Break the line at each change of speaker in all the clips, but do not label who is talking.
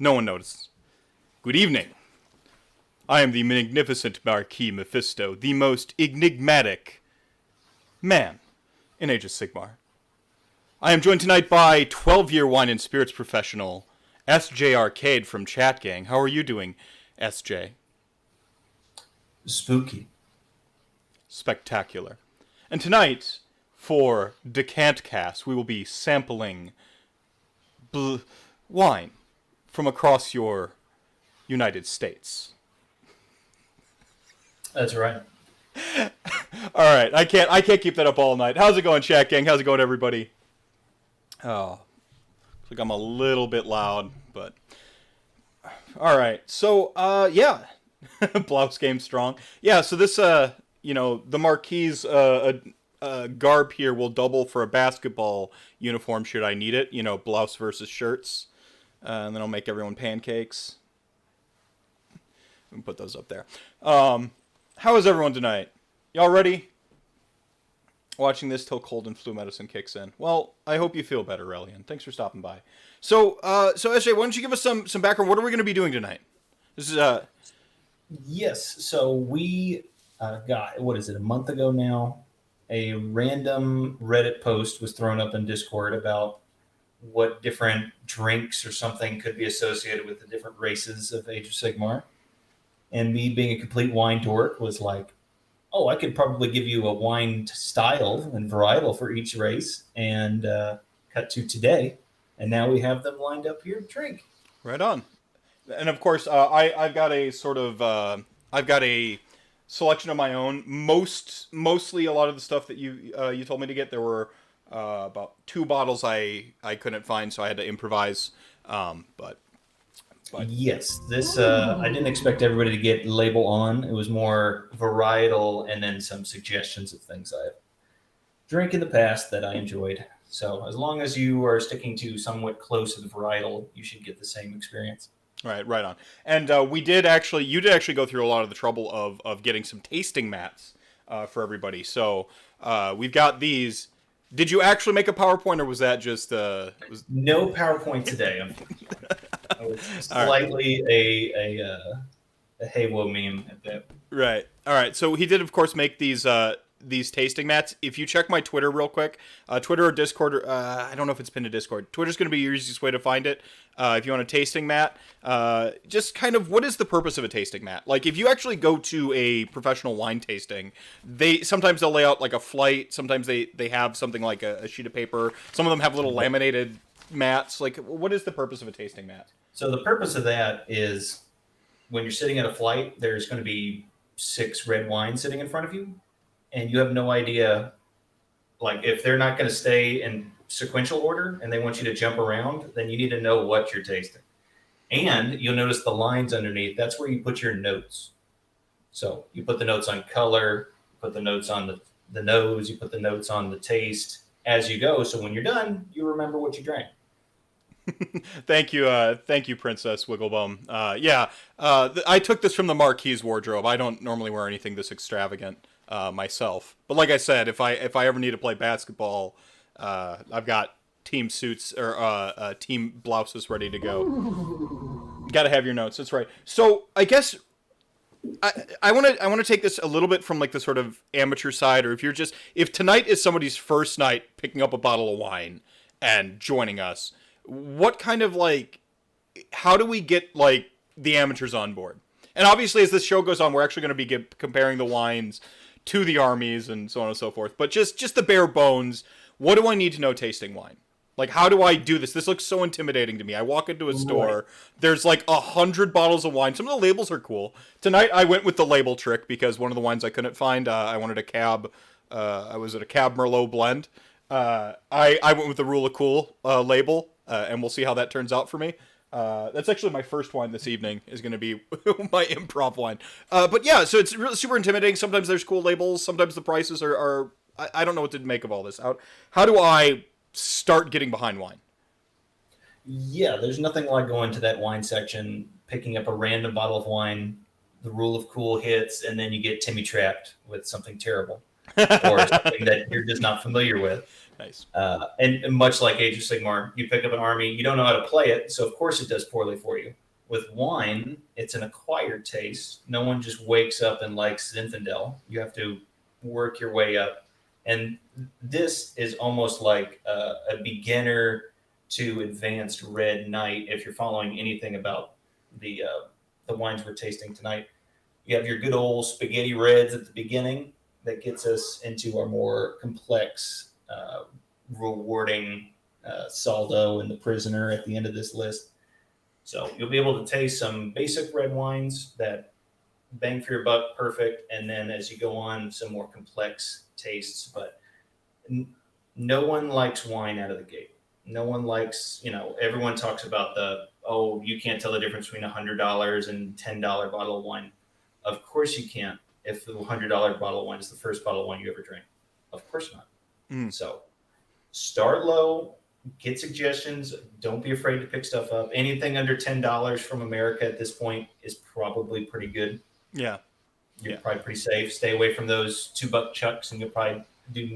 No one notices. Good evening. I am the magnificent Marquis Mephisto, the most enigmatic man in Age of Sigmar. I am joined tonight by 12-year wine and spirits professional, SJ Arcade from Chat Gang. How are you doing, SJ?
Spooky.
Spectacular. And tonight, for Decant Cast, we will be sampling wine from across your United States.
That's right.
All right, I can't keep that up all night. How's it going, Chat Gang? How's it going, everybody? Oh, looks like I'm a little bit loud, but all right. So, yeah, Blouse game strong. Yeah. So this, the Marquis garb here will double for a basketball uniform should I need it. Blouse versus shirts, and then I'll make everyone pancakes. And put those up there. How is everyone tonight? Y'all ready? Watching this till cold and flu medicine kicks in. Well, I hope you feel better, Relian. Thanks for stopping by. So SJ, why don't you give us some background? What are we going to be doing tonight? This is
Yes. So we got, what is it, a month ago now? A random Reddit post was thrown up in Discord about what different drinks or something could be associated with the different races of Age of Sigmar. And me being a complete wine dork was like, oh, I could probably give you a wine style and varietal for each race, and cut to today. And now we have them lined up here to drink.
Right on. And of course, I've got a sort of, I've got a selection of my own. Mostly a lot of the stuff that you told me to get, there were about 2 bottles I couldn't find, so I had to improvise. But
yes, this I didn't expect everybody to get label on. It was more varietal and then some suggestions of things I've drank in the past that I enjoyed. So as long as you are sticking to somewhat close to the varietal, you should get the same experience.
Right on. And you did actually go through a lot of the trouble of getting some tasting mats for everybody. So we've got these. Did you actually make a PowerPoint, or was that just
No PowerPoint today, unfortunately. Slightly a hey whoa meme at that.
Right. All right. So he did, of course, make these tasting mats. If you check my Twitter real quick, Twitter or Discord, I don't know if it's pinned to Discord. Twitter's going to be your easiest way to find it. If you want a tasting mat, just kind of what is the purpose of a tasting mat? Like if you actually go to a professional wine tasting, sometimes they'll lay out like a flight. Sometimes they have something like a sheet of paper. Some of them have little laminated mats. Like what is the purpose of a tasting mat?
So the purpose of that is when you're sitting at a flight, there's going to be 6 red wines sitting in front of you, and you have no idea, like if they're not going to stay in sequential order and they want you to jump around, then you need to know what you're tasting. And you'll notice the lines underneath. That's where you put your notes. So you put the notes on color, put the notes on the nose, you put the notes on the taste as you go. So when you're done, you remember what you drank.
Thank you, Princess Wigglebum. I took this from the Marquis wardrobe. I don't normally wear anything this extravagant myself, but like I said, if I ever need to play basketball, I've got team suits or team blouses ready to go. Got to have your notes. That's right. So I guess I want to take this a little bit from like the sort of amateur side, or if tonight is somebody's first night picking up a bottle of wine and joining us. What kind of how do we get like the amateurs on board? And obviously, as this show goes on, we're actually going to be comparing the wines to the armies and so on and so forth. But just the bare bones, what do I need to know tasting wine? Like, how do I do this? This looks so intimidating to me. I walk into a store, there's like 100 bottles of wine. Some of the labels are cool. Tonight, I went with the label trick because one of the wines I couldn't find, I wanted a cab. I was at a cab Merlot blend. I went with the Rule of Cool label. And we'll see how that turns out for me. That's actually my first wine this evening is going to be my improv wine. But yeah, so it's really super intimidating. Sometimes there's cool labels. Sometimes the prices are I don't know what to make of all this. How do I start getting behind wine?
Yeah, there's nothing like going to that wine section, picking up a random bottle of wine, the Rule of Cool hits, and then you get Timmy trapped with something terrible or something that you're just not familiar with.
Nice.
And much like Age of Sigmar, you pick up an army, you don't know how to play it, so of course it does poorly for you. With wine, it's an acquired taste. No one just wakes up and likes Zinfandel. You have to work your way up. And this is almost like a beginner to advanced red night if you're following anything about the wines we're tasting tonight. You have your good old spaghetti reds at the beginning that gets us into our more complex, rewarding Saldo and the Prisoner at the end of this list. So you'll be able to taste some basic red wines that bang for your buck, perfect. And then as you go on, some more complex tastes. But no one likes wine out of the gate. No one likes, everyone talks about you can't tell the difference between $100 and $10 bottle of wine. Of course you can't if the $100 bottle of wine is the first bottle of wine you ever drink. Of course not. So start low, get suggestions. Don't be afraid to pick stuff up. Anything under $10 from America at this point is probably pretty good.
Yeah.
You're probably pretty safe. Stay away from those $2 chucks and you'll probably do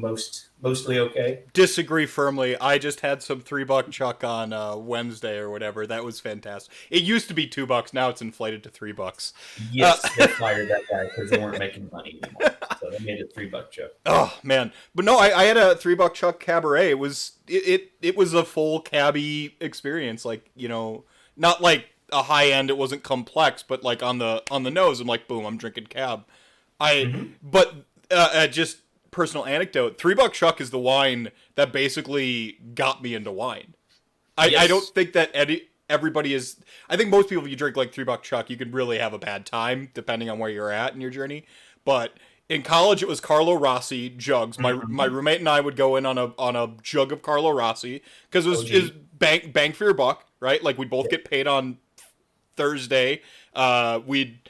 mostly okay.
Disagree firmly. I just had some $3 chuck on Wednesday or whatever. That was fantastic. It used to be $2. Now it's inflated to $3.
Yes, they fired that guy because they weren't making money anymore. So they made it $3 chuck.
Oh man, but no, I had a $3 chuck cabaret. It was a full cabbie experience. Like not like a high end. It wasn't complex, but like on the nose. I'm like, boom, I'm drinking cab. But just personal anecdote, $3 chuck is the wine that basically got me into wine. I don't think that everybody is. I think most people, if you drink like $3 chuck, you could really have a bad time depending on where you're at in your journey. But in college, it was Carlo Rossi jugs. My roommate and I would go in on a jug of Carlo Rossi because it was bang for your buck, right? Like we'd both get paid on Thursday. We'd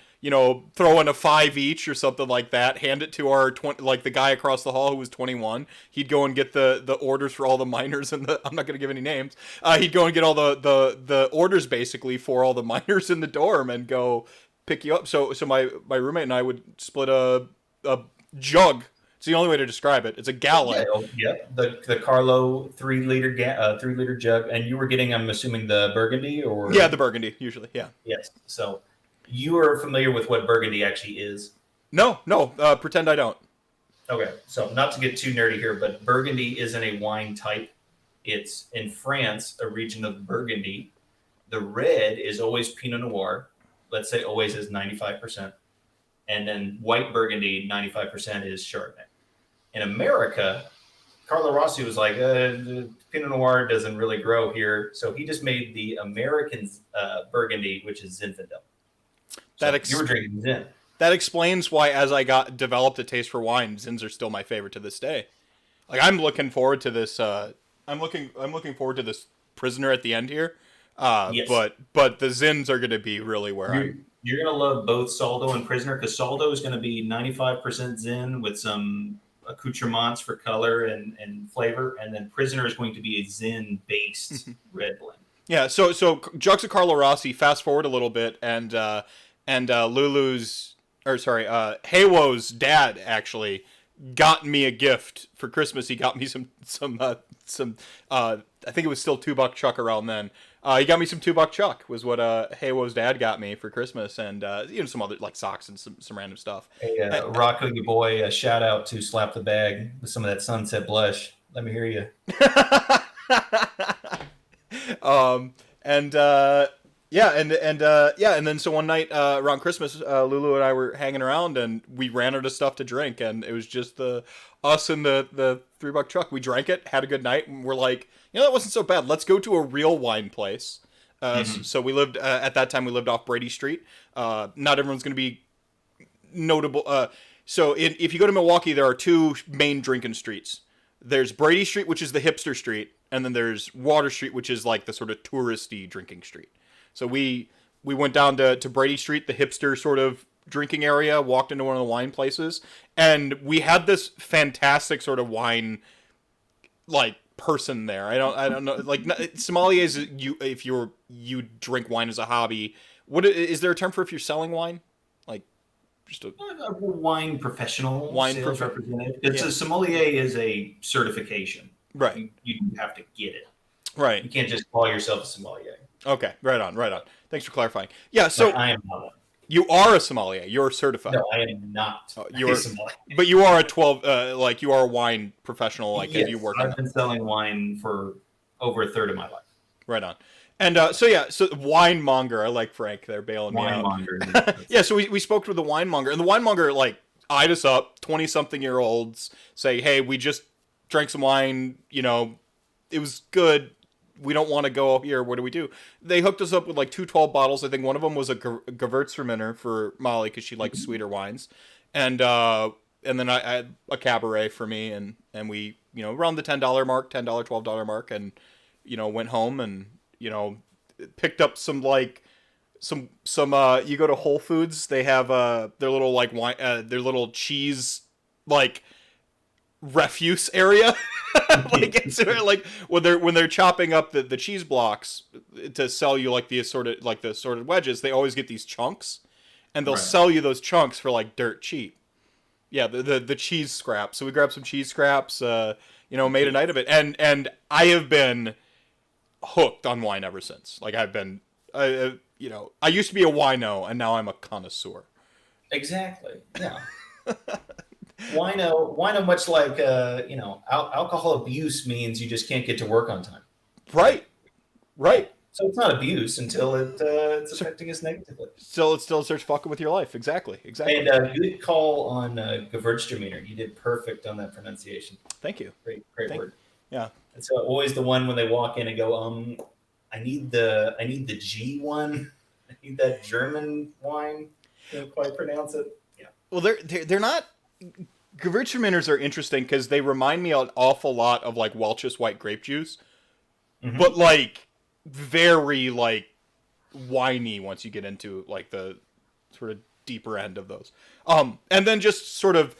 throw in a 5 each or something like that. Hand it to our the guy across the hall who was 21. He'd go and get the orders for all the miners and I'm not gonna give any names. He'd go and get all the orders basically for all the miners in the dorm and go pick you up. So my roommate and I would split a jug. It's the only way to describe it. It's a gallon.
The Carlo 3-liter jug, and you were getting, I'm assuming, the Burgundy or
the Burgundy usually. Yeah.
Yes. So you are familiar with what Burgundy actually is?
No. Pretend I don't.
Okay. So not to get too nerdy here, but Burgundy isn't a wine type. It's in France, a region of Burgundy. The red is always Pinot Noir. Let's say always is 95%. And then white Burgundy, 95% is Chardonnay. In America, Carlo Rossi was like, Pinot Noir doesn't really grow here. So he just made the American Burgundy, which is Zinfandel. You were drinking Zin.
That explains why, as I developed a taste for wine, Zins are still my favorite to this day. Like I'm looking forward to this. I'm looking forward to this Prisoner at the end here. Yes. But the Zins are going to be really where
you're going to love both Saldo and Prisoner because Saldo is going to be 95% Zin with some accoutrements for color and flavor, and then Prisoner is going to be a Zin-based red blend.
Yeah. So Jugs of Carlo Rossi. Fast forward a little bit, and Haywo's dad actually got me a gift for Christmas. He got me some I think it was still $2 chuck around then. He got me some $2 chuck was what Haywo's dad got me for Christmas, and some other like socks and some random stuff.
Hey, Rocco, your boy, a shout out to Slap the Bag with some of that Sunset Blush. Let me hear you. And then so one night around Christmas, Lulu and I were hanging around and we ran out of stuff to drink, and it was just us and the $3 chuck. We drank it, had a good night, and we're like, that wasn't so bad. Let's go to a real wine place. So we lived at that time. We lived off Brady Street. Not everyone's going to be notable. If you go to Milwaukee, there are two main drinking streets. There's Brady Street, which is the hipster street, and then there's Water Street, which is like the sort of touristy drinking street. So we went down to Brady Street, the hipster sort of drinking area, walked into one of the wine places, and we had this fantastic sort of wine like person there. I don't know, like sommeliers, if you drink wine as a hobby, what is there a term for if you're selling wine? Like just a wine professional, sales representative. It's a sommelier is a certification.
Right.
You have to get it.
Right.
You can't just call yourself a sommelier.
Okay. Right on. Right on. Thanks for clarifying. Yeah. So
I am not one.
you are a sommelier. You're certified.
No, I am not
you're,
a sommelier.
But you are a 12. Like you are a wine professional. Like
yes,
have you worked?
I've been selling wine for over a third of my life.
Right on. And so wine monger. I like Frank there bailing me out.
Monger.
Yeah. So we spoke with the wine monger, and the wine monger like eyed us up. 20-something-year-olds say, "Hey, we just drank some wine. You know, it was good. We don't want to go here. What do we do?" They hooked us up with like 12 bottles. I think one of them was a Gewürztraminer for Molly because she likes sweeter wines, and then I had a Cabaret for me, and we around the $10 mark, $12 mark, and went home and picked up some like some you go to Whole Foods, they have their little like wine their little cheese like refuse area. Like it's like when they're chopping up the cheese blocks to sell you like the assorted wedges, they always get these chunks, and they'll sell you those chunks for like dirt cheap. Yeah, the cheese scraps. So we grabbed some cheese scraps, made a night of it, and I have been hooked on wine ever since. Like I've been, I used to be a wino, and now I'm a connoisseur.
Exactly. Yeah. Wino, much like alcohol abuse means you just can't get to work on time.
Right.
So it's not abuse until it's affecting us negatively.
Still starts fucking with your life. Exactly.
And good call on Gewürztraminer. You did perfect on that pronunciation.
Thank you.
Great word.
Yeah.
It's always the one when they walk in and go, I need the G one. I need that German wine. Can't quite pronounce it. Yeah.
Well, they're not. Gewürztraminers are interesting because they remind me an awful lot of like Welch's white grape juice, but like very like winey once you get into like the sort of deeper end of those. And then just sort of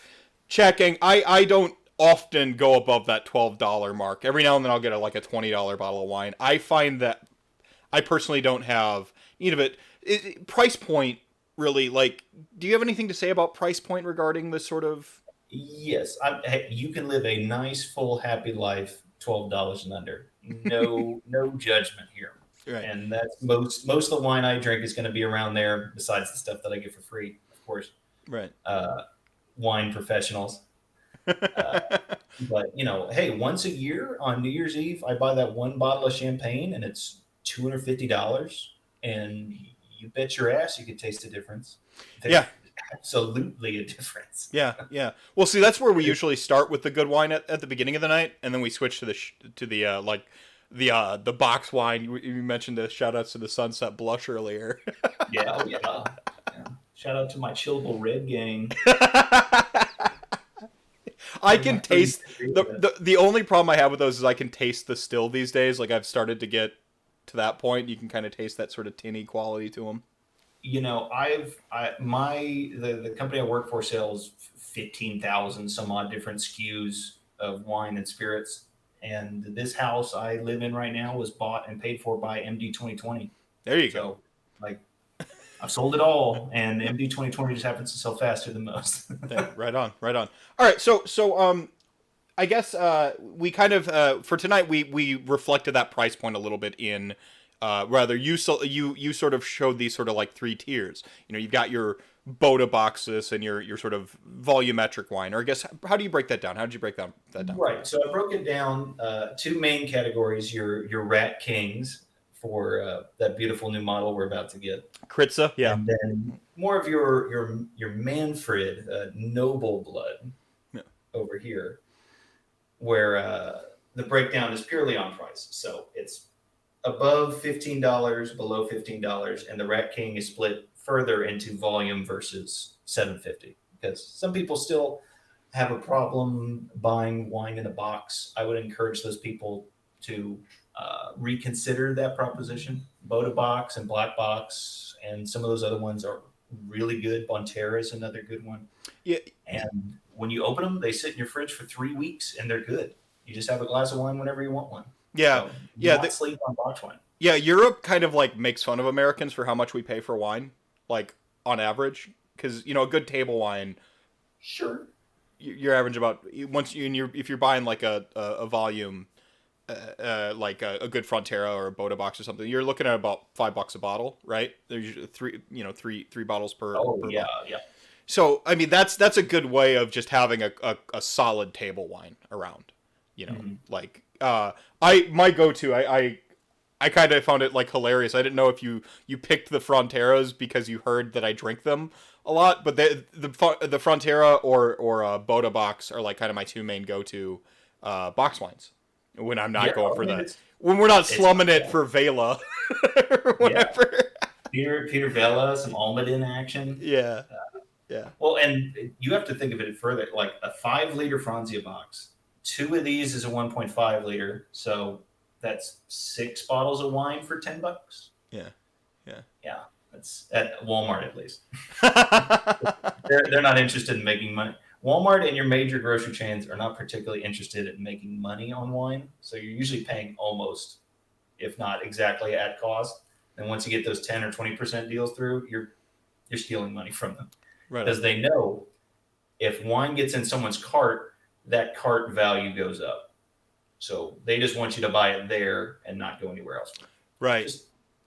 checking. I don't often go above that $12 mark. Every now and then I'll get a $20 bottle of wine. I find that I personally don't have need of it. Price point really, like, do you have anything to say about price point regarding this sort of?
Yes, you can live a nice, full, happy life, $12 and under. No judgment here.
Right.
And that's most of the wine I drink is going to be around there. Besides the stuff that I get for free, of course.
Right.
Wine professionals. But hey, once a year on New Year's Eve, I buy that one bottle of champagne, and it's $250, and you bet your ass you could taste the difference.
Yeah.
Absolutely a difference.
Yeah. Well, see, that's where we usually start with the good wine at the beginning of the night, and then we switch to the box wine. You mentioned the shout outs to the Sunset Blush earlier.
Yeah. Shout out to my Chillable Red gang.
I can taste the only problem I have with those is I can taste the still these days. Like I've started to get to that point. You can kind of taste that sort of tinny quality to them.
The company I work for sells 15,000 some odd different SKUs of wine and spirits, and this house I live in right now was bought and paid for by MD 2020.
There you go.
Like, I've sold it all, and MD 2020 just happens to sell faster than most.
Yeah, right on. All right, so I guess we kind of for tonight we reflected that price point a little bit in. Rather, you sort of showed these sort of like three tiers. You've got your Boda boxes and your sort of volumetric wine. Or I guess, how do you break that down? How did you break that down?
Right. So I broke it down two main categories. Your Rat Kings for that beautiful new model we're about to get.
Kritza, yeah.
And then more of your Manfred noble blood over here, where the breakdown is purely on price. So it's above $15, below $15, and the Rat King is split further into volume versus $7.50, because some people still have a problem buying wine in a box. I would encourage those people to reconsider that proposition. Boda box and Black box and some of those other ones are really good. Bonterra is another good one.
Yeah.
And when you open them, they sit in your fridge for 3 weeks and they're good. You just have a glass of wine whenever you want one.
Yeah.
So sleep on box wine.
Yeah, Europe kind of like makes fun of Americans for how much we pay for wine, like on average, because a good table wine.
Sure.
you're average about if you're buying like a volume, like a good Frontera or a Boda box or something, you're looking at about $5 a bottle, right? There's usually three bottles per
Oh
per
yeah,
bottle.
yeah.
So I mean that's a good way of just having a solid table wine around, like my go-to. I kind of found it like hilarious. I didn't know if you picked the Fronteras because you heard that I drink them a lot, but the Frontera or Boda box are like kind of my two main go-to box wines when I'm not
Yeah,
going
I
for
mean,
when we're not
it's
slumming it for Vela or
yeah.
whatever.
Peter Vela, some Almaden action.
Yeah, yeah,
Well, and you have to think of it further. Like a 5 liter Franzia box, 2 of these is a 1.5 liter, so that's 6 bottles of wine for $10.
yeah, yeah.
Yeah, that's at Walmart at least. They're not interested in making money. Walmart and your major grocery chains are not particularly interested in making money on wine, so you're usually paying almost, if not exactly at cost. And once you get those 10 or 20% deals through, you're stealing money from them
Right.
because they know if wine gets in someone's cart, that cart value goes up. So they just want you to buy it there and not go anywhere else.
Right.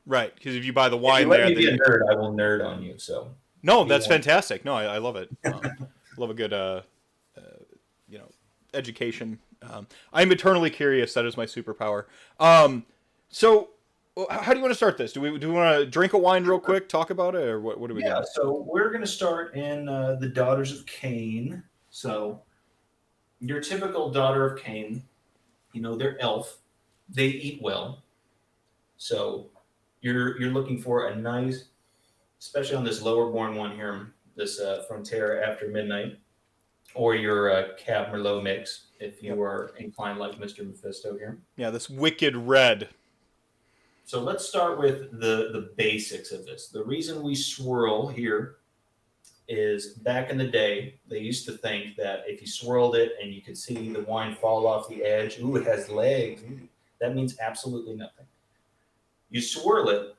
Right. Because if you buy the
If
wine
you let
there,
me be a nerd, I will nerd on you. So
no, that's fantastic. No, I love it. Love a good, education. I'm eternally curious. That is my superpower. So how do you want to start this? Do we want to drink a wine real quick, talk about it, or what do we got?
So we're going to start in the Daughters of Khaine. So your typical Daughter of Khaine, they're elf. They eat well. So you're looking for a nice, especially on this lower born one here, this Frontera After Midnight, or your Cab Merlot mix, if you are inclined like Mr. Mephisto here.
Yeah, this wicked red.
So let's start with the basics of this. The reason we swirl here is back in the day, they used to think that if you swirled it and you could see the wine fall off the edge, ooh, it has legs. That means absolutely nothing. You swirl it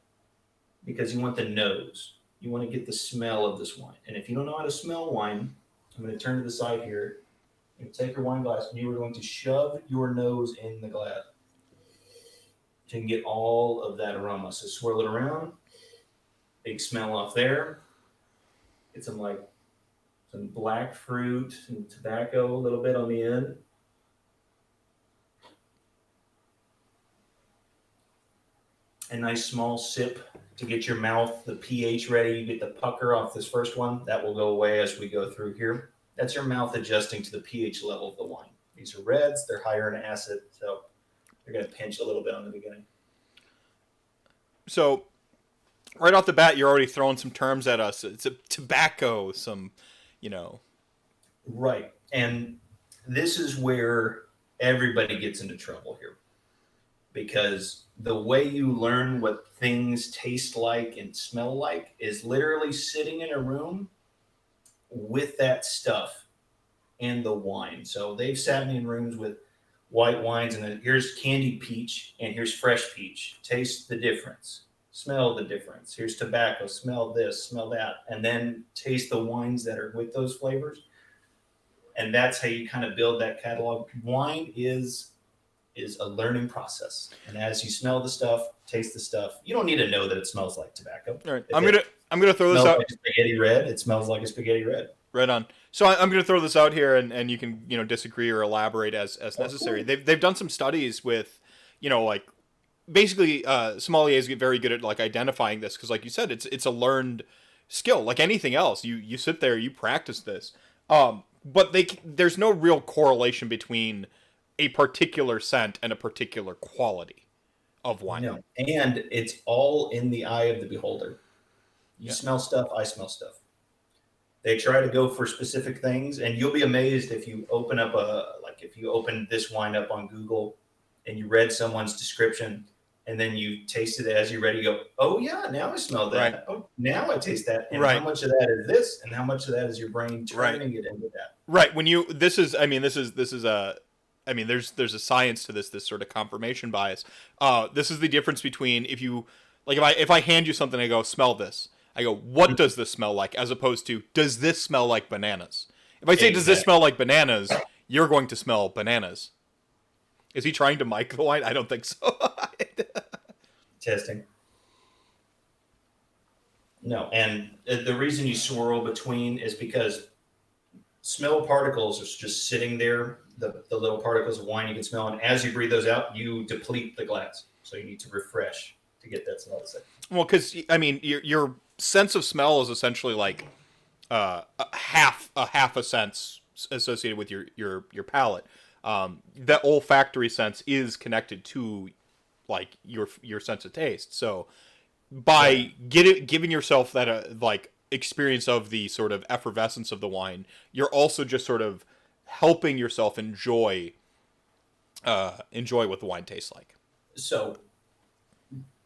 because you want the nose. You want to get the smell of this wine. And if you don't know how to smell wine, I'm going to turn to the side here. You take your wine glass and you are going to shove your nose in the glass. You can get all of that aroma. So swirl it around. Big smell off there. Get some black fruit and tobacco a little bit on the end. A nice small sip to get your mouth, the pH ready. You get the pucker off this first one. That will go away as we go through here. That's your mouth adjusting to the pH level of the wine. These are reds. They're higher in acid, so you're going to pinch a little bit on the beginning.
So right off the bat, you're already throwing some terms at us. It's a tobacco,
Right. And this is where everybody gets into trouble here. Because the way you learn what things taste like and smell like is literally sitting in a room with that stuff and the wine. So they've sat me in rooms with white wines, and then here's candied peach and here's fresh peach. Taste the difference. Smell the difference. Here's tobacco. Smell this, smell that. And then taste the wines that are with those flavors. And that's how you kind of build that catalog. Wine is a learning process. And as you smell the stuff, taste the stuff, you don't need to know that it smells like tobacco.
All right. I'm gonna throw this out.
Like spaghetti red. It smells like a spaghetti red.
Right on. So I'm going to throw this out here, and you can disagree or elaborate as necessary.
Cool.
They've done some studies with like basically sommeliers get very good at like identifying this because, like you said, it's a learned skill like anything else. You sit there, you practice this, but there's no real correlation between a particular scent and a particular quality of wine.
No. And it's all in the eye of the beholder. You smell stuff, I smell stuff. They try to go for specific things, and you'll be amazed if you open up if you open this wine up on Google and you read someone's description and then you tasted it as you're ready to go, oh yeah, now I smell that.
Right.
Oh, now I taste that. And
right.
How much of that is this, and how much of that is your brain turning it into that?
Right. When there's a science to this sort of confirmation bias. This is the difference between if I hand you something, I go, smell this. I go, what does this smell like? As opposed to, does this smell like bananas? If I say, does this
Exactly.
smell like bananas? You're going to smell bananas. Is he trying to mic the wine? I don't think so.
Testing. No, and the reason you swirl between is because smell particles are just sitting there, the little particles of wine you can smell, and as you breathe those out, you deplete the glass. So you need to refresh to get that smell to sit.
Well, because, I mean, your sense of smell is essentially like a half a sense associated with your palate. That olfactory sense is connected to like your sense of taste. So by giving yourself that like experience of the sort of effervescence of the wine, you're also just sort of helping yourself enjoy what the wine tastes like.
So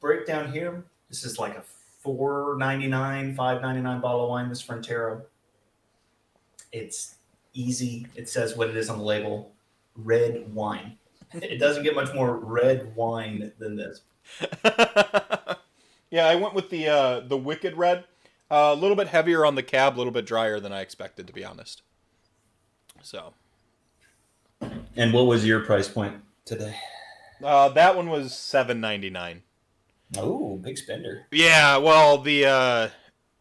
breakdown here. This is like a $4.99, $5.99 bottle of wine. This Frontera. It's easy. It says what it is on the label. Red wine. It doesn't get much more red wine than this.
Yeah, I went with the Wicked Red. A little bit heavier on the cab, a little bit drier than I expected, to be honest. So.
And what was your price point today?
That one was $7.99.
Oh, big spender.
Yeah, well,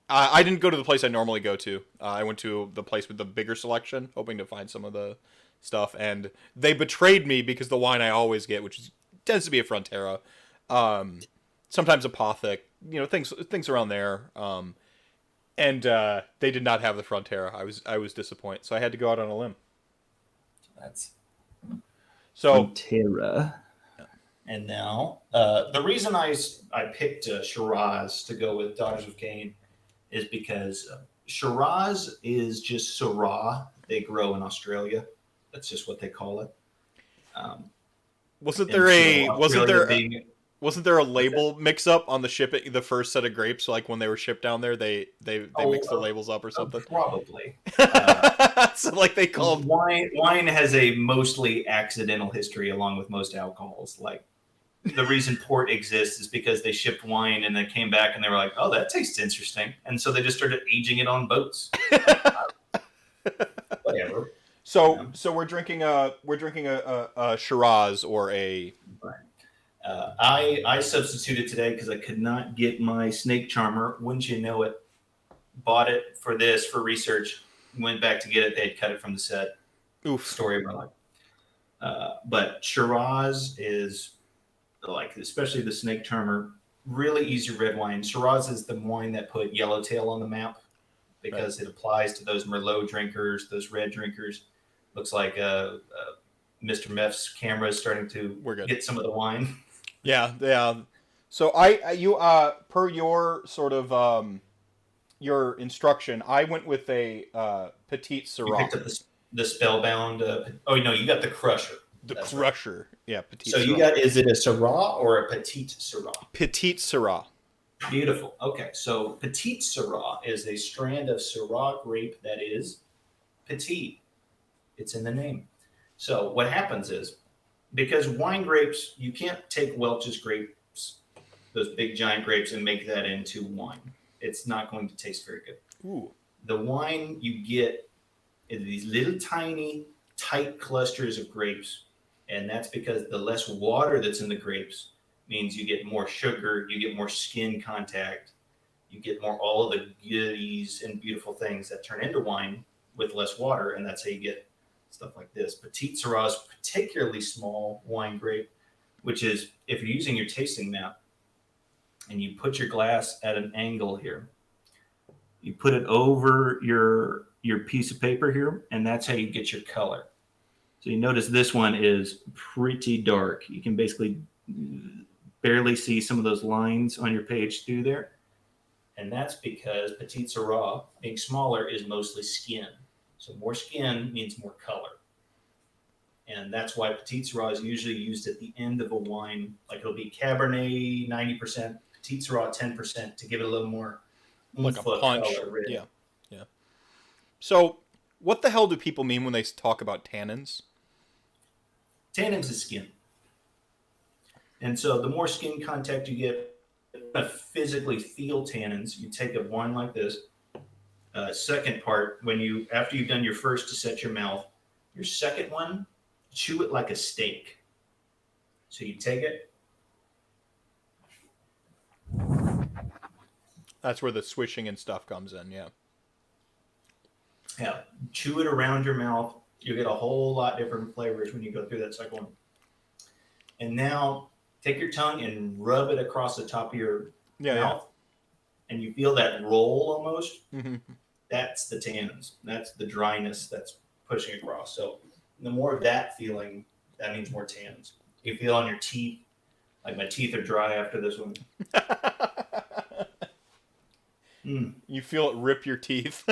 I didn't go to the place I normally go to. I went to the place with the bigger selection, hoping to find some of the stuff, and they betrayed me because the wine I always get, which tends to be a Frontera, sometimes a Pothic, things around there, and they did not have the Frontera. I was disappointed, so I had to go out on a limb.
That's
so
Frontera.
And now, the reason I picked Shiraz to go with Daughters of Khaine is because Shiraz is just Syrah they grow in Australia. That's just what they call it.
Wasn't there a label mix up on the shipping, the first set of grapes? Like when they were shipped down there, they mixed the labels up or something.
Probably.
So like they called
wine has a mostly accidental history along with most alcohols. Like the reason port exists is because they shipped wine and then came back and they were like, oh, that tastes interesting, and so they just started aging it on boats. Whatever.
So we're drinking a Shiraz or a.
I substituted today because I could not get my snake charmer. Wouldn't you know it? Bought it for research. Went back to get it. They had cut it from the set.
Oof.
Story of my life. But Shiraz is like, especially the snake charmer, really easy red wine. Shiraz is the wine that put Yellowtail on the map because it applies to those Merlot drinkers, those red drinkers. Looks like Mr. Meph's camera is starting to get some of the wine.
Yeah. So you per your sort of your instruction, I went with a Petit Syrah.
You picked up the spellbound. Oh no, you got the Crusher.
That's Crusher, right. Yeah, Petit.
So
Syrah.
you got, is it a Syrah or a Petit Syrah?
Petit Syrah.
Beautiful. Okay, so Petit Syrah is a strand of Syrah grape that is petite. It's in the name. So what happens is, because wine grapes, you can't take Welch's grapes, those big giant grapes, and make that into wine. It's not going to taste very good.
Ooh.
The wine you get is these little tiny, tight clusters of grapes, and that's because the less water that's in the grapes means you get more sugar, you get more skin contact, you get more all of the goodies and beautiful things that turn into wine with less water, and that's how you get stuff like this. Petit Syrah is particularly small wine grape, which is, if you're using your tasting map and you put your glass at an angle here, you put it over your piece of paper here, and that's how you get your color. So you notice this one is pretty dark. You can basically barely see some of those lines on your page through there. And that's because Petit Syrah, being smaller, is mostly skin. So more skin means more color. And that's why Petit Syrah is usually used at the end of a wine. Like it'll be Cabernet 90%, Petit Syrah 10% to give it a little more
like a punch.
Color,
yeah. So what the hell do people mean when they talk about tannins?
Tannins is skin. And so the more skin contact you get, to physically feel tannins, you take a wine like this, Second part, after you've done your first to set your mouth, your second one, chew it like a steak. So you take it.
That's where the swishing and stuff comes in, yeah.
Yeah, chew it around your mouth. You get a whole lot different flavors when you go through that second one. And now take your tongue and rub it across the top of your mouth. And you feel that roll almost.
Mm-hmm.
That's the tannins. That's the dryness that's pushing across. So the more of that feeling, that means more tannins. You feel on your teeth, like my teeth are dry after this one.
You feel it rip your teeth.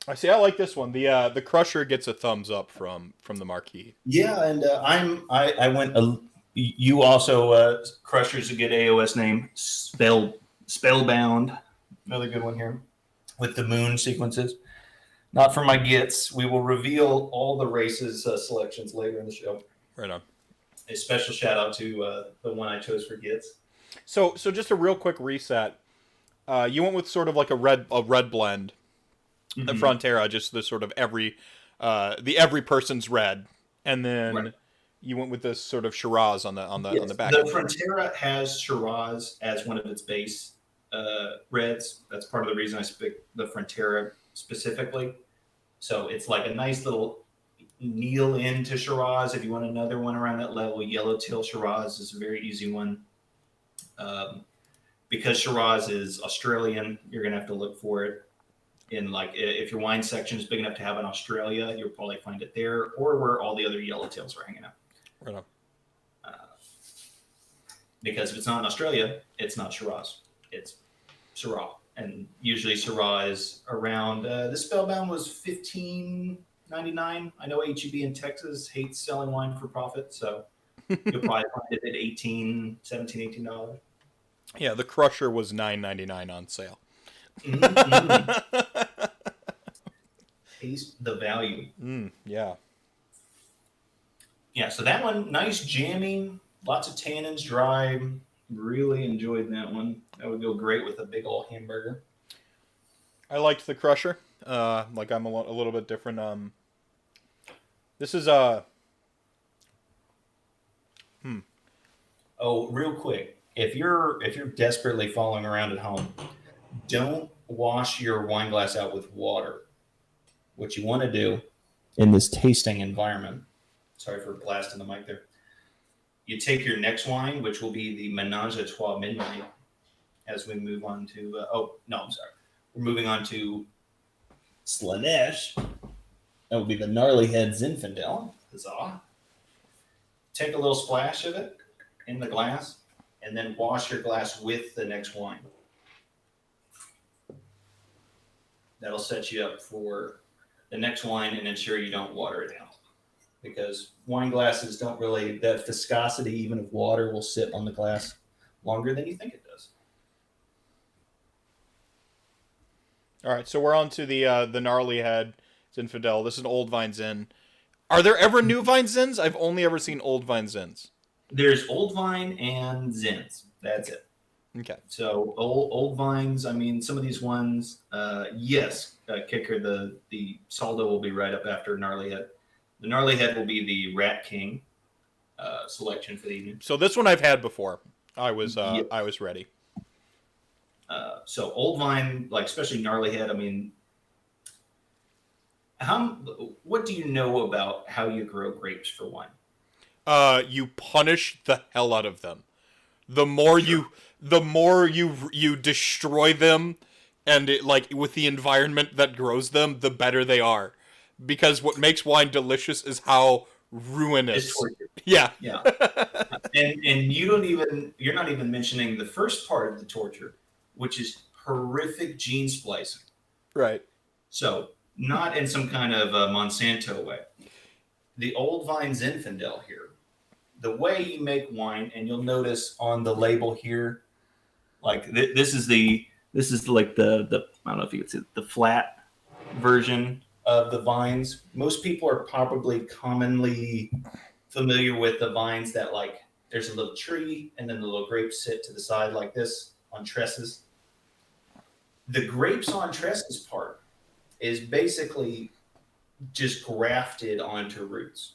I see. I like this one. The Crusher gets a thumbs up from the marquee.
Yeah, and I went. You also Crusher's a good AOS name. Spellbound, another good one here, with the moon sequences. Not for my gits. We will reveal all the races selections later in the show.
Right on.
A special shout out to the one I chose for gits.
So just a real quick reset. You went with sort of like a red blend.
Mm-hmm.
The Frontera, just the sort of every person's red, and then you went with this sort of Shiraz on the back.
The Frontera has Shiraz as one of its base reds. That's part of the reason I picked the Frontera specifically. So it's like a nice little kneel into Shiraz. If you want another one around that level, Yellowtail Shiraz is a very easy one. Because Shiraz is Australian, you're gonna have to look for it. If your wine section is big enough to have in Australia, you'll probably find it there, or where all the other Yellowtails are hanging out.
Right on.
Because if it's not in Australia, it's not Shiraz. It's Syrah. And usually Syrah is around, this Spellbound was $15.99. I know HEB in Texas hates selling wine for profit, so you'll probably find it at $17, $18.
Yeah, the Crusher was $9.99 on sale.
Mm-hmm. Taste the value.
Yeah.
Yeah, so that one, nice jamming, lots of tannins, dry. Really enjoyed that one. That would go great with a big old hamburger.
I liked the Crusher. I'm a little bit different. This is
Oh, real quick, if you're desperately following around at home, don't wash your wine glass out with water. What you want to do in this tasting environment, sorry for blasting the mic there, you take your next wine, which will be the Menage a Trois Midnight, as we move on to, we're moving on to Slaanesh. That will be the Gnarly Head Zinfandel. Huzzah. Take a little splash of it in the glass, and then wash your glass with the next wine. That'll set you up for the next wine and ensure you don't water it out. Because wine glasses don't really, that viscosity even of water will sit on the glass longer than you think it does.
all right. So we're on to the Gnarly Head Zinfandel. This is an Old Vine Zin. Are there ever new Vine Zins? I've only ever seen Old Vine Zins.
There's Old Vine and Zins. That's it.
Okay.
So old vines. I mean, some of these ones. Yes, Kicker. The Saldo will be right up after Gnarly Head. The Gnarly Head will be the Rat King selection for the evening.
So this one I've had before. I was ready.
So Old Vine, like especially Gnarly Head. I mean, what do you know about how you grow grapes for wine?
You punish the hell out of them. The more you destroy them, and it, like with the environment that grows them, the better they are. Because what makes wine delicious is how ruinous. Yeah.
And you're not even mentioning the first part of the torture, which is horrific gene splicing.
Right.
So not in some kind of Monsanto way. The Old Vine Zinfandel here, the way you make wine, and you'll notice on the label here, like this is like the I don't know if you can see the flat version of the vines. Most people are probably commonly familiar with the vines that like there's a little tree and then the little grapes sit to the side like this on trusses. The grapes on trellis part is basically just grafted onto roots.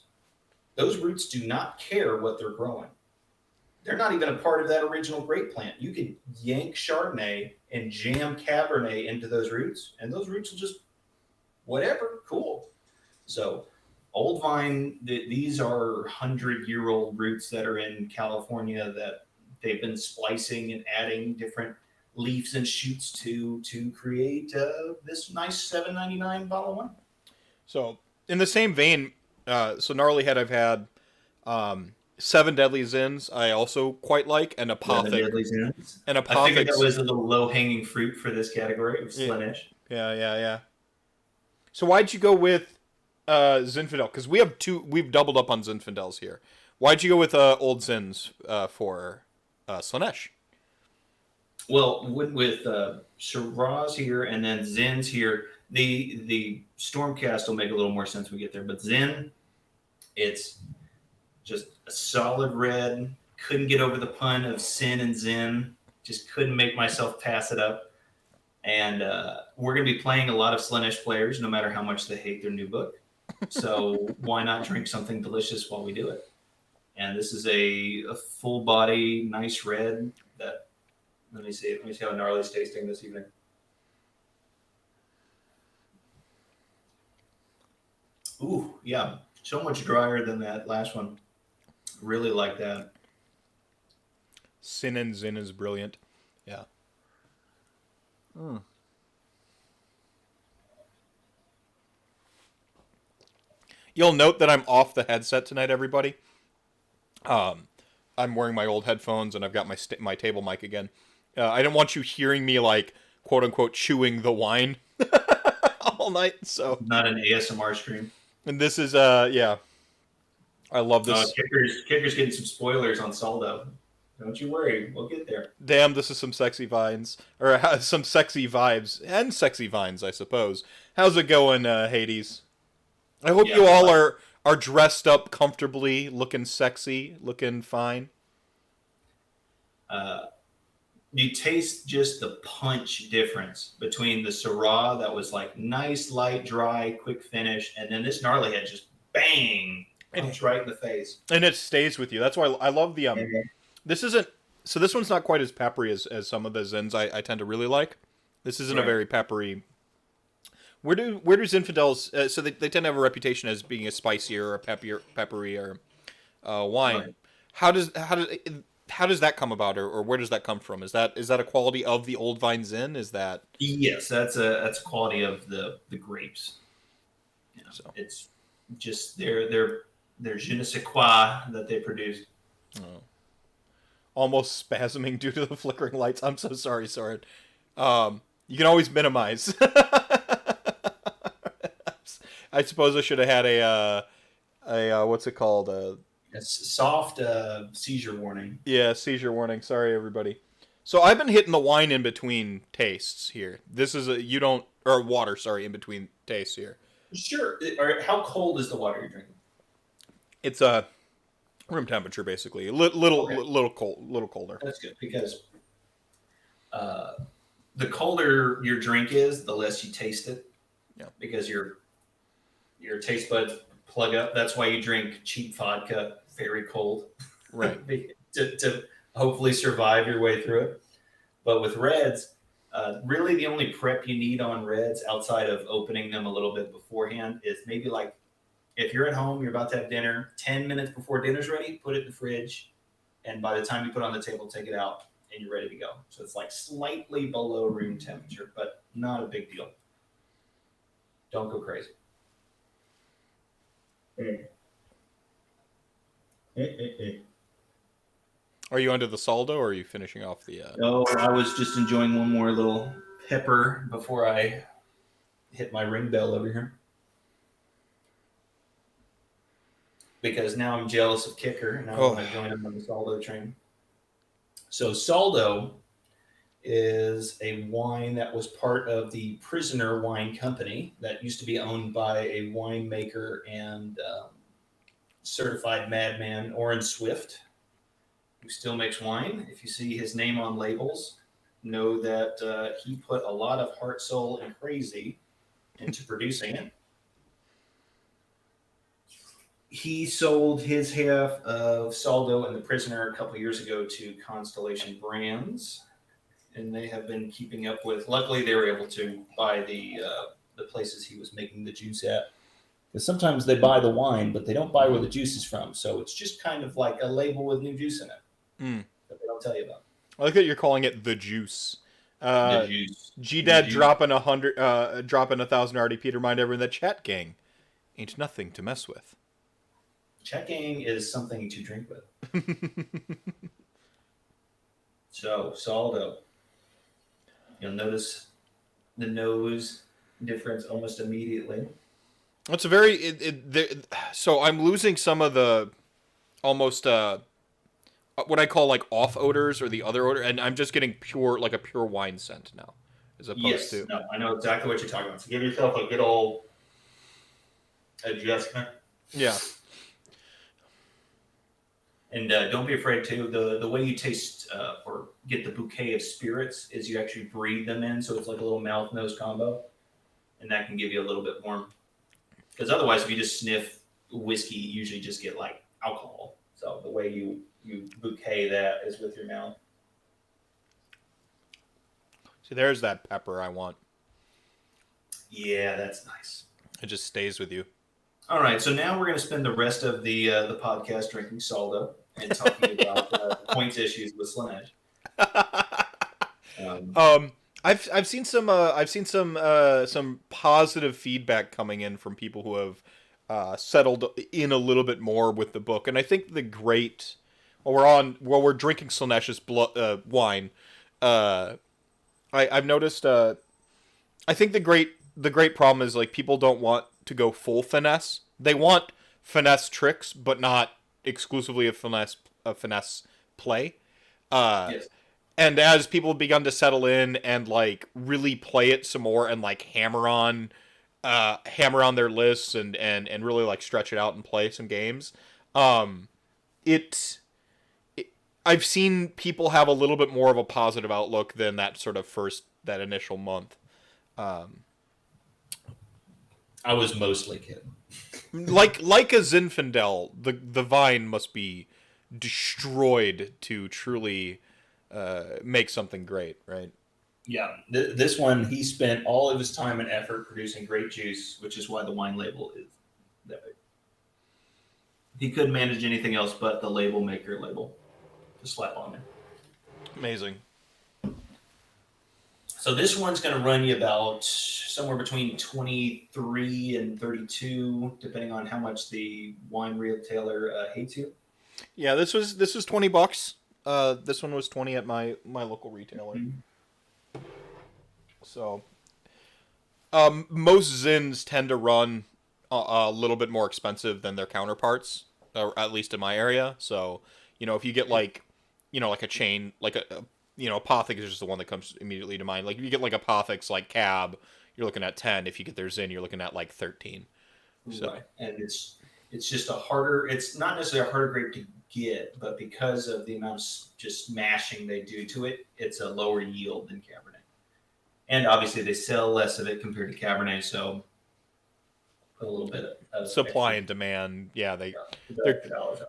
Those roots do not care what they're growing. They're not even a part of that original grape plant. You could yank Chardonnay and jam Cabernet into those roots, and those roots will just whatever, cool. So old vine, these are 100-year-old roots that are in California that they've been splicing and adding different leaves and shoots to create this nice $7.99 bottle of wine.
So in the same vein, so Gnarly Head I've had Seven Deadly Zins I also quite like, and Apothic.
And Apothic. I figured that was a little low-hanging fruit for this category of Slaanesh.
Yeah. So why'd you go with Zinfandel? Because we've doubled up on Zinfandels here. Why'd you go with Old Zins for Slaanesh?
Well, with Shiraz here and then Zins here, the Stormcast will make a little more sense when we get there. But Zin, it's just a solid red. Couldn't get over the pun of Sin and Zin. Just couldn't make myself pass it up. And we're going to be playing a lot of Slaanesh players, no matter how much they hate their new book. So why not drink something delicious while we do it? And this is a full body, nice red that. Let me see how Gnarly's tasting this evening. Ooh, yeah. So much drier than that last one. Really like that.
Sin and Zin is brilliant. Yeah. You'll note that I'm off the headset tonight, everybody. I'm wearing my old headphones and I've got my table mic again. I don't want you hearing me like quote unquote chewing the wine all night. So
not an ASMR stream.
And this is yeah. I love this.
Kicker's getting some spoilers on Saldo. Don't you worry, we'll get there.
Damn, this is some sexy vines or some sexy vibes and sexy vines, I suppose. How's it going, Hades? I hope you all are dressed up comfortably, looking sexy, looking fine.
You taste just the punch difference between the Syrah that was like nice, light, dry, quick finish, and then this Gnarly Head just bang, punch right in the face.
And it stays with you. That's why I love the This isn't so. This one's not quite as peppery as some of the Zins I tend to really like. This isn't a very peppery. Where do Zinfandels? So they tend to have a reputation as being a spicier or pepperier wine. Right. How does that come about, or where does that come from? Is that a quality of the Old Vine Zin? Is that?
Yes, that's a quality of the grapes. You know, so it's just their je ne sais quoi that they produce.
Oh. Almost spasming due to the flickering lights. I'm so sorry, Soren. You can always minimize. I suppose I should have had a what's it called?
A soft seizure warning.
Yeah, seizure warning. Sorry, everybody. So I've been hitting the wine in between tastes here. This is water. Sorry, in between tastes here.
Sure. How cold is the water you're drinking?
It's room temperature, basically. Little colder.
That's good because the colder your drink is, the less you taste it.
Yeah.
Because your taste buds plug up. That's why you drink cheap vodka very cold,
right?
to hopefully survive your way through it. But with reds, really the only prep you need on reds outside of opening them a little bit beforehand is maybe like if you're at home, you're about to have dinner, 10 minutes before dinner's ready, put it in the fridge, and by the time you put it on the table, take it out, and you're ready to go. So it's like slightly below room temperature, but not a big deal. Don't go crazy.
Are you under the saldo, or are you finishing off the?
No, I was just enjoying one more little pepper before I hit my ring bell over here. Because now I'm jealous of Kicker, and I want to join him on the Saldo train. So Saldo is a wine that was part of the Prisoner Wine Company that used to be owned by a winemaker and certified madman, Orrin Swift, who still makes wine. If you see his name on labels, know that he put a lot of heart, soul, and crazy into producing it. He sold his half of Saldo and the Prisoner a couple years ago to Constellation Brands, and they have been keeping up with. Luckily, they were able to buy the places he was making the juice at. Because sometimes they buy the wine, but they don't buy where the juice is from. So it's just kind of like a label with new juice in it that they don't tell you about.
I like that you're calling it the juice.
The juice.
G-Dad dropping 1,000 RDP to remind everyone that chat gang ain't nothing to mess with.
Chat gang is something to drink with. So, Saldo. You'll notice the nose difference almost immediately.
It's a very... so I'm losing some of the almost... what I call like off odors or the other odor, and I'm just getting pure wine scent now, as opposed to.
No, I know exactly what you're talking about. So give yourself a good old adjustment.
Yeah.
And don't be afraid too. The way you taste or get the bouquet of spirits is you actually breathe them in, so it's like a little mouth nose combo, and that can give you a little bit more. Because otherwise, if you just sniff whiskey, you usually just get like alcohol. So the way you bouquet that is with your mouth.
See, there's that pepper I want.
Yeah, that's nice.
It just stays with you.
All right, so now we're going to spend the rest of the podcast drinking Saldo and talking about points issues with Slaanesh.
I've seen some positive feedback coming in from people who have settled in a little bit more with the book, and I think while we're drinking Slaanesh's wine, I've noticed. I think the great problem is like people don't want to go full finesse. They want finesse tricks, but not exclusively a finesse play.
Yes.
And as people have begun to settle in and like really play it some more and like hammer on their lists and really like stretch it out and play some games, I've seen people have a little bit more of a positive outlook than that initial month.
I was mostly kidding.
like a Zinfandel, the vine must be destroyed to truly make something great, right?
Yeah, this one, he spent all of his time and effort producing great juice, which is why the wine label is that big. He couldn't manage anything else but the label maker label to slap on there.
Amazing.
So this one's going to run you about somewhere between 23 and 32, depending on how much the wine retailer hates you.
Yeah, this was $20. This one was 20 at my local retailer. Mm-hmm. So, most Zins tend to run a little bit more expensive than their counterparts, at least in my area. So, if you get like a chain, like Apothix is just the one that comes immediately to mind. Like if you get like Apothix, like Cab, you're looking at 10. If you get their Zin, you're looking at like 13. So.
Right. And it's just it's not necessarily a harder grape to get, but because of the amount of just mashing they do to it, it's a lower yield than Cabernet. And obviously they sell less of it compared to Cabernet, so put a little bit of
supply
extra,
and demand. Yeah, they're
dollars on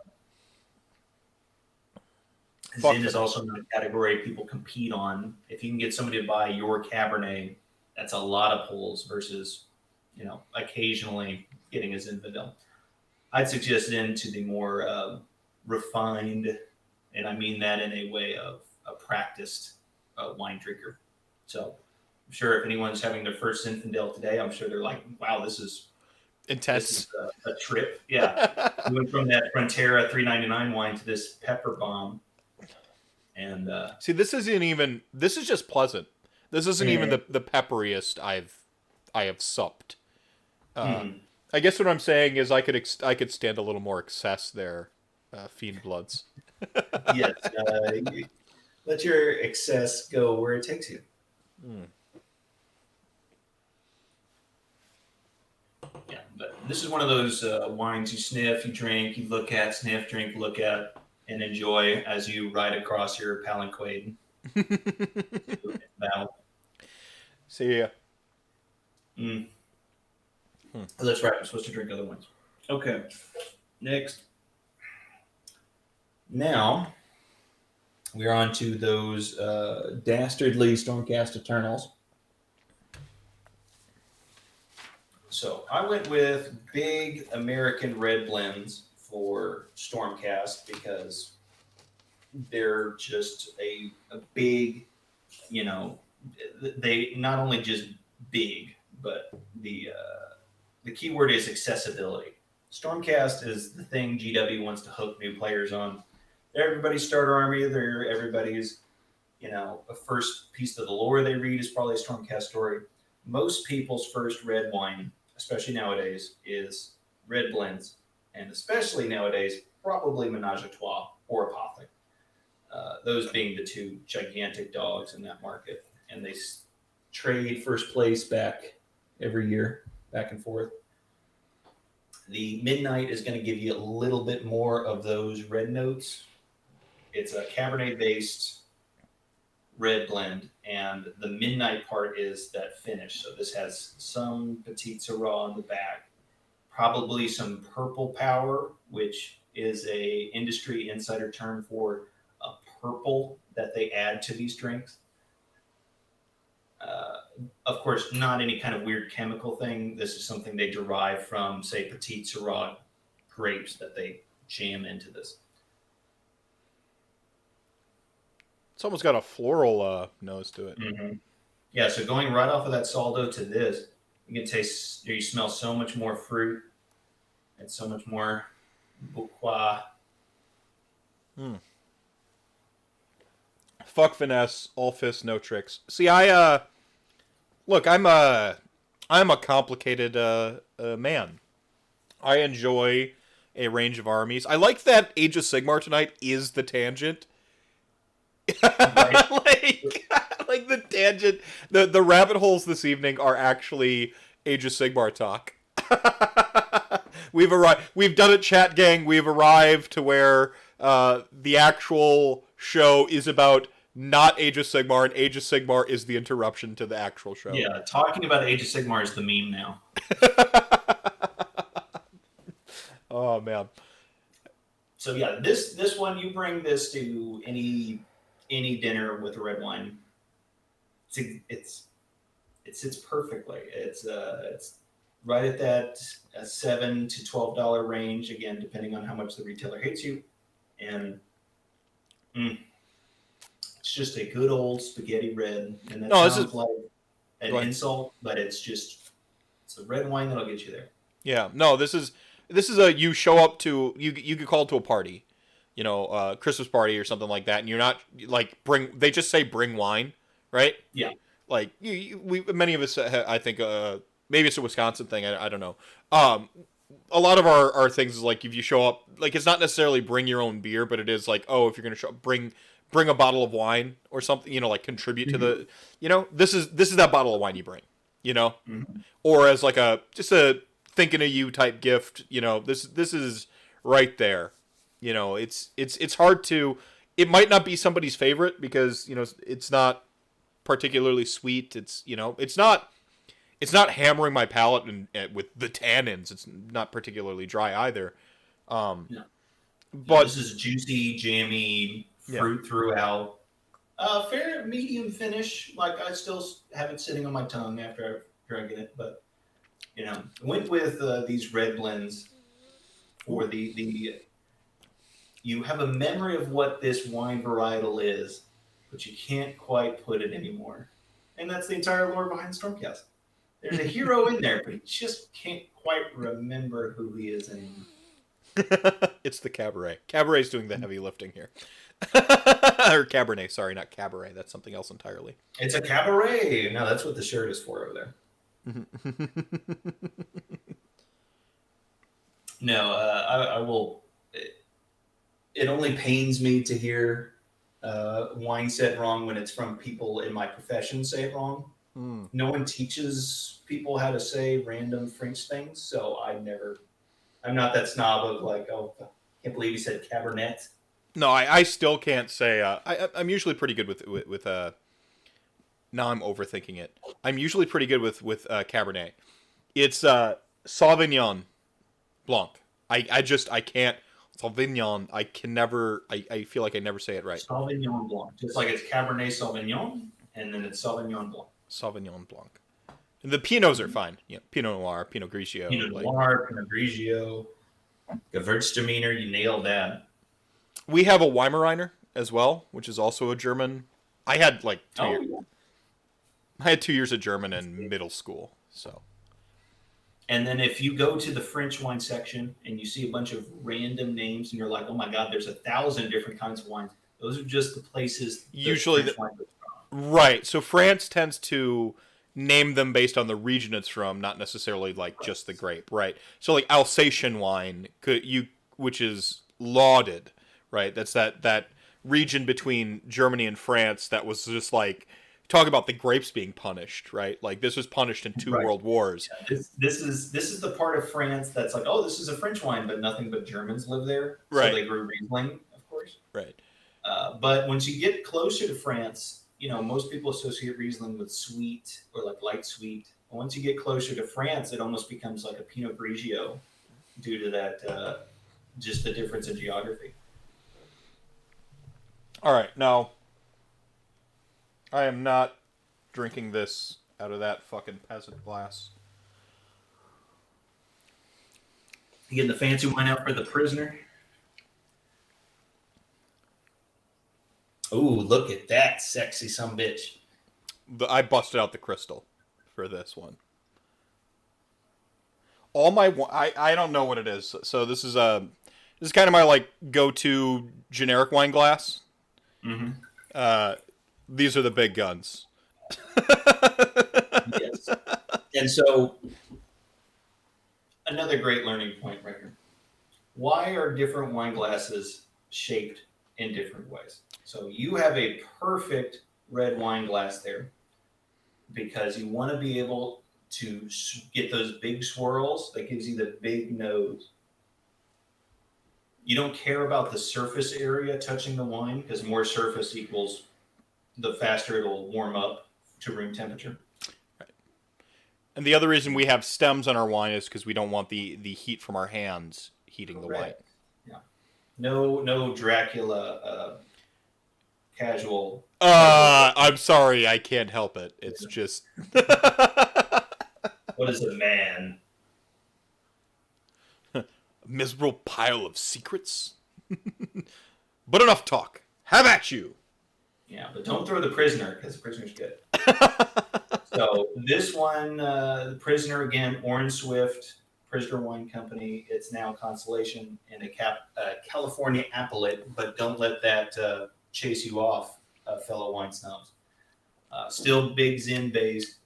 it. Zin is also not a category people compete on. If you can get somebody to buy your Cabernet, that's a lot of pulls versus, occasionally getting a Zinfandel. I'd suggest into the more refined, and I mean that in a way of a practiced wine drinker. So I'm sure if anyone's having their first Zinfandel today, I'm sure they're like, wow, this is
intense.
This is a trip. Yeah. We went from that Frontera $3.99 wine to this pepper bomb. And
see, this is just pleasant. This isn't even the pepperiest I have supped. I guess what I'm saying is I could stand a little more excess there, Fiend Bloods.
Yes, let your excess go where it takes you. Yeah, but this is one of those wines you sniff, you drink, you look at, sniff, drink, look at, and enjoy as you ride across your palanquin. Battle.
See ya.
Oh, that's right. I'm supposed to drink other ones. Okay. Next. Now, we're on to those dastardly Stormcast Eternals. So I went with big American red blends for Stormcast because they're just a big, they not only just big, but the key word is accessibility. Stormcast is the thing GW wants to hook new players on. They're everybody's starter army. They're everybody's, a first piece of the lore they read is probably a Stormcast story. Most people's first red wine, especially nowadays, is red blends, and especially nowadays, probably Menage a Trois or Apothic. Those being the two gigantic dogs in that market, and they trade first place back every year, back and forth. The Midnight is going to give you a little bit more of those red notes. It's a Cabernet-based red blend, and the Midnight part is that finish. So this has some Petit Syrah on the back, probably some purple power, which is a industry insider term for a purple that they add to these drinks. Of course, not any kind of weird chemical thing. This is something they derive from, say, Petit Syrah grapes that they jam into this.
It's almost got a floral nose to it.
Mm-hmm. Yeah, so going right off of that Saldo to this, you can taste, you smell so much more fruit and so much more bouquet.
Fuck finesse, all fists, no tricks. See, look, I'm a complicated man. I enjoy a range of armies. I like that Age of Sigmar tonight is the tangent.
Right.
like the tangent, the rabbit holes this evening are actually Age of Sigmar talk. We've arrived. We've done it, chat gang. We've arrived to where the actual show is about not Age of Sigmar, and Age of Sigmar is the interruption to the actual show.
Yeah, talking about Age of Sigmar is the meme now.
Oh man.
So yeah, this one, you bring this to any dinner with a red wine. It sits perfectly. It's right at that $7 to $12 range, again, depending on how much the retailer hates you, and it's just a good old spaghetti red. And that sounds like an insult, but it's the red wine that'll get you there.
Yeah, no, this is a you show up to you get called to a party, Christmas party or something like that, and you're not like they just say bring wine, right?
Yeah.
Like many of us, I think, maybe it's a Wisconsin thing. I don't know. A lot of our things is like if you show up, like it's not necessarily bring your own beer, but it is like, oh, if you're gonna show up, bring a bottle of wine or something, like contribute to the, this is that bottle of wine you bring, or as like just a thinking of you type gift, this is right there, it's hard to, it might not be somebody's favorite because, it's not particularly sweet. It's, it's not hammering my palate and with the tannins. It's not particularly dry either.
No.
But
this is juicy, jammy, fruit throughout. Fair medium finish. Like I still have it sitting on my tongue after I drink it, but went with these red blends for the. You have a memory of what this wine varietal is, but you can't quite put it anymore, and that's the entire lore behind Stormcast. There's a hero in there, but he just can't quite remember who he is anymore.
It's the Cabaret. Cabaret's doing the heavy lifting here. Or Cabernet, sorry, not Cabaret. That's something else entirely.
It's a Cabaret. No, that's what the shirt is for over there. No, I will. It only pains me to hear wine said wrong when it's from people in my profession say it wrong. No one teaches people how to say random French things, so I'm not that snob of like, oh, I can't believe he said Cabernet.
No, I still can't say. I'm usually pretty good with now I'm overthinking it. I'm usually pretty good with Cabernet. It's Sauvignon Blanc. I can't Sauvignon. I can never. I feel like I never say it right.
Sauvignon Blanc, just like it's Cabernet Sauvignon, and then it's Sauvignon Blanc.
Sauvignon Blanc. And the Pinots are fine. Yeah, Pinot Noir, Pinot Grigio.
Pinot Noir, Pinot Grigio, Gewürztraminer. You nailed that.
We have a Weimaraner as well, which is also a German. I had like 2 years.
Yeah.
I had 2 years of German in middle school, so.
And then if you go to the French wine section and you see a bunch of random names and you're like, oh my God, there's 1,000 different kinds of wines. Those are just the places.
Usually, right. So France tends to name them based on the region it's from, not necessarily like just the grape, right? So like Alsatian wine, which is lauded, right? That's that region between Germany and France that was just like. Talk about the grapes being punished, right? Like this was punished in two world wars.
Yeah, this is the part of France that's like, oh, this is a French wine, but nothing but Germans live there,
right?
So they grew Riesling, of course,
right?
But once you get closer to France, most people associate Riesling with sweet or like light sweet. Once you get closer to France, it almost becomes like a Pinot Grigio, due to that just the difference in geography.
All right, now. I am not drinking this out of that fucking peasant glass.
You getting the fancy wine out for the prisoner? Ooh, look at that sexy sumbitch.
I busted out the crystal for this one. All my I don't know what it is. So this is kind of my like go-to generic wine glass.
Mm-hmm.
These are the big guns.
Yes. And so, another great learning point right here. Why are different wine glasses shaped in different ways? So, you have a perfect red wine glass there because you want to be able to get those big swirls that gives you the big nose. You don't care about the surface area touching the wine because more surface equals the faster it'll warm up to room temperature.
Right. And the other reason we have stems on our wine is because we don't want the heat from our hands heating the wine.
Yeah. No Dracula casual.
I'm sorry, I can't help it. It's just.
What is a man?
A miserable pile of secrets. But enough talk. Have at you.
Yeah, but don't throw the prisoner because the prisoner's good. So this one, the prisoner again, Orange Swift, Prisoner Wine Company. It's now Constellation and a California appellate, but don't let that chase you off, fellow wine snobs. Still big Zen based,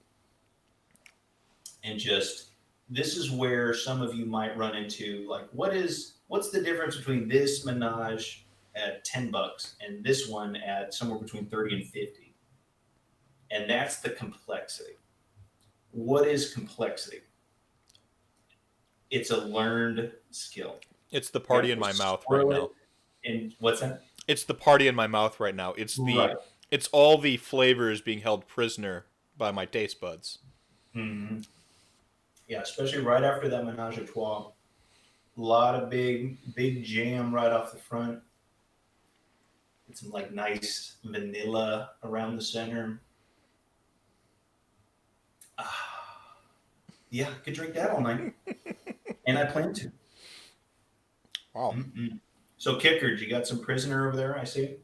and just this is where some of you might run into like, what's the difference between this Menage at $10 and this one at somewhere between 30 and 50. And that's the complexity. What is complexity? It's a learned skill.
It's the party in my mouth right now.
And what's that?
It's the party in my mouth right now. It's all the flavors being held prisoner by my taste buds.
Mm-hmm. Yeah, especially right after that Menage a Trois. A lot of big jam right off the front. Some like nice vanilla around the center. Yeah, could drink that all night. And I plan to.
Wow.
Mm-mm. So Kickard, you got some prisoner over there, I see.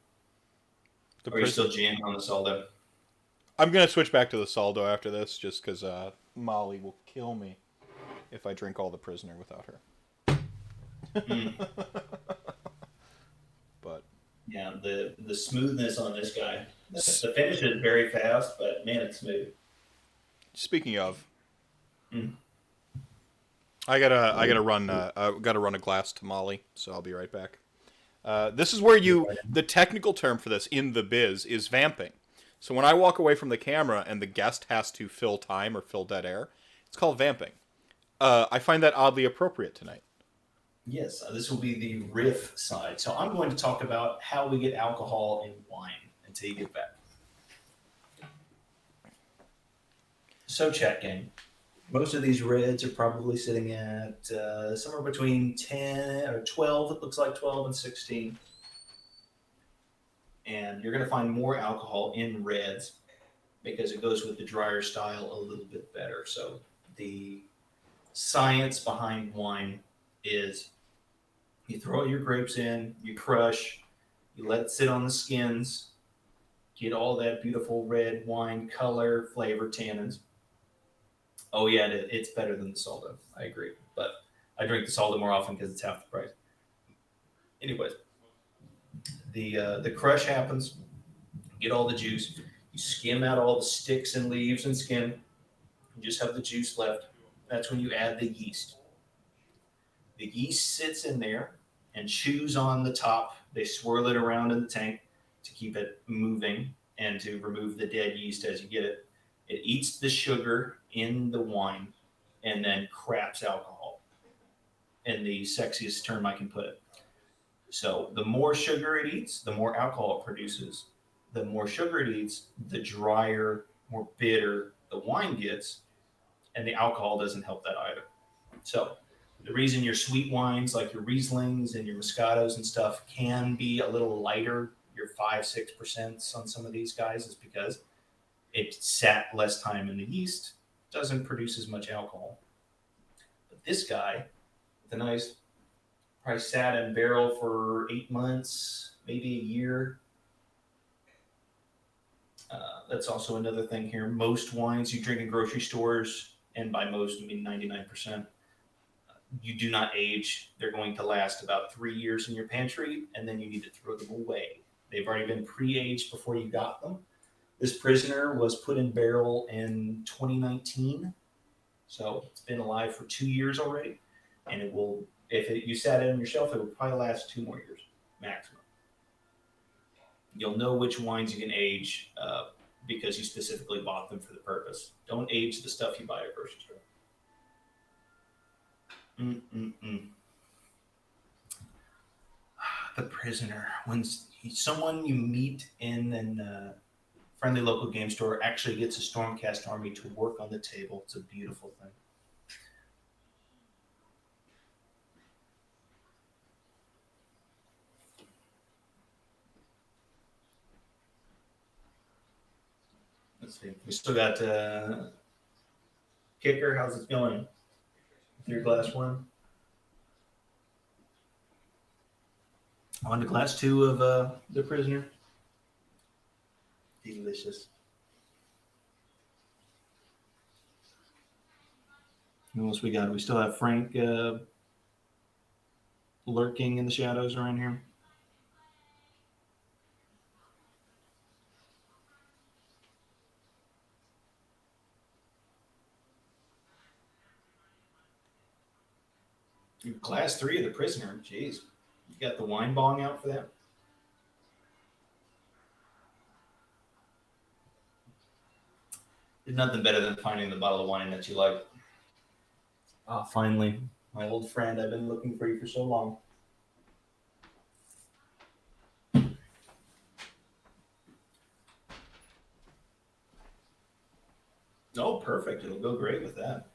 Or are you still jamming on the Saldo?
I'm going to switch back to the Saldo after this just because Molly will kill me if I drink all the prisoner without her. But
yeah, the smoothness on this guy. The finish is very fast, but man, it's smooth.
Speaking of, I gotta run a glass to Molly, so I'll be right back. This is where the technical term for this in the biz is vamping. So when I walk away from the camera and the guest has to fill time or fill dead air, it's called vamping. I find that oddly appropriate tonight.
Yes, this will be the riff side. So I'm going to talk about how we get alcohol in wine until you get back. So, chat game. Most of these reds are probably sitting at somewhere between 10 or 12. It looks like 12 and 16. And you're going to find more alcohol in reds because it goes with the drier style a little bit better. So the science behind wine is you throw your grapes in, you crush, you let it sit on the skins, get all that beautiful red wine color, flavor, tannins. Oh yeah, it's better than the Saldo. I agree, but I drink the Saldo more often because it's half the price. Anyways, the crush happens. You get all the juice. You skim out all the sticks and leaves and skin. You just have the juice left. That's when you add the yeast. The yeast sits in there and chews on the top. They swirl it around in the tank to keep it moving and to remove the dead yeast as you get it. It eats the sugar in the wine and then craps alcohol in the sexiest term I can put it. So the more sugar it eats, the more alcohol it produces. The more sugar it eats, the drier, more bitter the wine gets, and the alcohol doesn't help that either. So the reason your sweet wines like your Rieslings and your Moscatos and stuff can be a little lighter, your 5-6% on some of these guys, is because it sat less time in the yeast, doesn't produce as much alcohol. But this guy, the nice, probably sat in barrel for 8 months, maybe a year. That's also another thing here. Most wines you drink in grocery stores, and by most I mean 99%, you do not age. They're going to last about 3 years in your pantry, and then you need to throw them away. They've already been pre-aged before you got them. This prisoner was put in barrel in 2019, so it's been alive for 2 years already, and it will. If you sat it on your shelf, it would probably last 2 more years maximum. You'll know which wines you can age because you specifically bought them for the purpose. Don't age the stuff you buy at a grocery store. The prisoner. When someone you meet in a friendly local game store actually gets a Stormcast army to work on the table, it's a beautiful thing. Let's see. We still got Kicker. How's it going? With your glass one? On to glass 2 of the prisoner. Delicious. What else we got? We still have Frank lurking in the shadows around here. Class 3 of the prisoner. Jeez. You got the wine bong out for that? There's nothing better than finding the bottle of wine that you like. Ah, finally. My old friend, I've been looking for you for so long. Oh, perfect. It'll go great with that.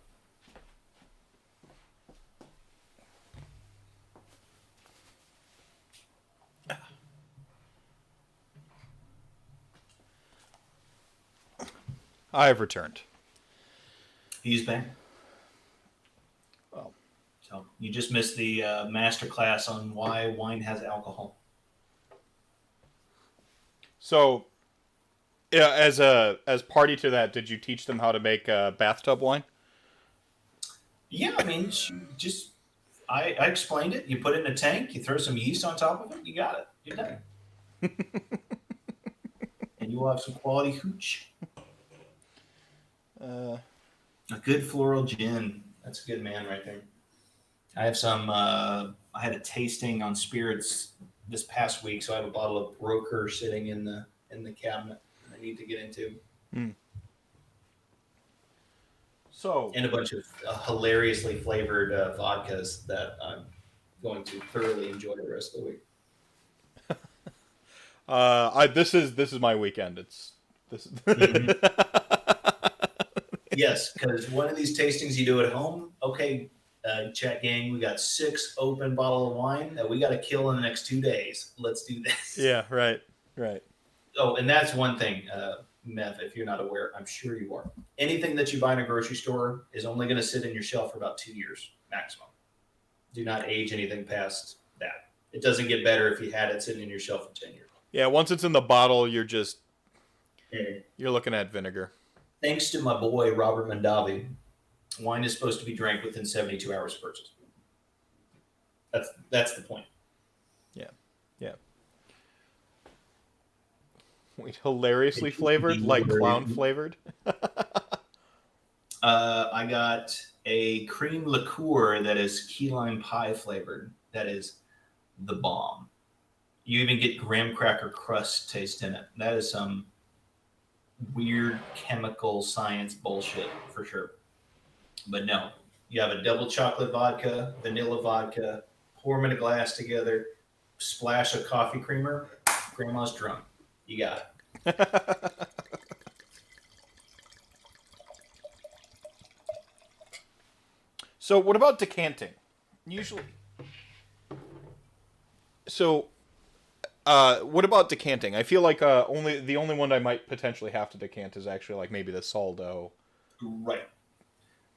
I have returned.
He's back.
Well,
so you just missed the master class on why wine has alcohol.
So, yeah, as party to that, did you teach them how to make bathtub wine?
Yeah, I mean, I explained it. You put it in a tank, you throw some yeast on top of it, you got it. You're done. And you will have some quality hooch. A good floral gin. That's a good man right there. I have some. I had a tasting on spirits this past week, so I have a bottle of Broker sitting in the cabinet. I need to get into.
So
and a bunch of hilariously flavored vodkas that I'm going to thoroughly enjoy the rest of the week.
This is my weekend. It's this.
Mm-hmm. Yes, because one of these tastings you do at home. Okay, chat gang, we got 6 open bottle of wine that we got to kill in the next 2 days. Let's do this.
Yeah, right.
Oh, and that's one thing, Meph, if you're not aware, I'm sure you are. Anything that you buy in a grocery store is only going to sit in your shelf for about 2 years maximum. Do not age anything past that. It doesn't get better if you had it sitting in your shelf for 10 years.
Yeah, once it's in the bottle, you're looking at vinegar.
Thanks to my boy Robert Mondavi, wine is supposed to be drank within 72 hours of purchase. That's the point.
Yeah. Wait, hilariously flavored, like clown flavored.
I got a cream liqueur that is key lime pie flavored. That is the bomb. You even get graham cracker crust taste in it. That is some weird chemical science bullshit for sure. But no, you have a double chocolate vodka, vanilla vodka, pour them in a glass together, splash a coffee creamer, grandma's drunk. You got it.
So what about decanting? Usually. So, what about decanting? I feel like the only one I might potentially have to decant is actually like maybe the Soldo.
Right.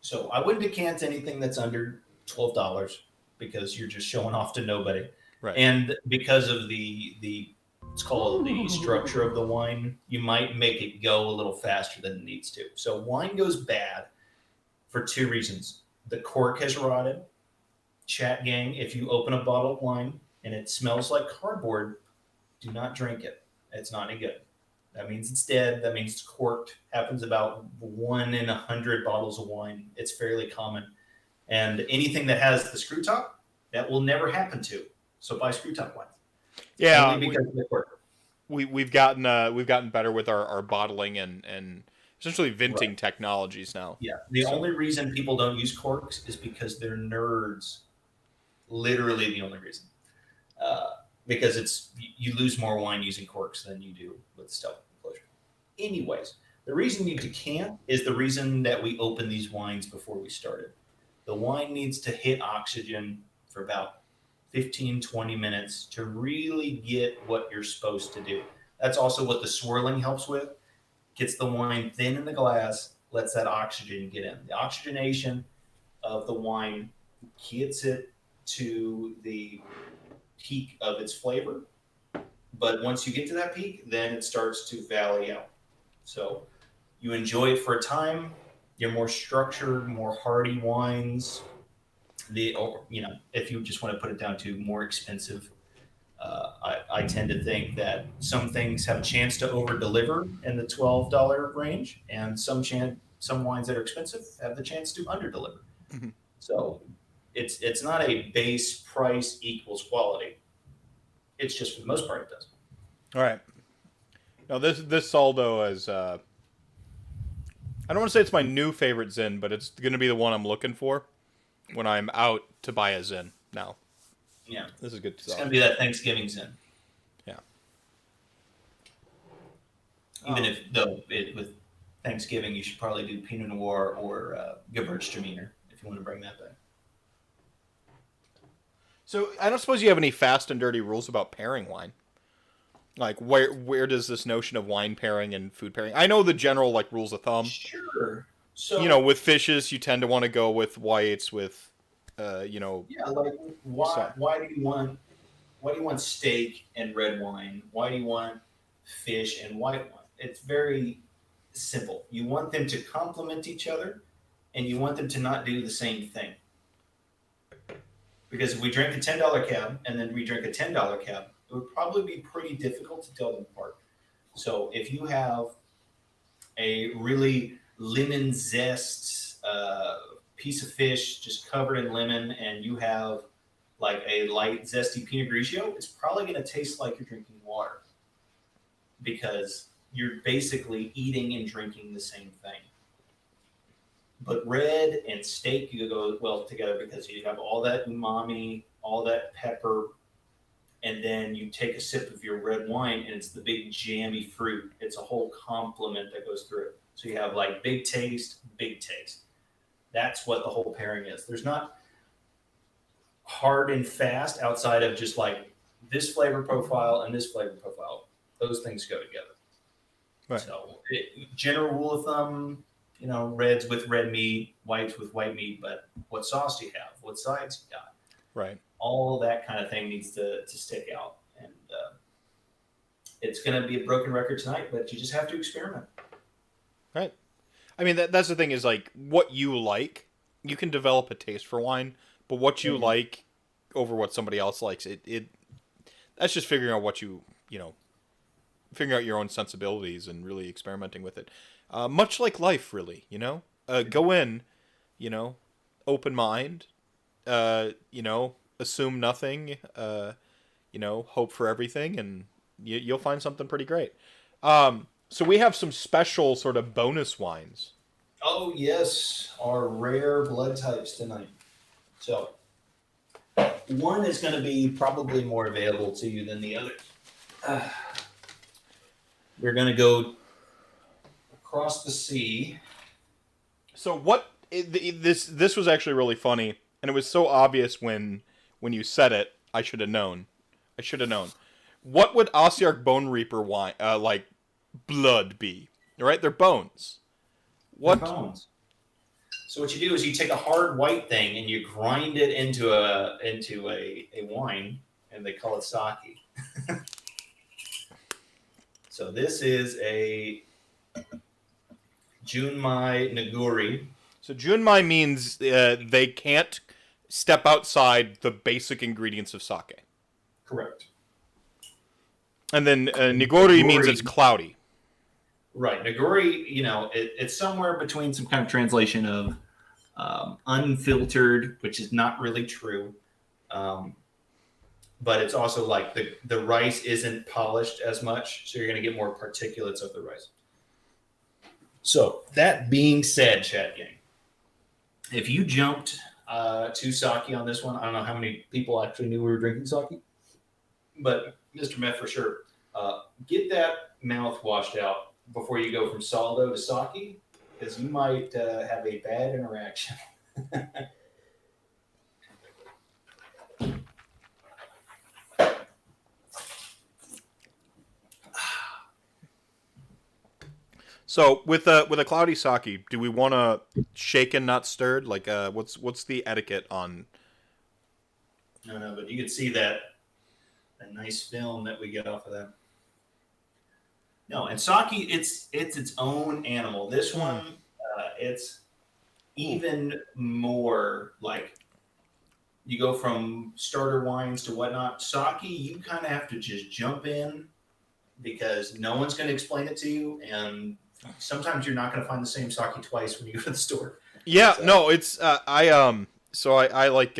So I wouldn't decant anything that's under $12 because you're just showing off to nobody.
Right.
And because of the let's call it the structure of the wine, you might make it go a little faster than it needs to. So wine goes bad for 2 reasons. The cork has rotted. Chat gang, if you open a bottle of wine and it smells like cardboard, do not drink it. It's not any good. That means it's dead. That means it's corked. Happens about 1 in 100 bottles of wine. It's fairly common. And anything that has the screw top, that will never happen to. So buy screw top wines.
Yeah,
only because of the cork.
we've gotten better with our bottling and essentially venting technologies now.
Yeah. The only reason people don't use corks is because they're nerds. Literally the only reason. Because you lose more wine using corks than you do with stealth enclosure. Anyways, the reason you decant is the reason that we opened these wines before we started. The wine needs to hit oxygen for about 15, 20 minutes to really get what you're supposed to do. That's also what the swirling helps with. Gets the wine thin in the glass, lets that oxygen get in. The oxygenation of the wine gets it to the peak of its flavor. But once you get to that peak, then it starts to valley out. So you enjoy it for a time. You're more structured, more hearty wines. If you just want to put it down to more expensive, I tend to think that some things have a chance to over deliver in the $12 range, and some wines that are expensive have the chance to under deliver.
Mm-hmm.
So it's not a base price equals quality. It's just for the most part it does.
All right. Now this Soldo is I don't want to say it's my new favorite Zin, but it's going to be the one I'm looking for when I'm out to buy a Zin now.
Yeah.
This is good
It's going to be that Thanksgiving Zin.
Yeah.
Even with Thanksgiving, you should probably do Pinot Noir or Gewürztraminer if you want to bring that back.
So I don't suppose you have any fast and dirty rules about pairing wine. Like where does this notion of wine pairing and food pairing? I know the general like rules of thumb.
Sure. So
with fishes, you tend to want to go with whites. With
Yeah, like why do you want steak and red wine? Why do you want fish and white wine? It's very simple. You want them to complement each other, and you want them to not do the same thing. Because if we drink a $10 cab and then we drink a $10 cab, it would probably be pretty difficult to tell them apart. So if you have a really lemon zest piece of fish just covered in lemon, and you have like a light zesty Pinot Grigio, it's probably going to taste like you're drinking water because you're basically eating and drinking the same thing. But red and steak, you go well together because you have all that umami, all that pepper, and then you take a sip of your red wine, and it's the big jammy fruit. It's a whole complement that goes through it. So you have like big taste, big taste. That's what the whole pairing is. There's not hard and fast outside of just like this flavor profile and this flavor profile. Those things go together.
Right.
So, general rule of thumb, reds with red meat, whites with white meat, but what sauce do you have? What sides you got?
Right.
All that kind of thing needs to stick out. And it's going to be a broken record tonight, but you just have to experiment.
Right. I mean, that's the thing is like what you like, you can develop a taste for wine, but what you like over what somebody else likes, it that's just figuring out what figuring out your own sensibilities and really experimenting with it. Much like life, really, go in, open mind, assume nothing, hope for everything, and you'll find something pretty great. So we have some special sort of bonus wines.
Oh, yes, our rare blood types tonight. So one is going to be probably more available to you than the other. We're going to go across the sea.
So this was actually really funny, and it was so obvious when you said it. I should have known. What would Ossiarch Bone Reaper wine like blood be? Right, they're bones. What?
They're bones. So what you do is you take a hard white thing and you grind it into a wine, and they call it sake. So this is a Junmai Naguri.
So Junmai means they can't step outside the basic ingredients of sake.
Correct.
And then Nigori means it's cloudy.
Right. Naguri, it's somewhere between some kind of translation of unfiltered, which is not really true. But it's also like the rice isn't polished as much, so you're going to get more particulates of the rice. So that being said, chat gang, if you jumped to sake on this one, I don't know how many people actually knew we were drinking sake, but Mr. Meph for sure, get that mouth washed out before you go from saldo to sake, because you might have a bad interaction.
So with a cloudy sake, do we want to shaken not stirred? Like what's the etiquette on?
No, but you can see that nice film that we get off of that. No, and sake, it's its own animal. This one, it's even more like you go from starter wines to whatnot. Sake, you kind of have to just jump in because no one's going to explain it to you, and sometimes you're not going to find the same sake twice when you go to the store.
Yeah, so. No, it's I like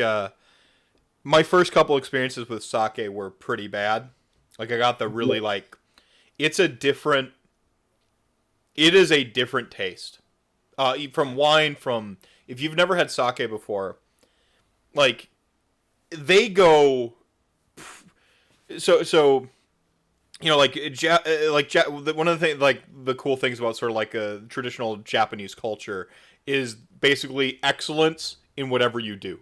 my first couple experiences with sake were pretty bad. Like I got the really like it is a different taste. From wine, from if you've never had sake before, like they go so like one of the things, like the cool things about sort of like a traditional Japanese culture is basically excellence in whatever you do.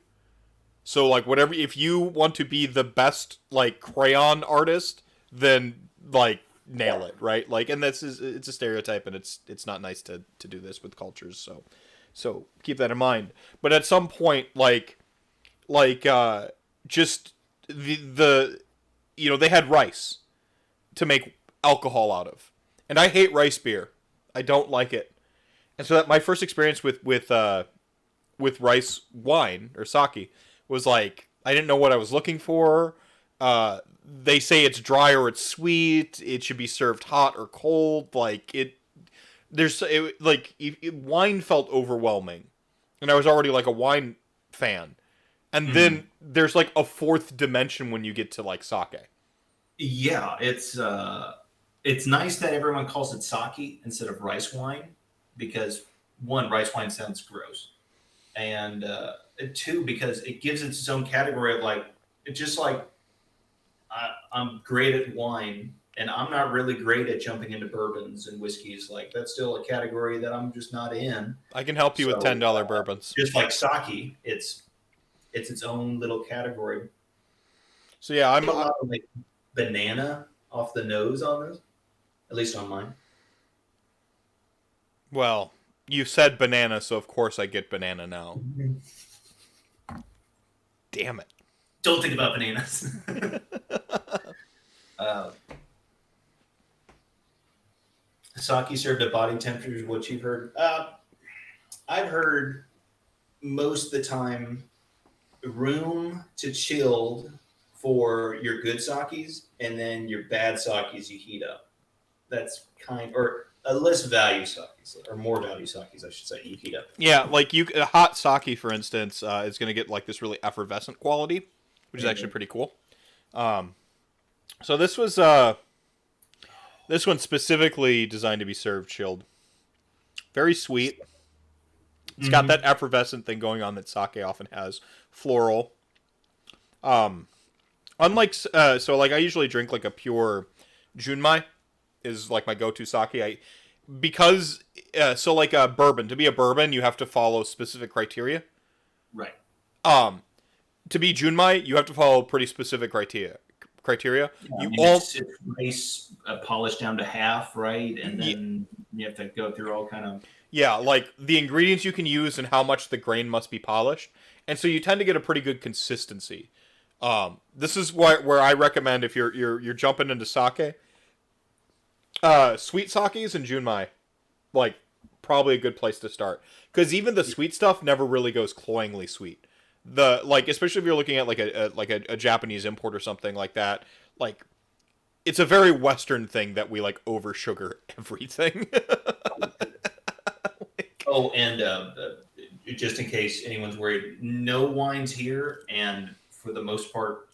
So like whatever, if you want to be the best like crayon artist, then like nail it, right? Like, and it's a stereotype, and it's not nice to do this with cultures. So keep that in mind. But at some point, just the they had rice to make alcohol out of, and I hate rice beer. I don't like it, and so that my first experience with rice wine or sake was like I didn't know what I was looking for. They say it's dry or it's sweet. It should be served hot or cold. Like wine felt overwhelming, and I was already like a wine fan, and then there's like a fourth dimension when you get to like sake.
Yeah, it's nice that everyone calls it sake instead of rice wine, because one, rice wine sounds gross, and two, because it gives it its own category of like it's just like I'm great at wine, and I'm not really great at jumping into bourbons and whiskeys. Like that's still a category that I'm just not in.
I can help you with
So
$10 bourbons.
just like sake, it's its own little category.
So yeah,
I get a lot of like banana off the nose on this, at least on mine.
Well, you said banana, so of course I get banana now. Damn it.
Don't think about bananas. Sake served at body temperature is what you've heard. I've heard most of the time room to chilled for your good sakis, and then your bad sakis you heat up. That's or a less value sakis, or more value sakis, I should say, you heat up.
Yeah, like a hot sake, for instance, is going to get like this really effervescent quality, which is actually pretty cool. So this was this one's specifically designed to be served chilled. Very sweet. It's got that effervescent thing going on that sake often has. Floral. Unlike so like I usually drink like a pure junmai is like my go-to sake. Because so like a bourbon, to be a bourbon you have to follow specific criteria.
Right.
To be junmai you have to follow pretty specific criteria.
Yeah, it's nice, polished down to half, right? And then you have to go through all kind of...
Yeah, like the ingredients you can use and how much the grain must be polished. And so you tend to get a pretty good consistency. This is where I recommend if you're jumping into sake. Sweet sakes and junmai, like, probably a good place to start. Because even the sweet stuff never really goes cloyingly sweet. Especially if you're looking at like a Japanese import or something like that, like it's a very Western thing that we like over sugar everything.
Oh, and just in case anyone's worried, no wines here, and for the most part,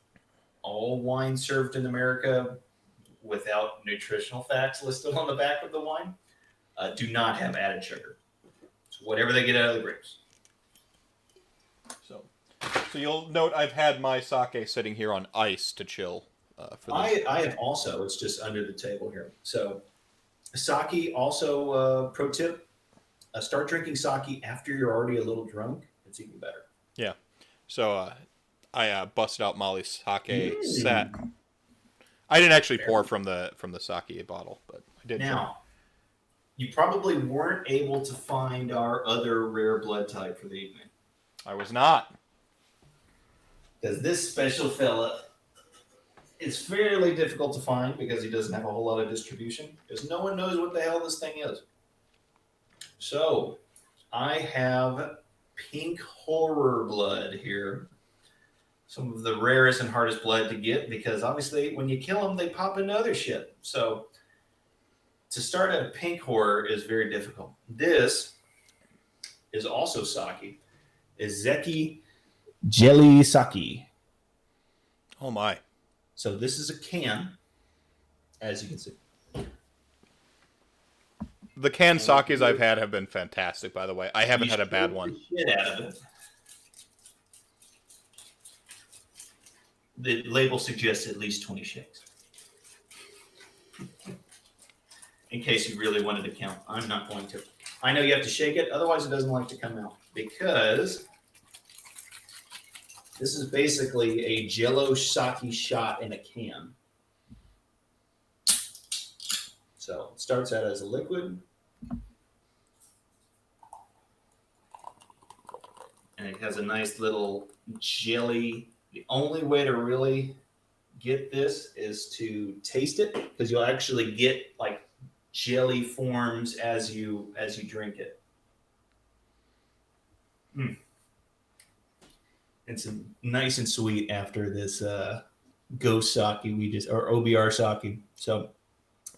all wine served in America without nutritional facts listed on the back of the wine do not have added sugar. So whatever they get out of the grapes.
So you'll note I've had my sake sitting here on ice to chill. For this.
I have also. It's just under the table here. So sake also pro tip: start drinking sake after you're already a little drunk. It's even better.
Yeah. So I busted out Molly's sake set. I didn't actually pour from the sake bottle, but I did.
Now, you probably weren't able to find our other rare blood type for the evening.
I was not.
Because this special fella is fairly difficult to find because he doesn't have a whole lot of distribution. Because no one knows what the hell this thing is. So, I have pink horror blood here. Some of the rarest and hardest blood to get because obviously when you kill them, they pop into other shit. So, to start at a pink horror is very difficult. This is also sake. Is Zeki Jelly Sake.
Oh my.
So this is a can, as you can see.
The canned sakes I've had have been fantastic, by the way. I haven't had a bad one.
Shit out of it. The label suggests at least 20 shakes. In case you really wanted to count. I'm not going to. I know you have to shake it, otherwise it doesn't like to come out. Because this is basically a Jello sake shot in a can. So it starts out as a liquid. And it has a nice little jelly. The only way to really get this is to taste it, because you'll actually get like jelly forms as you drink it. Mm. It's nice and sweet after this ghost sake or OBR sake. So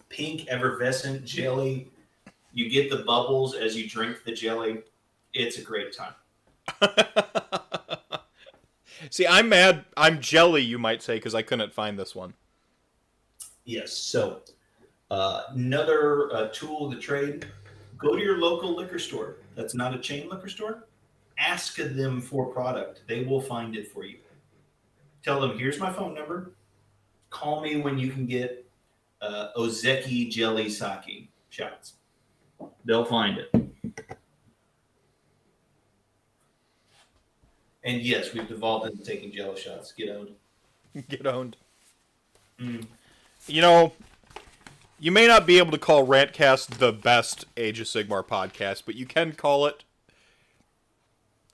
pink effervescent jelly. You get the bubbles as you drink the jelly. It's a great time.
See, I'm mad. I'm jelly, you might say, because I couldn't find this one.
Yes. So another tool of the trade: go to your local liquor store. That's not a chain liquor store. Ask them for product. They will find it for you. Tell them, here's my phone number. Call me when you can get Ozeki jelly sake shots. They'll find it. And yes, we've devolved into taking jello shots. Get owned.
Get owned.
Mm.
You know, you may not be able to call RantCast the best Age of Sigmar podcast, but you can call it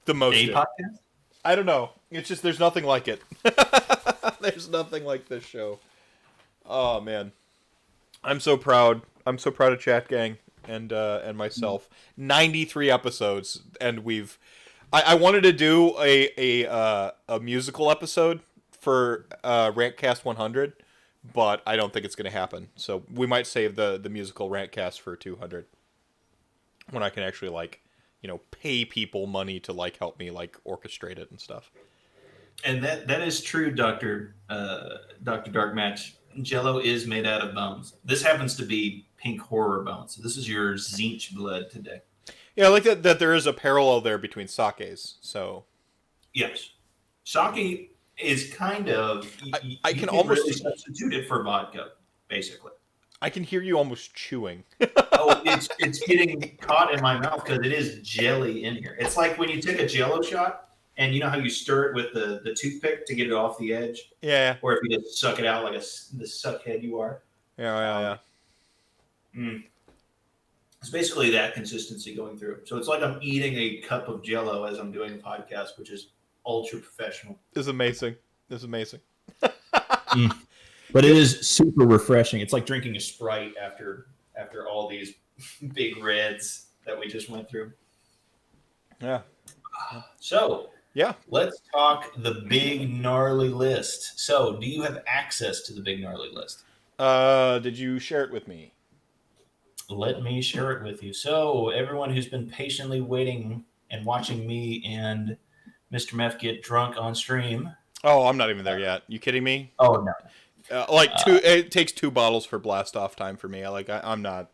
the most.
A podcast?
I don't know. It's just there's nothing like it. There's nothing like this show. Oh man, I'm so proud. I'm so proud of Chat Gang and myself. 93 episodes, and we've. I wanted to do a musical episode for RantCast 100, but I don't think it's going to happen. So we might save the musical RantCast for 200 when I can actually pay people money to help me orchestrate it and stuff.
And that is true, Dr. Dark Match. Jello is made out of bones. This happens to be pink horror bones. So this is your Tzeentch blood today.
Yeah, I like that there is a parallel there between sakes. So
yes, sake is kind of
I can almost
really substitute it for vodka, basically.
I can hear you almost chewing.
Oh, it's getting caught in my mouth because it is jelly in here. It's like when you take a Jello shot and you know how you stir it with the toothpick to get it off the edge.
Yeah.
Or if you just suck it out like the suckhead you are.
Yeah.
It's basically that consistency going through. So it's like I'm eating a cup of Jello as I'm doing a podcast, which is ultra professional.
It's amazing.
But it is super refreshing. It's like drinking a Sprite after all these big reds that we just went through.
Yeah.
So
yeah,
let's talk the big gnarly list. So do you have access to the big gnarly list?
Did you share it with me?
Let me share it with you. So everyone who's been patiently waiting and watching me and Mr. Meph get drunk on stream.
Oh, I'm not even there yet. You kidding me?
Oh no.
It takes 2 bottles for blast off time for me. I'm not.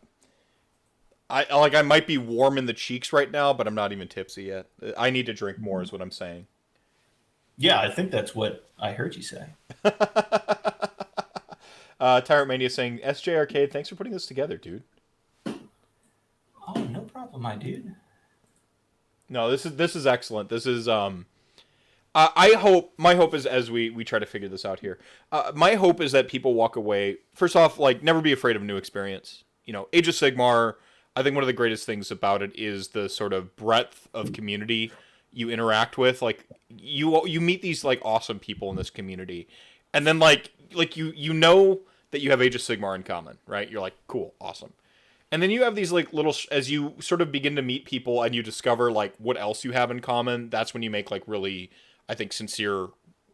I might be warm in the cheeks right now, but I'm not even tipsy yet. I need to drink more, is what I'm saying.
Yeah, I think that's what I heard you say.
Tyrant Mania saying, SJ Arcade, thanks for putting this together, dude.
Oh, no problem, my dude.
No, this is excellent. This is my hope is, as we try to figure this out here, my hope is that people walk away, first off, never be afraid of a new experience. Age of Sigmar, I think one of the greatest things about it is the sort of breadth of community you interact with. You meet these awesome people in this community, and then you know that you have Age of Sigmar in common, right? You're like, cool, awesome. And then you have these little, as you sort of begin to meet people and you discover what else you have in common, that's when you make really, I think, sincere,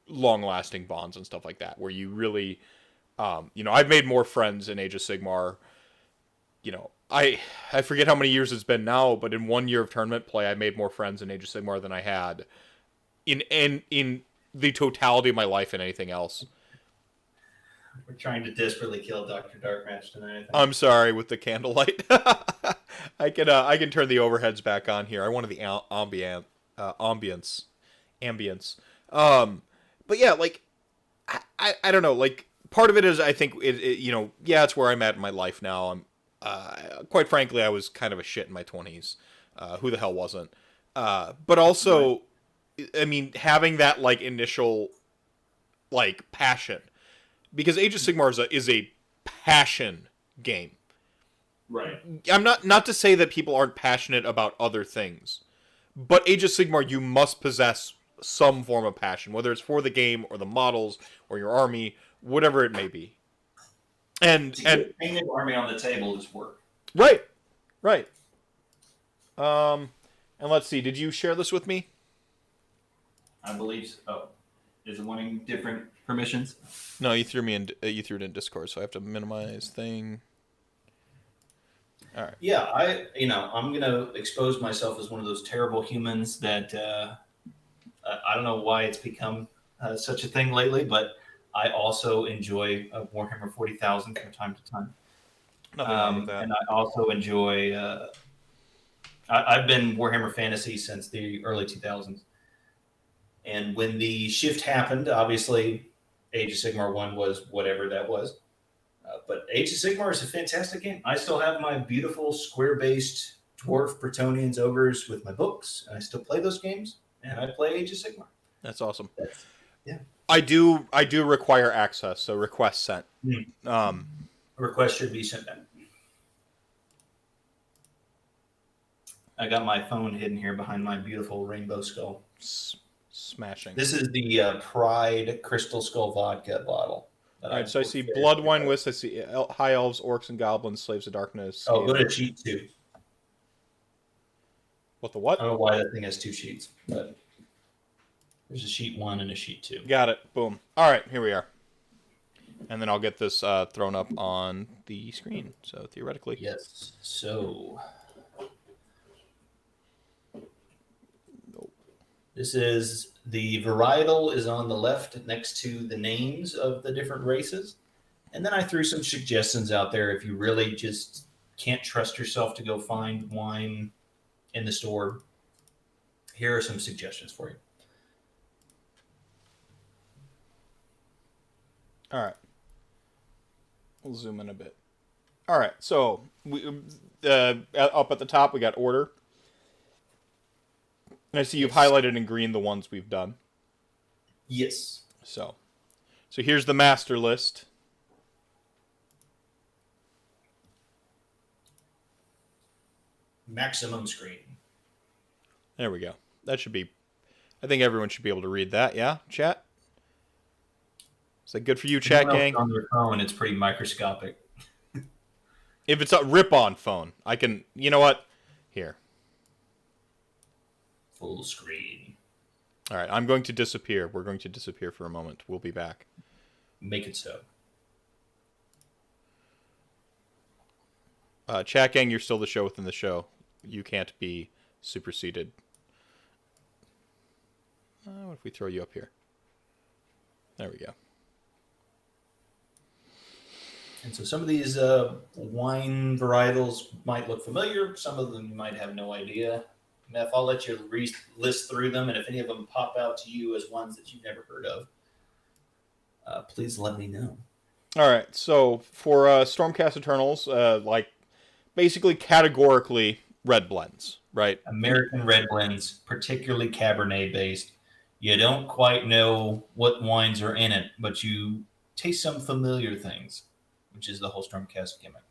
long-lasting bonds and stuff like that, where you really, I've made more friends in Age of Sigmar. I forget how many years it's been now, but in 1 year of tournament play, I made more friends in Age of Sigmar than I had in the totality of my life and anything else.
We're trying to desperately kill Dr. Darkmatch tonight.
I'm sorry with the candlelight. I can turn the overheads back on here. I wanted the ambience. But yeah, I don't know. Part of it is, I think it's where I'm at in my life now. I'm quite frankly, I was kind of a shit in my 20s. Who the hell wasn't? But also, I mean, having that initial passion. Because Age of Sigmar is a passion game.
Right.
I'm not to say that people aren't passionate about other things, but Age of Sigmar, you must possess some form of passion, whether it's for the game or the models or your army, whatever it may be. And
painted army on the table is work.
Right. And let's see. Did you share this with me?
I believe so. Oh, is it wanting different permissions?
No, you threw it in Discord, so I have to minimize thing. All right.
Yeah, I'm gonna expose myself as one of those terrible humans that I don't know why it's become such a thing lately, but I also enjoy Warhammer 40,000 from time to time.
Nothing wrong with that.
And I also enjoy. I've been Warhammer Fantasy since the early 2000s. And when the shift happened, obviously, Age of Sigmar 1 was whatever that was. But Age of Sigmar is a fantastic game. I still have my beautiful square-based dwarf Bretonians ogres with my books, and I still play those games, and I play Age of Sigmar.
That's awesome.
Yeah.
I do require access, so request sent.
A request should be sent in. I got my phone hidden here behind my beautiful rainbow skull.
Smashing.
This is the Pride Crystal Skull vodka bottle.
All right, so I see Blood Wine Whist. I see High Elves, Orcs, and Goblins, Slaves of Darkness.
Oh, go to sheet 2.
What the what?
I don't know why that thing has 2 sheets, but there's a sheet 1 and a sheet 2.
Got it. Boom. All right, here we are. And then I'll get this thrown up on the screen. So theoretically.
Yes. So this is the varietal is on the left next to the names of the different races. And then I threw some suggestions out there if you really just can't trust yourself to go find wine in the store. Here are some suggestions for you.
All right. We'll zoom in a bit. All right. So we up at the top we got order. And I see you've highlighted in green the ones we've done.
Yes.
So here's the master list.
Maximum screen.
There we go. That should be... I think everyone should be able to read that, yeah? Chat? Is that good for you, chat gang?
On their phone, it's pretty microscopic.
If it's a rip-on phone, I can... You know what? Here.
Full screen.
All right, I'm going to disappear. We're going to disappear for a moment. We'll be back.
Make it so.
Chat gang, you're still the show within the show. You can't be superseded. What if we throw you up here? There we go.
And so some of these wine varietals might look familiar. Some of them you might have no idea. Meph, I'll let you list through them, and if any of them pop out to you as ones that you've never heard of, please let me know.
All right, so for Stormcast Eternals, basically categorically red blends, right?
American red blends, particularly Cabernet based. You don't quite know what wines are in it, but you taste some familiar things, which is the whole Stormcast gimmick.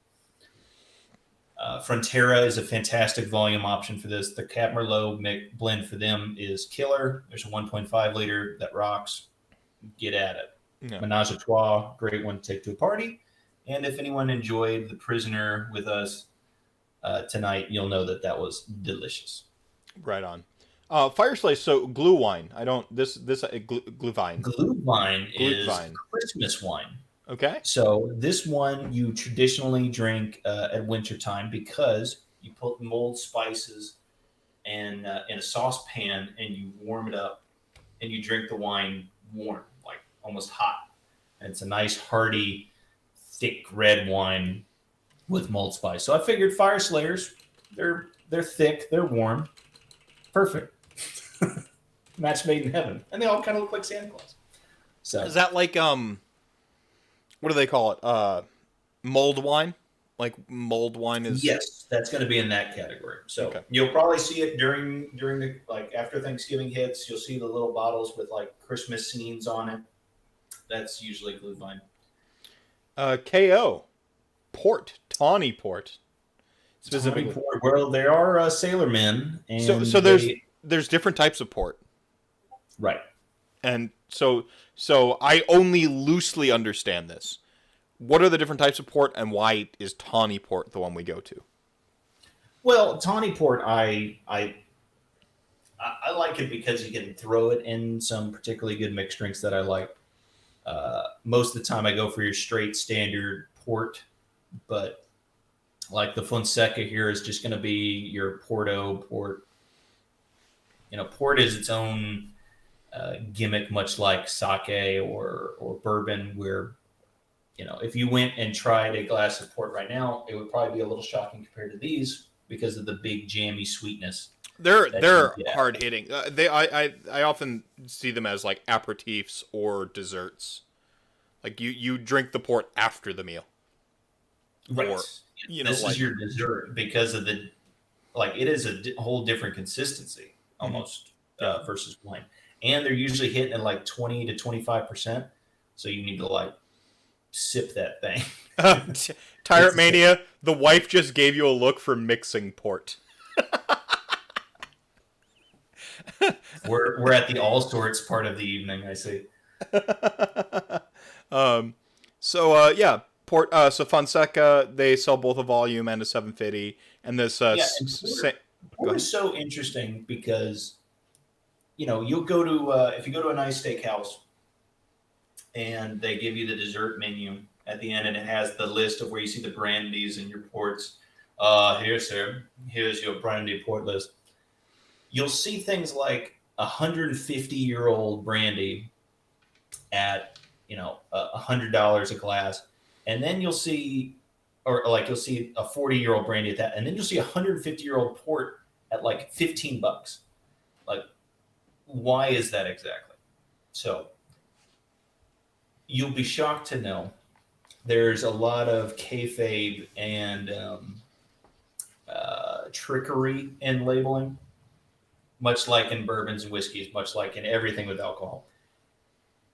Frontera is a fantastic volume option for this. The Cab Merlot blend for them is killer. There's a 1.5 liter that rocks. Get at it. Yeah. Menage a Trois, great one to take to a party. And if anyone enjoyed The Prisoner with us tonight, you'll know that that was delicious.
Right on. Fire Slice, so glue wine. Glue vine.
Glue wine is Christmas wine.
Okay.
So this one you traditionally drink at wintertime because you put mulled spices and in a saucepan and you warm it up and you drink the wine warm, like almost hot. And it's a nice hearty, thick red wine with mulled spice. So I figured Fire Slayers, they're thick, they're warm, perfect. Match made in heaven, and they all kind of look like Santa Claus. So
is that like what do they call it? Mulled wine? Like mulled wine is...
Yes, that's going to be in that category. So okay. You'll probably see it during the, like after Thanksgiving hits, you'll see the little bottles with like Christmas scenes on it. That's usually glue vine.
KO. Port. Tawny port. Specifically.
Tawny port. Well, there are sailormen. And
so there's different types of port.
Right.
And so I only loosely understand this. What are the different types of port, and why is tawny port the one we go to?
Well, tawny port, I like it because you can throw it in some particularly good mixed drinks that I like. Most of the time, I go for your straight standard port, but like the Fonseca here is just going to be your Porto port. You know, port is its own gimmick, much like sake or bourbon, where, you know, if you went and tried a glass of port right now, it would probably be a little shocking compared to these because of the big jammy sweetness. that you
they're
get.
hard hitting. I often see them as like aperitifs or desserts. Like you drink the port after the meal,
Right.
or you know
This is
like
your dessert because of the like it is a whole different consistency almost
Yeah.
versus wine, and they're usually hitting at like 20 to 25%. So you need to like sip that thing.
Tyrant Mania. The wife just gave you a look for mixing port.
We're at the all sorts part of the evening. I see.
Yeah, port. So Fonseca, they sell both a volume and a 750, and this.
Yeah, and port is so interesting because you'll go to if you go to a nice steakhouse and they give you the dessert menu at the end, and it has the list of where you see the brandies and your ports. Here, sir. Here's your brandy port list. You'll see things like 150-year-old brandy at $100 a glass, and then you'll see, or like you'll see a 40-year-old brandy at that, and then you'll see a 150-year-old port at like $15. Like, why is that exactly? So you'll be shocked to know there's a lot of kayfabe and trickery in labeling, much like in bourbons and whiskeys, much like in everything with alcohol.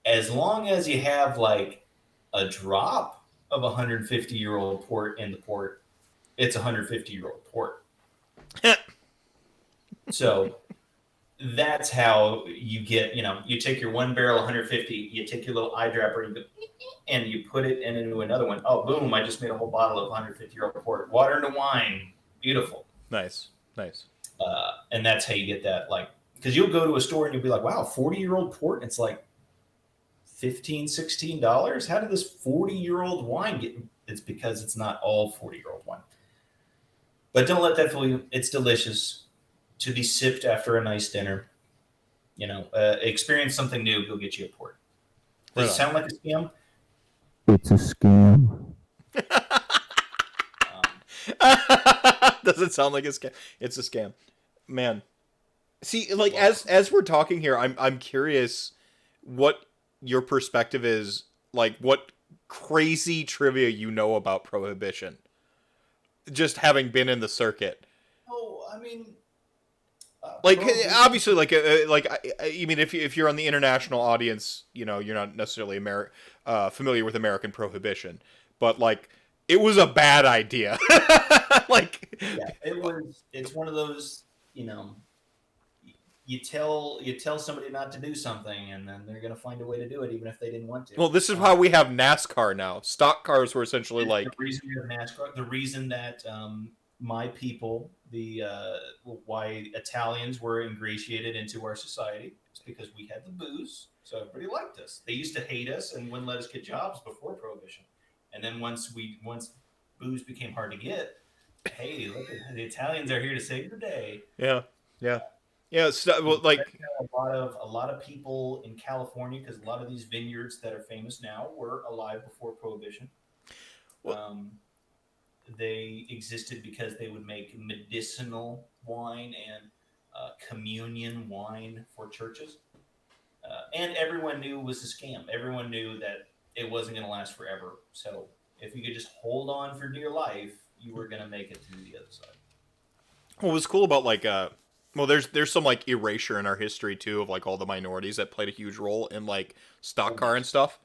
As long as you have like a drop of 150-year-old port in the port, it's 150-year-old port. So that's how you get, you take your one barrel 150, you take your little eyedropper and you put it into another one. Oh, boom, I just made a whole bottle of 150-year-old port. Water into wine. Beautiful.
Nice.
And that's how you get that, like, because you'll go to a store and you'll be like, wow, 40-year-old port? And it's like $15, $16. How did this 40-year-old wine get? It's because it's not all 40-year-old wine. But don't let that fool you. It's delicious to be sipped after a nice dinner. Experience something new. Go get you a port. Does it sound like a scam?
It's a scam.
Does it sound like a scam? It's a scam, man. See, like as we're talking here, I'm curious what your perspective is. Like, what crazy trivia you know about Prohibition? Just having been in the circuit.
Oh, I mean,
like obviously, like I mean, if you're on the international audience, you're not necessarily familiar with American Prohibition, but like it was a bad idea. Like,
yeah, it's one of those, you tell somebody not to do something, and then they're gonna find a way to do it, even if they didn't want to.
Well, this is how we have NASCAR now. Stock cars were essentially like
the reason we have NASCAR. The reason that my people, why Italians were ingratiated into our society, is because we had the booze, so everybody liked us. They used to hate us and wouldn't let us get jobs before Prohibition, and then once booze became hard to get, hey, look, the Italians are here to save the day.
Yeah. Well, like
a lot of people in California, because a lot of these vineyards that are famous now were alive before Prohibition. They existed because they would make medicinal wine and communion wine for churches, and everyone knew it was a scam. Everyone knew that it wasn't going to last forever. So if you could just hold on for dear life, you were going to make it through the other side.
What was cool about like there's some like erasure in our history too of like all the minorities that played a huge role in like stock car and stuff.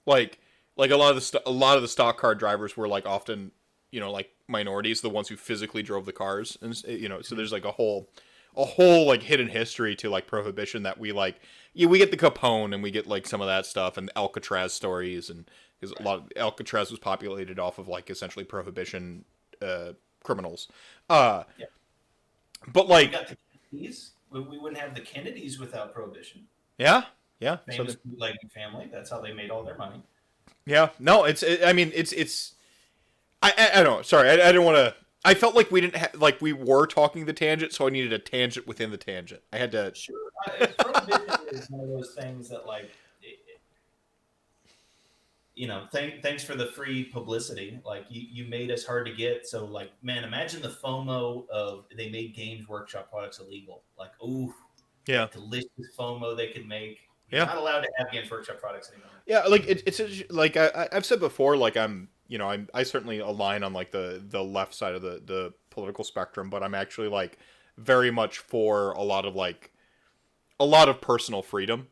Like a lot of the stock car drivers were like often like minorities, the ones who physically drove the cars, and so there's like a whole like hidden history to like Prohibition that we like. Yeah, we get the Capone and we get like some of that stuff and the Alcatraz stories, and because a lot of Alcatraz was populated off of like essentially Prohibition criminals. But like
we wouldn't have the Kennedys without Prohibition.
Yeah.
Famous bootlegging family. That's how they made all their money.
Yeah. No, it's. I don't know. Sorry, I didn't want to. I felt like we didn't like we were talking the tangent, so I needed a tangent within the tangent. I had to.
Sure. Prohibition is one of those things that like thanks for the free publicity. Like you made us hard to get. So like, man, imagine the FOMO of they made Games Workshop products illegal. Like, ooh,
Yeah.
delicious FOMO they could make. You're
Yeah.
not allowed to have Games Workshop products anymore.
Yeah, like it's like I've said before, like I certainly align on like the left side of the political spectrum, but I'm actually like very much for a lot of personal freedom.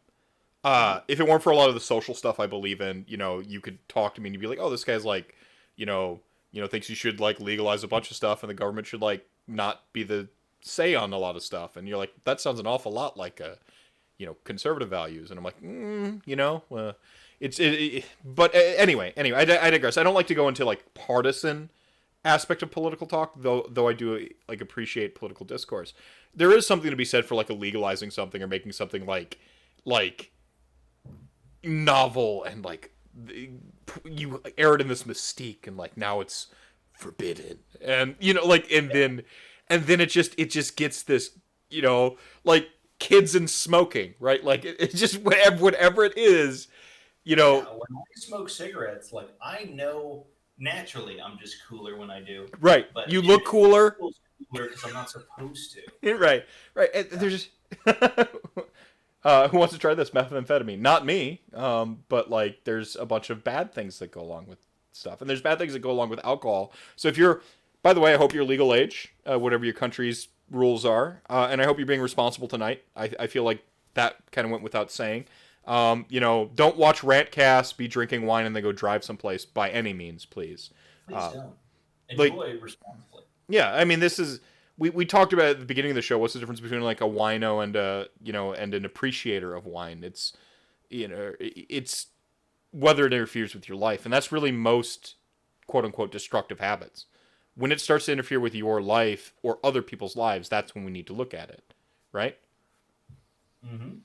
If it weren't for a lot of the social stuff I believe in, you could talk to me and you'd be like, oh, this guy's like, thinks you should like legalize a bunch of stuff and the government should like not be the say on a lot of stuff, and you're like, that sounds an awful lot like conservative values, and I'm like, but anyway, I digress. I don't like to go into like partisan aspect of political talk, though I do like appreciate political discourse. There is something to be said for like legalizing something or making something like novel and like you air it in this mystique and like now it's forbidden and and then it just gets this like kids and smoking, right? Like it's just whatever it is,
When I smoke cigarettes, like I know naturally I'm just cooler when I do.
Right.
But
you look cooler.
Because I'm not supposed to.
Right. And there's who wants to try this methamphetamine? Not me. But like there's a bunch of bad things that go along with stuff, and there's bad things that go along with alcohol. So if you're, by the way, I hope you're legal age, whatever your country's rules are, and I hope you're being responsible tonight. I feel like that kind of went without saying. Don't watch RantCast, be drinking wine, and then go drive someplace by any means, please.
Please don't. Enjoy responsibly.
Yeah, I mean, this is we talked about at the beginning of the show. What's the difference between like a wino and and an appreciator of wine? It's it's whether it interferes with your life, and that's really most quote unquote destructive habits. When it starts to interfere with your life or other people's lives, that's when we need to look at it, right?
Mm-hmm.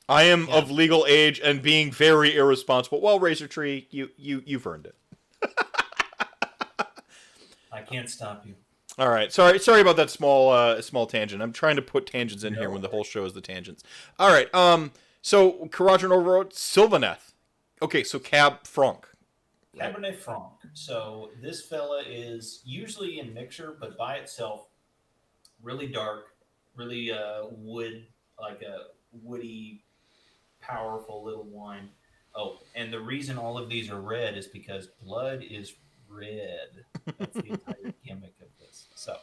I am of legal age and being very irresponsible. Well, Razor Tree, you've earned it.
I can't stop you.
All right, sorry about that small tangent. I'm trying to put tangents in here when the whole show is the tangents. All right, so Karajan overwrote Sylvaneth. Okay, so Cab Franc.
Cabernet Franc. So this fella is usually in mixer, but by itself, really dark, really wood, like a woody, powerful little wine. Oh, and the reason all of these are red is because blood is red. That's the entire gimmick of this. So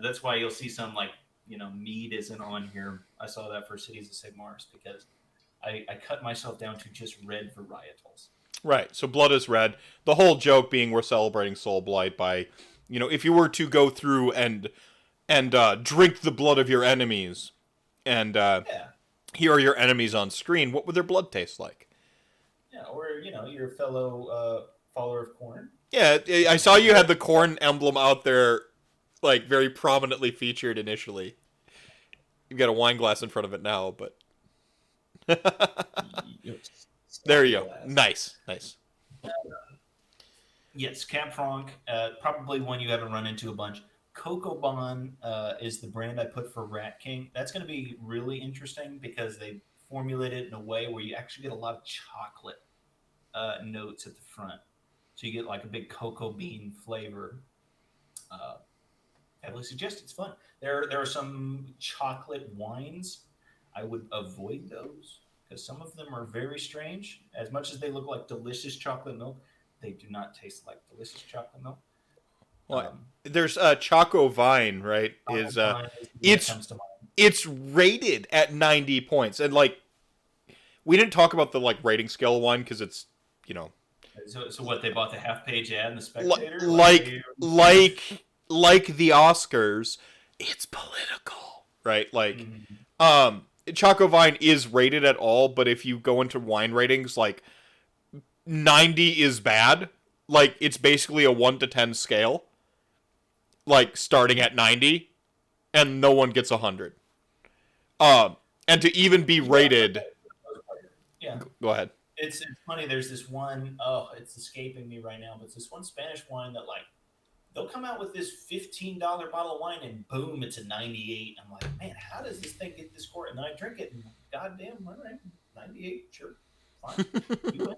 that's why you'll see some like mead isn't on here. I saw that for Cities of Sigmars because I cut myself down to just red varietals.
Right, so blood is red. The whole joke being we're celebrating Soulblight by, if you were to go through and drink the blood of your enemies, and here are your enemies on screen, what would their blood taste like?
Yeah, or your fellow follower of Khorne.
Yeah, I saw you had the Khorne emblem out there, like very prominently featured initially. You've got a wine glass in front of it now, but there you go. Nice.
Yes, Cab Franc, probably one you haven't run into a bunch. Coco Bon is the brand I put for Rat King. That's going to be really interesting because they formulated it in a way where you actually get a lot of chocolate notes at the front. So you get like a big cocoa bean flavor. Heavily suggest it's fun. There are some chocolate wines. I would avoid those because some of them are very strange. As much as they look like delicious chocolate milk, they do not taste like delicious chocolate milk.
Well, there's Choco Vine, right? It's rated at 90 points, and like we didn't talk about the like rating scale of wine because it's
So what, they bought the half-page ad in the Spectator?
Like the Oscars, it's political, right? Like, Choco Vine is rated at all, but if you go into wine ratings, like 90 is bad. Like it's basically a 1 to 10 scale, like starting at 90, and no one gets 100. And to even be rated, go ahead.
It's funny. There's this one. It's escaping me right now. But it's this one Spanish wine that like they'll come out with this $15 bottle of wine and boom, it's a 98. I'm like, man, how does this thing get this score? And then I drink it and goddamn, all right, 98, sure, fine. You win.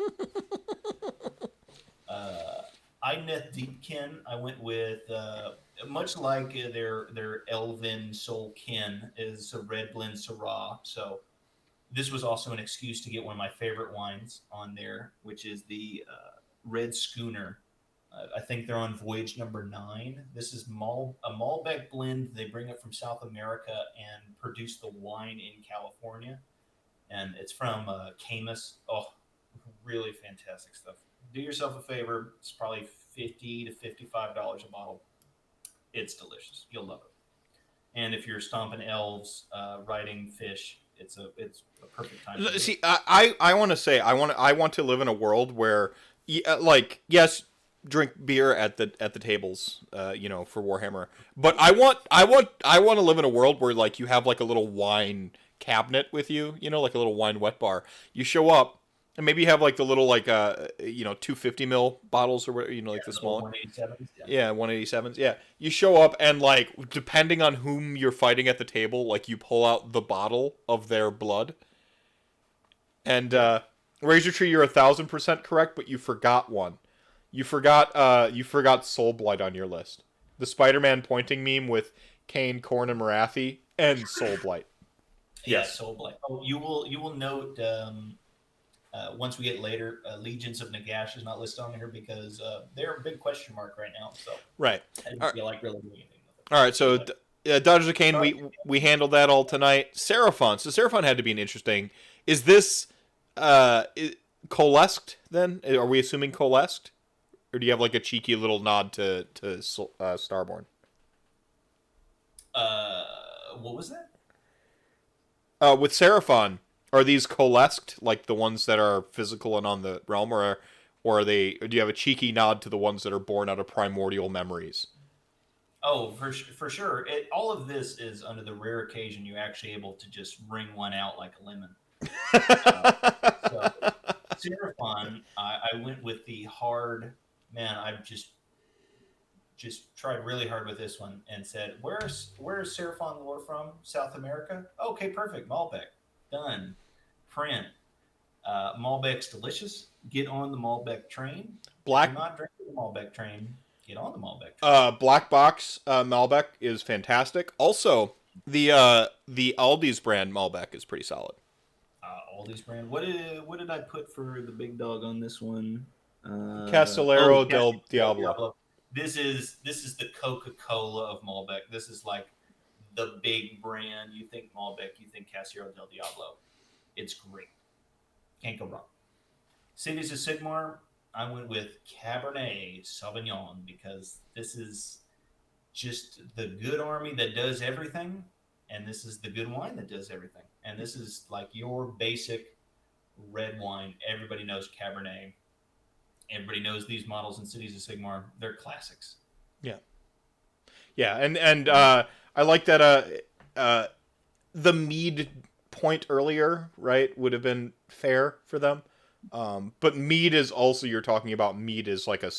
Uh, Decant. I went with much like their elven soul kin is a red blend Syrah. So this was also an excuse to get one of my favorite wines on there, which is the Red Schooner. I think they're on voyage number 9. This is a Malbec blend. They bring it from South America and produce the wine in California. And it's from Camus. Oh, really fantastic stuff. Do yourself a favor. It's probably $50 to $55 a bottle. It's delicious. You'll love it. And if you're stomping elves, riding fish, it's a perfect time.
See, I want to say I want to live in a world where, like, yes, drink beer at the tables, for Warhammer, but I want to live in a world where, like, you have like a little wine cabinet with you, like a little wine wet bar. You show up. And maybe you have like the little 250 ml bottles or whatever, like the small
187s.
Yeah, 187s. Yeah. You show up and, like, depending on whom you're fighting at the table, like, you pull out the bottle of their blood. And Razor Tree, you're 1,000% correct, but you forgot one. You forgot Soulblight on your list. The Spider-Man pointing meme with Kane, Korn, and Marathi, and Soulblight.
Yes, Soulblight. Oh, you will note once we get later, Legions of Nagash is not listed on here because they're a big question mark right now. So
right,
I didn't feel like really doing anything with it.
All right, so Daughters of Khaine, we handled that all tonight. Seraphon, so Seraphon had to be an interesting. Is this coalesced then? Are we assuming coalesced, or do you have like a cheeky little nod to Starborn?
What was that?
With Seraphon, are these coalesced, like the ones that are physical and on the realm, or are they? Or do you have a cheeky nod to the ones that are born out of primordial memories?
Oh, for sure. All of this is under the rare occasion you're actually able to just wring one out like a lemon. So Seraphon, I went with the hard. Man, I just tried really hard with this one and said, "Where's Seraphon lore from? South America? Okay, perfect. Malbec, done. Print. Malbec's delicious. Get on the Malbec train.
Black.
If you're not drinking the Malbec train, get on the Malbec train.
Black Box Malbec is fantastic. Also, the Aldi's brand Malbec is pretty solid.
Aldi's brand. What did I put for the big dog on this one?
Castellero del Diablo.
This is the Coca-Cola of Malbec. This is like the big brand. You think Malbec, you think Castellero del Diablo. It's great. Can't go wrong. Cities of Sigmar, I went with Cabernet Sauvignon because this is just the good army that does everything, and this is the good wine that does everything. And this is like your basic red wine. Everybody knows Cabernet. Everybody knows these models in Cities of Sigmar. They're classics.
Yeah, and I like that the mead point earlier, right, would have been fair for them. But mead is also, you're talking about mead is like a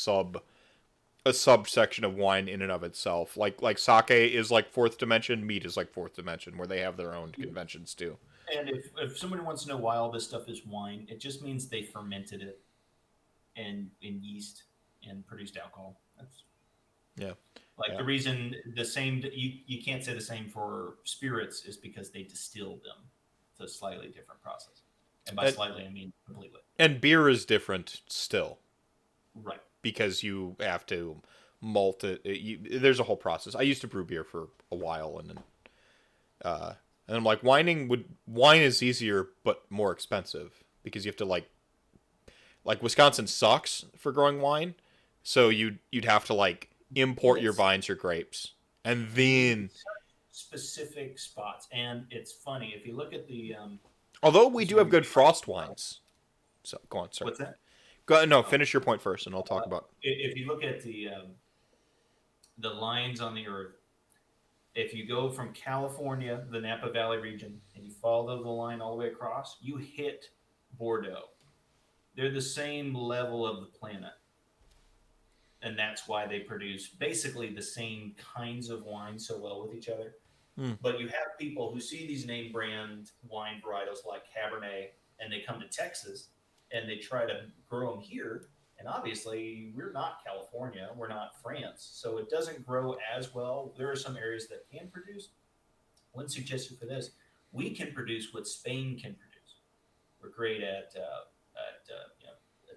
subsection of wine in and of itself. Like sake is like fourth dimension, mead is like fourth dimension, where they have their own conventions too.
And if somebody wants to know why all this stuff is wine, it just means they fermented it in yeast and produced alcohol. That's the reason the same. You can't say the same for spirits is because they distilled them. It's a slightly different process, and by slightly I mean completely.
And beer is different still,
right? Because
you have to malt it. There's a whole process. I used to brew beer for a while, and I'm like, wine is easier but more expensive because you have to like Wisconsin sucks for growing wine, so you'd have to like import your vines or grapes, and then
specific spots. And it's funny if you look at the
although we do have good frost wines. So go on, sorry.
What's that?
Finish your point first, and I'll talk about.
If you look at the lines on the earth, if you go from California, the Napa Valley region, and you follow the line all the way across, you hit Bordeaux. They're the same level of the planet. And that's why they produce basically the same kinds of wine so well with each other. But you have people who see these name brand wine varietals like Cabernet, and they come to Texas, and they try to grow them here, And obviously, we're not California, we're not France, so it doesn't grow as well. There are some areas that can produce. One suggestion for this: we can produce what Spain can produce. We're great at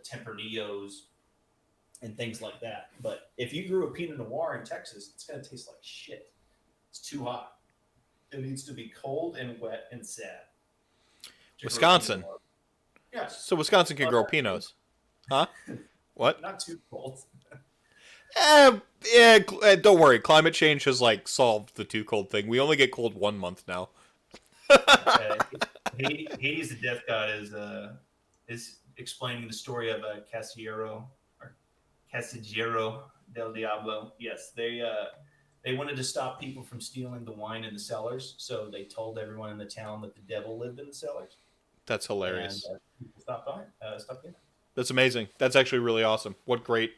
Tempranillos and things like that. But if you grew a Pinot Noir in Texas, it's going to taste like shit. It's too hot. It needs to be cold and wet and sad.
Wisconsin.
Yes.
So Wisconsin can grow Pinots. Huh? What?
Not too cold.
Don't worry. Climate change has like solved the too cold thing. We only get cold 1 month now.
Hades, the death god, is explaining the story of Casillero del Diablo. Yes, they wanted to stop people from stealing the wine in the cellars, so they told everyone in the town that the devil lived in the cellars.
That's hilarious.
And people stopped doing it.
That's amazing. That's actually really awesome. What great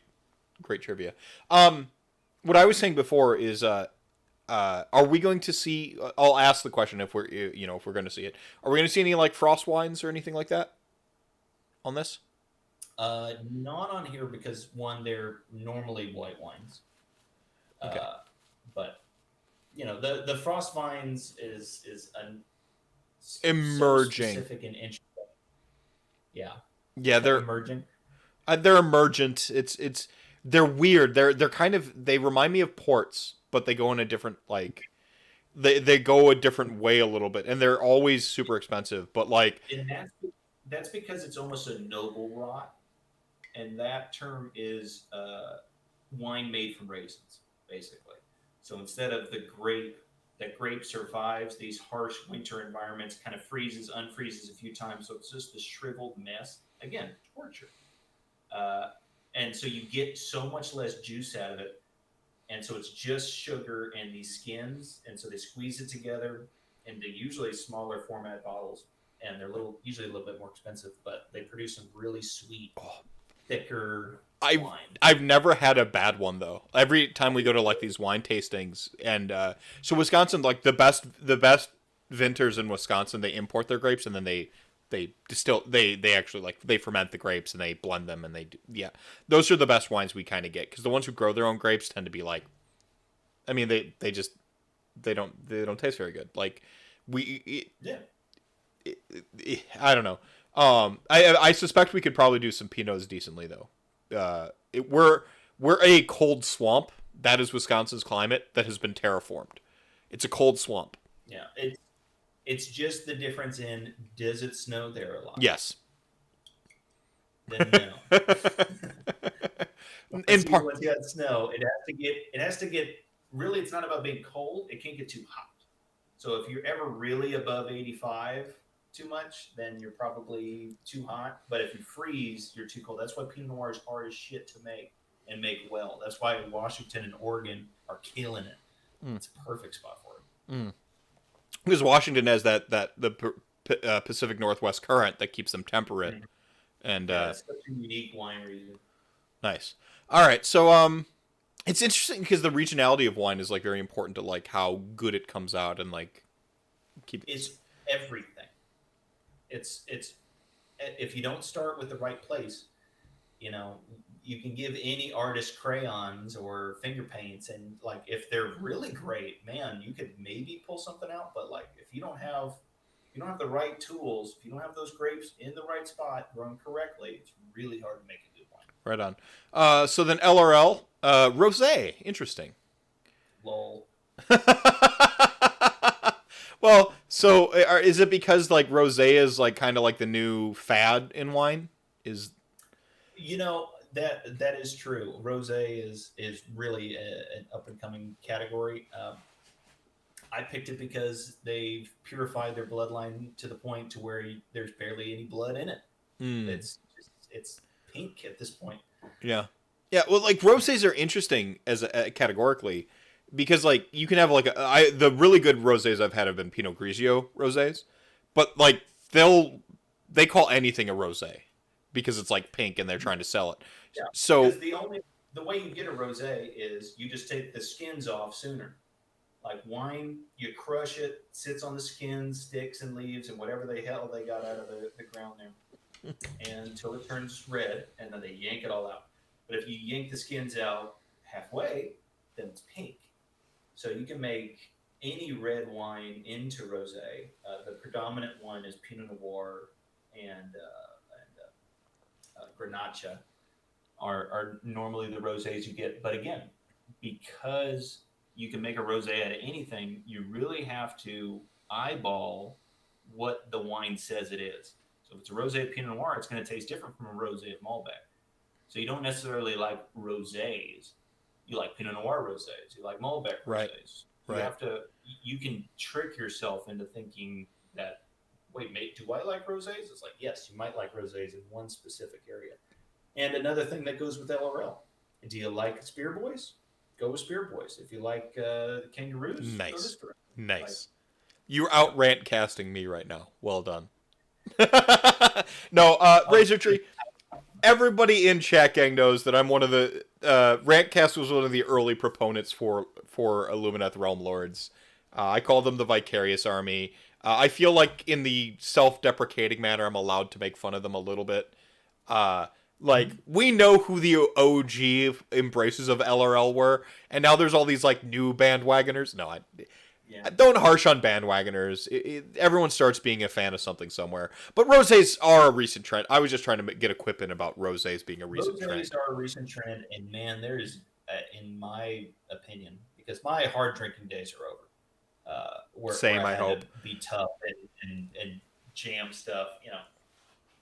trivia. What I was saying before is, are we going to see? I'll ask the question if we're going to see it. Are we going to see any like frost wines or anything like that on this?
Not on here because one, they're normally white wines.
Okay.
But the frost vines is
emerging.
So specific and interesting. Yeah.
Yeah, they're
emerging.
They're emergent. They're weird. They're kind of, they remind me of ports, but they go in a different like they go a different way a little bit, and they're always super expensive. But like,
and that's because it's almost a noble rot, and that term is wine made from raisins, basically. So instead of the grape, that grape survives these harsh winter environments, kind of freezes, unfreezes a few times, so it's just this shriveled mess. Again, torture. And so you get so much less juice out of it, and so it's just sugar and these skins, and so they squeeze it together into usually smaller format bottles, and they're usually a little bit more expensive, but they produce some really sweet, thicker wine.
I've never had a bad one though. Every time we go to like these wine tastings, and so Wisconsin, like the best vintners in Wisconsin, they import their grapes and then they distill, they actually like they ferment the grapes and they blend them, and they do, yeah, those are the best wines we kind of get, because the ones who grow their own grapes tend to be like, I mean, they don't taste very good. Like I don't know. I suspect we could probably do some Pinots decently though. We're a cold swamp. That is Wisconsin's climate that has been terraformed. It's a cold swamp.
Yeah, it's just the difference in, does it snow there a lot?
Yes.
Then no.
In part,
once you got snow, it has to get really. It's not about being cold. It can't get too hot. So if you're ever really above 85 too much, then you're probably too hot. But if you freeze, you're too cold. That's why Pinot Noir is hard as shit to make and make well. That's why Washington and Oregon are killing it. It's a perfect spot for it.
Because Washington has the Pacific Northwest current that keeps them temperate, and
it's such a unique wine region.
Nice. All right, so it's interesting because the regionality of wine is like very important to like how good it comes out, and like
it's everything. It's if you don't start with the right place, you can give any artist crayons or finger paints, and like if they're really great, man, you could maybe pull something out. But like if you don't have the right tools, if you don't have those grapes in the right spot grown correctly, it's really hard to make a good wine.
Right on. So then LRL, rosé, interesting.
Lol.
Well, so is it because like rosé is like kind of like the new fad in wine? Is
that is true. Rosé is really an up and coming category. I picked it because they've purified their bloodline to the point to where there's barely any blood in it. It's pink at this point.
Yeah. Well, like rosés are interesting as categorically, because like you can have like the really good rosés I've had have been Pinot Grigio rosés, but like they call anything a rosé because it's like pink and they're trying to sell it.
Yeah,
so
the way you get a rosé is you just take the skins off sooner. Like wine, you crush it, sits on the skins, sticks and leaves and whatever the hell they got out of the ground there. and until it turns red, and then they yank it all out. But if you yank the skins out halfway, then it's pink. So you can make any red wine into rosé. The predominant one is Pinot Noir and Grenache are normally the rosés you get. But again, because you can make a rosé out of anything, you really have to eyeball what the wine says it is. So if it's a rosé Pinot Noir, it's going to taste different from a rosé of Malbec. So you don't necessarily like rosés. You like Pinot Noir rosés. You like Malbec rosés.
Right.
You have to. You can trick yourself into thinking that, wait, mate, do I like rosés? It's like, yes, you might like rosés in one specific area. And another thing that goes with LRL. Do you like Spear Boys? Go with Spear Boys. If you like kangaroos,
Nice.
go to Spear.
Nice. You're out rant casting me right now. Well done. No, Razor Tree. Everybody in Chat Gang knows that I'm one of the RantCast was one of the early proponents for Illumineth Realm Lords. I call them the Vicarious Army. I feel like in the self-deprecating manner, I'm allowed to make fun of them a little bit. We know who the OG embraces of LRL were, and now there's all these like new bandwagoners. No, don't harsh on bandwagoners. Everyone starts being a fan of something somewhere. But rosés are a recent trend. I was just trying to get a quip in about rosés being a recent trend.
Rosés are a recent trend, and man, there is, in my opinion, because my hard drinking days are over. Where I hope. To be tough and jam stuff.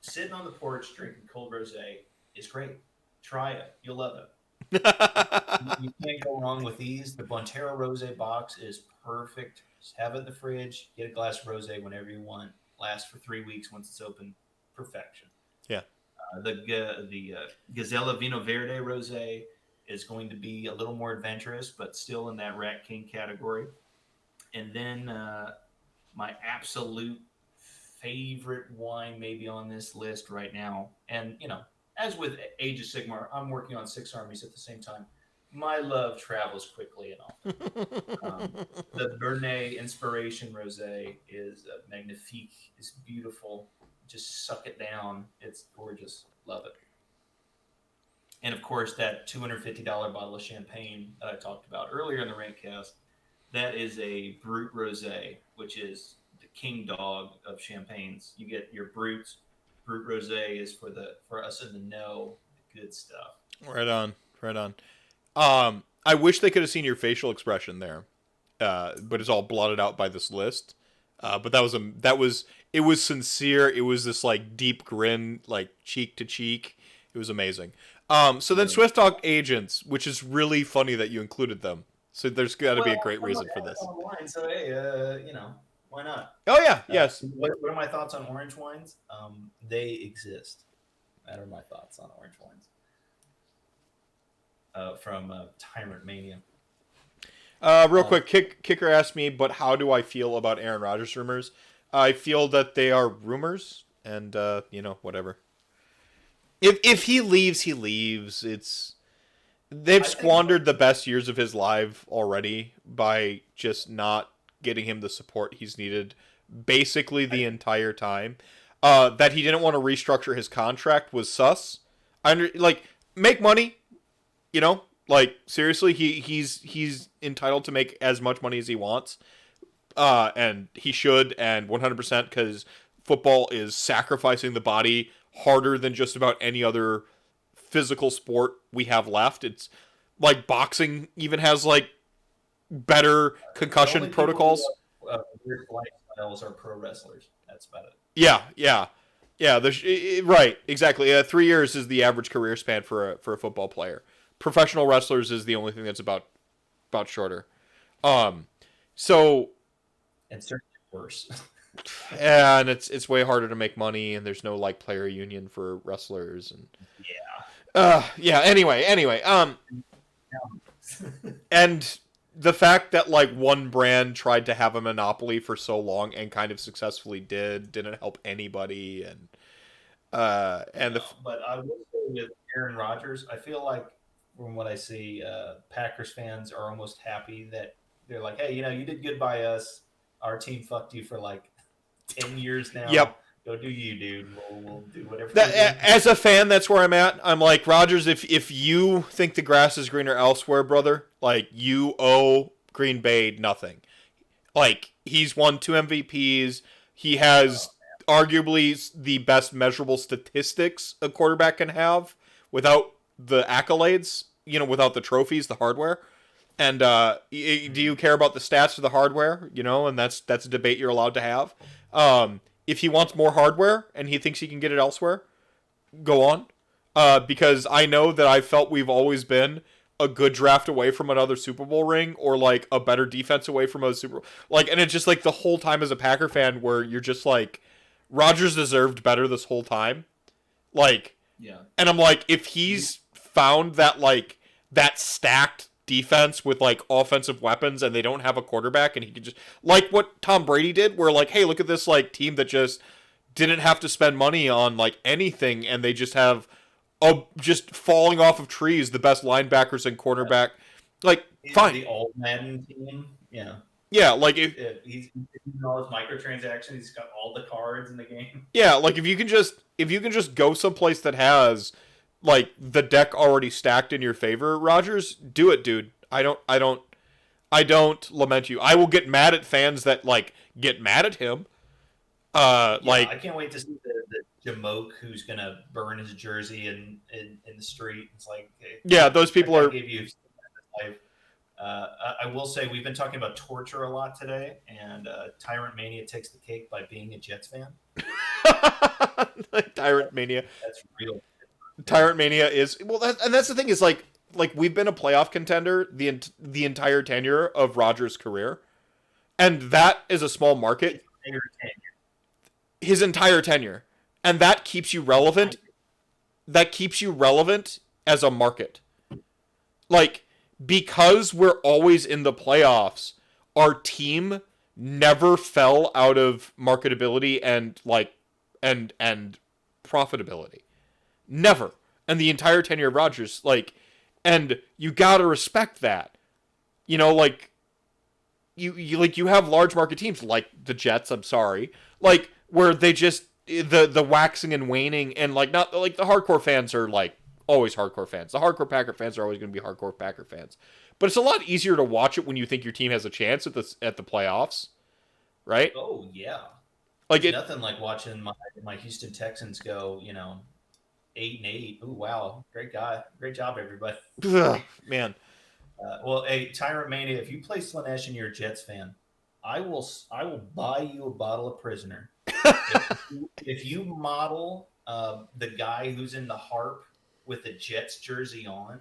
Sitting on the porch drinking cold rosé is great. Try it. You'll love it. You can't go wrong with these. The Bontero Rosé box is perfect. Just have it in the fridge. Get a glass of rosé whenever you want. Lasts for 3 weeks once it's open. Perfection.
Yeah.
The Gazella Vino Verde Rosé is going to be a little more adventurous, but still in that Rat King category. And then my absolute favorite wine maybe on this list right now, and as with Age of Sigmar, I'm working on 6 armies at the same time. My love travels quickly and often. The Burnet Inspiration Rosé is magnifique. It's beautiful. Just suck it down. It's gorgeous. Love it. And of course, that $250 bottle of champagne that I talked about earlier in the RantCast, that is a Brut Rosé, which is the king dog of champagnes. You get your Bruts. Brut Rosé is for us in the know, the good stuff.
Right on. I wish they could have seen your facial expression there, but it's all blotted out by this list. But it was sincere. It was this like deep grin, like cheek to cheek. It was amazing. So then Swift Talk Agents, which is really funny that you included them. So there's got to be a great reason for this.
Online, so hey, why not?
Oh yeah, yes.
What are my thoughts on orange wines? They exist. That are my thoughts on orange wines. From Tyrant Mania.
Real quick, Kicker asked me, but how do I feel about Aaron Rodgers rumors? I feel that they are rumors, and whatever. If he leaves, he leaves. They've squandered the best years of his life already by just not getting him the support he's needed basically the entire time. That he didn't want to restructure his contract was sus. Make money, seriously, he's entitled to make as much money as he wants. And he should, and 100%, because football is sacrificing the body harder than just about any other physical sport we have left. It's like boxing even has better concussion protocols.
Weird lifestyles are pro wrestlers. That's about it.
Yeah. Right, exactly. 3 years is the average career span for a football player. Professional wrestlers is the only thing that's about shorter. So,
and certainly worse.
Yeah, and it's way harder to make money, and there's no player union for wrestlers, and Anyway, and the fact that one brand tried to have a monopoly for so long and kind of successfully didn't help anybody, but
I will say with Aaron Rodgers, I feel like from what I see, Packers fans are almost happy that they're like, hey, you did good by us. Our team fucked you for 10 years now.
Yep.
Go do you, dude. We'll do whatever.
As a fan, that's where I'm at. I'm like, Rogers, if you think the grass is greener elsewhere, brother, like, you owe Green Bay nothing. Like, he's won 2 MVPs. He has arguably the best measurable statistics a quarterback can have without the accolades, without the trophies, the hardware. And do you care about the stats or the hardware? And that's a debate you're allowed to have. If he wants more hardware and he thinks he can get it elsewhere, go on. Because I know that I felt we've always been a good draft away from another Super Bowl ring, or like a better defense away from a Super Bowl. Like, and it's just like the whole time as a Packer fan where you're just like, Rodgers deserved better this whole time. Like,
yeah.
And I'm like, if he's found that, like, that stacked defense with, like, offensive weapons and they don't have a quarterback and he can just, like what Tom Brady did, where, like, hey, look at this, like, team that just didn't have to spend money on, like, anything, and they just have just falling off of trees the best linebackers and quarterback. Like, fine.
The old Madden team, yeah.
Yeah, like,
he's using all his microtransactions, he's got all the cards in the game.
Yeah, like, if you can just go someplace that has, like, the deck already stacked in your favor, Rogers, do it, dude. I don't lament you. I will get mad at fans that, like, get mad at him. Like,
I can't wait to see the Jamoke who's gonna burn his jersey in the street. It's like,
yeah, those people are.
Gave you life. I will say we've been talking about torture a lot today, and Tyrant Mania takes the cake by being a Jets fan.
Tyrant Mania.
That's real.
Tyrant Mania is and that's the thing is like we've been a playoff contender the entire tenure of Rodgers' career, and that is a small market. His entire tenure, and that keeps you relevant. That keeps you relevant as a market, like. Because we're always in the playoffs, our team never fell out of marketability and and profitability. Never. And the entire tenure of Rodgers, like, and you gotta respect that. Like, you have large market teams like the Jets, I'm sorry, like, where they just the waxing and waning, and like, not like the hardcore fans are like always hardcore fans. The hardcore Packer fans are always going to be hardcore Packer fans. But it's a lot easier to watch it when you think your team has a chance at the playoffs, right?
Oh yeah,
like
nothing like watching my Houston Texans go, 8-8. Oh wow, great job, everybody.
Man.
Well, hey, Tyrant Mania, if you play Slaanesh and you're a Jets fan, I will buy you a bottle of Prisoner. if you model the guy who's in the harp with a Jets jersey on,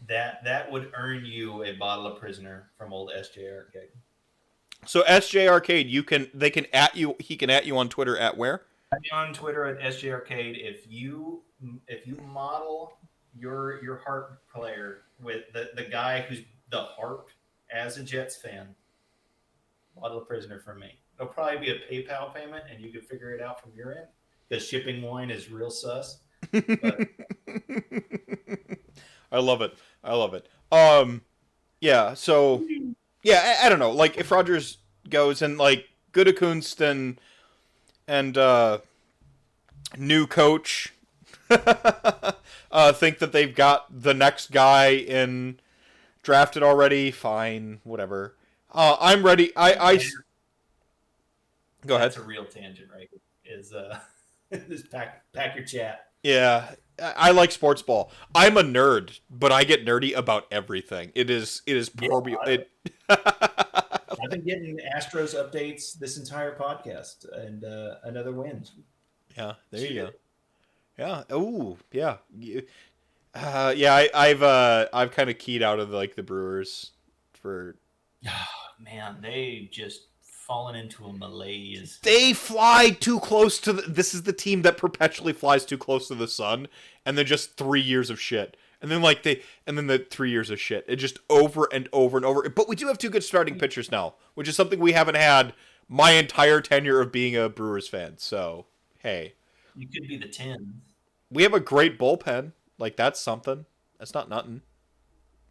that would earn you a bottle of Prisoner from old SJ Arcade.
So SJ Arcade, he can at you on Twitter at where?
At me on Twitter at SJ Arcade. If you model your harp player with the guy who's the harp as a Jets fan, bottle of Prisoner from me. It'll probably be a PayPal payment, and you can figure it out from your end, because shipping wine is real sus. But
I love it. Yeah, so yeah, I don't know. Like, if Rodgers goes and like Gutekunst and new coach think that they've got the next guy drafted already, fine, whatever. I'm ready. I go ahead.
That's a real tangent, right? Is pack your chat.
Yeah, I like sports ball. I'm a nerd, but I get nerdy about everything. It is I've
been getting Astros updates this entire podcast, and another win.
Yeah, there you go. Yeah. Oh, yeah. Yeah. I've kind of keyed out of like the Brewers for.
Man, they just fallen into a malaise.
They fly too close to this is the team that perpetually flies too close to the sun, and then just 3 years of shit. And then the 3 years of shit. It just over and over and over. But we do have 2 good starting pitchers now, which is something we haven't had my entire tenure of being a Brewers fan. So, hey.
You could be the 10.
We have a great bullpen. Like, that's something. That's not nothing.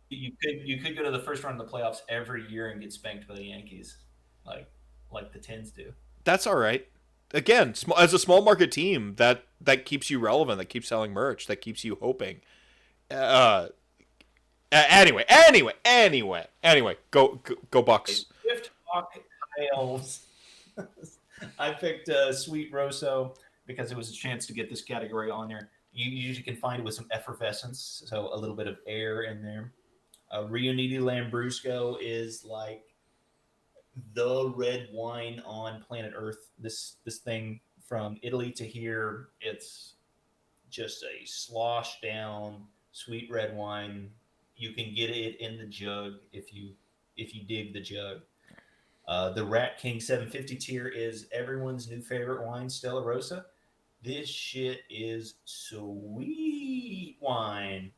You could go to the first round of the playoffs every year and get spanked by the Yankees, like the 10s do.
That's all right. again, as a small market team, that keeps you relevant, that keeps selling merch, that keeps you hoping. Anyway, go Bucks.
Swift Hawk High Elves. I picked Sweet Rosso because it was a chance to get this category on there. You usually can find it with some effervescence, so a little bit of air in there. Riuniti Lambrusco is like the red wine on planet Earth. This thing from Italy to here, it's just a slosh down sweet red wine. You can get it in the jug if you dig the jug. The Rat King 750 tier is everyone's new favorite wine, Stella Rosa. This shit is sweet wine.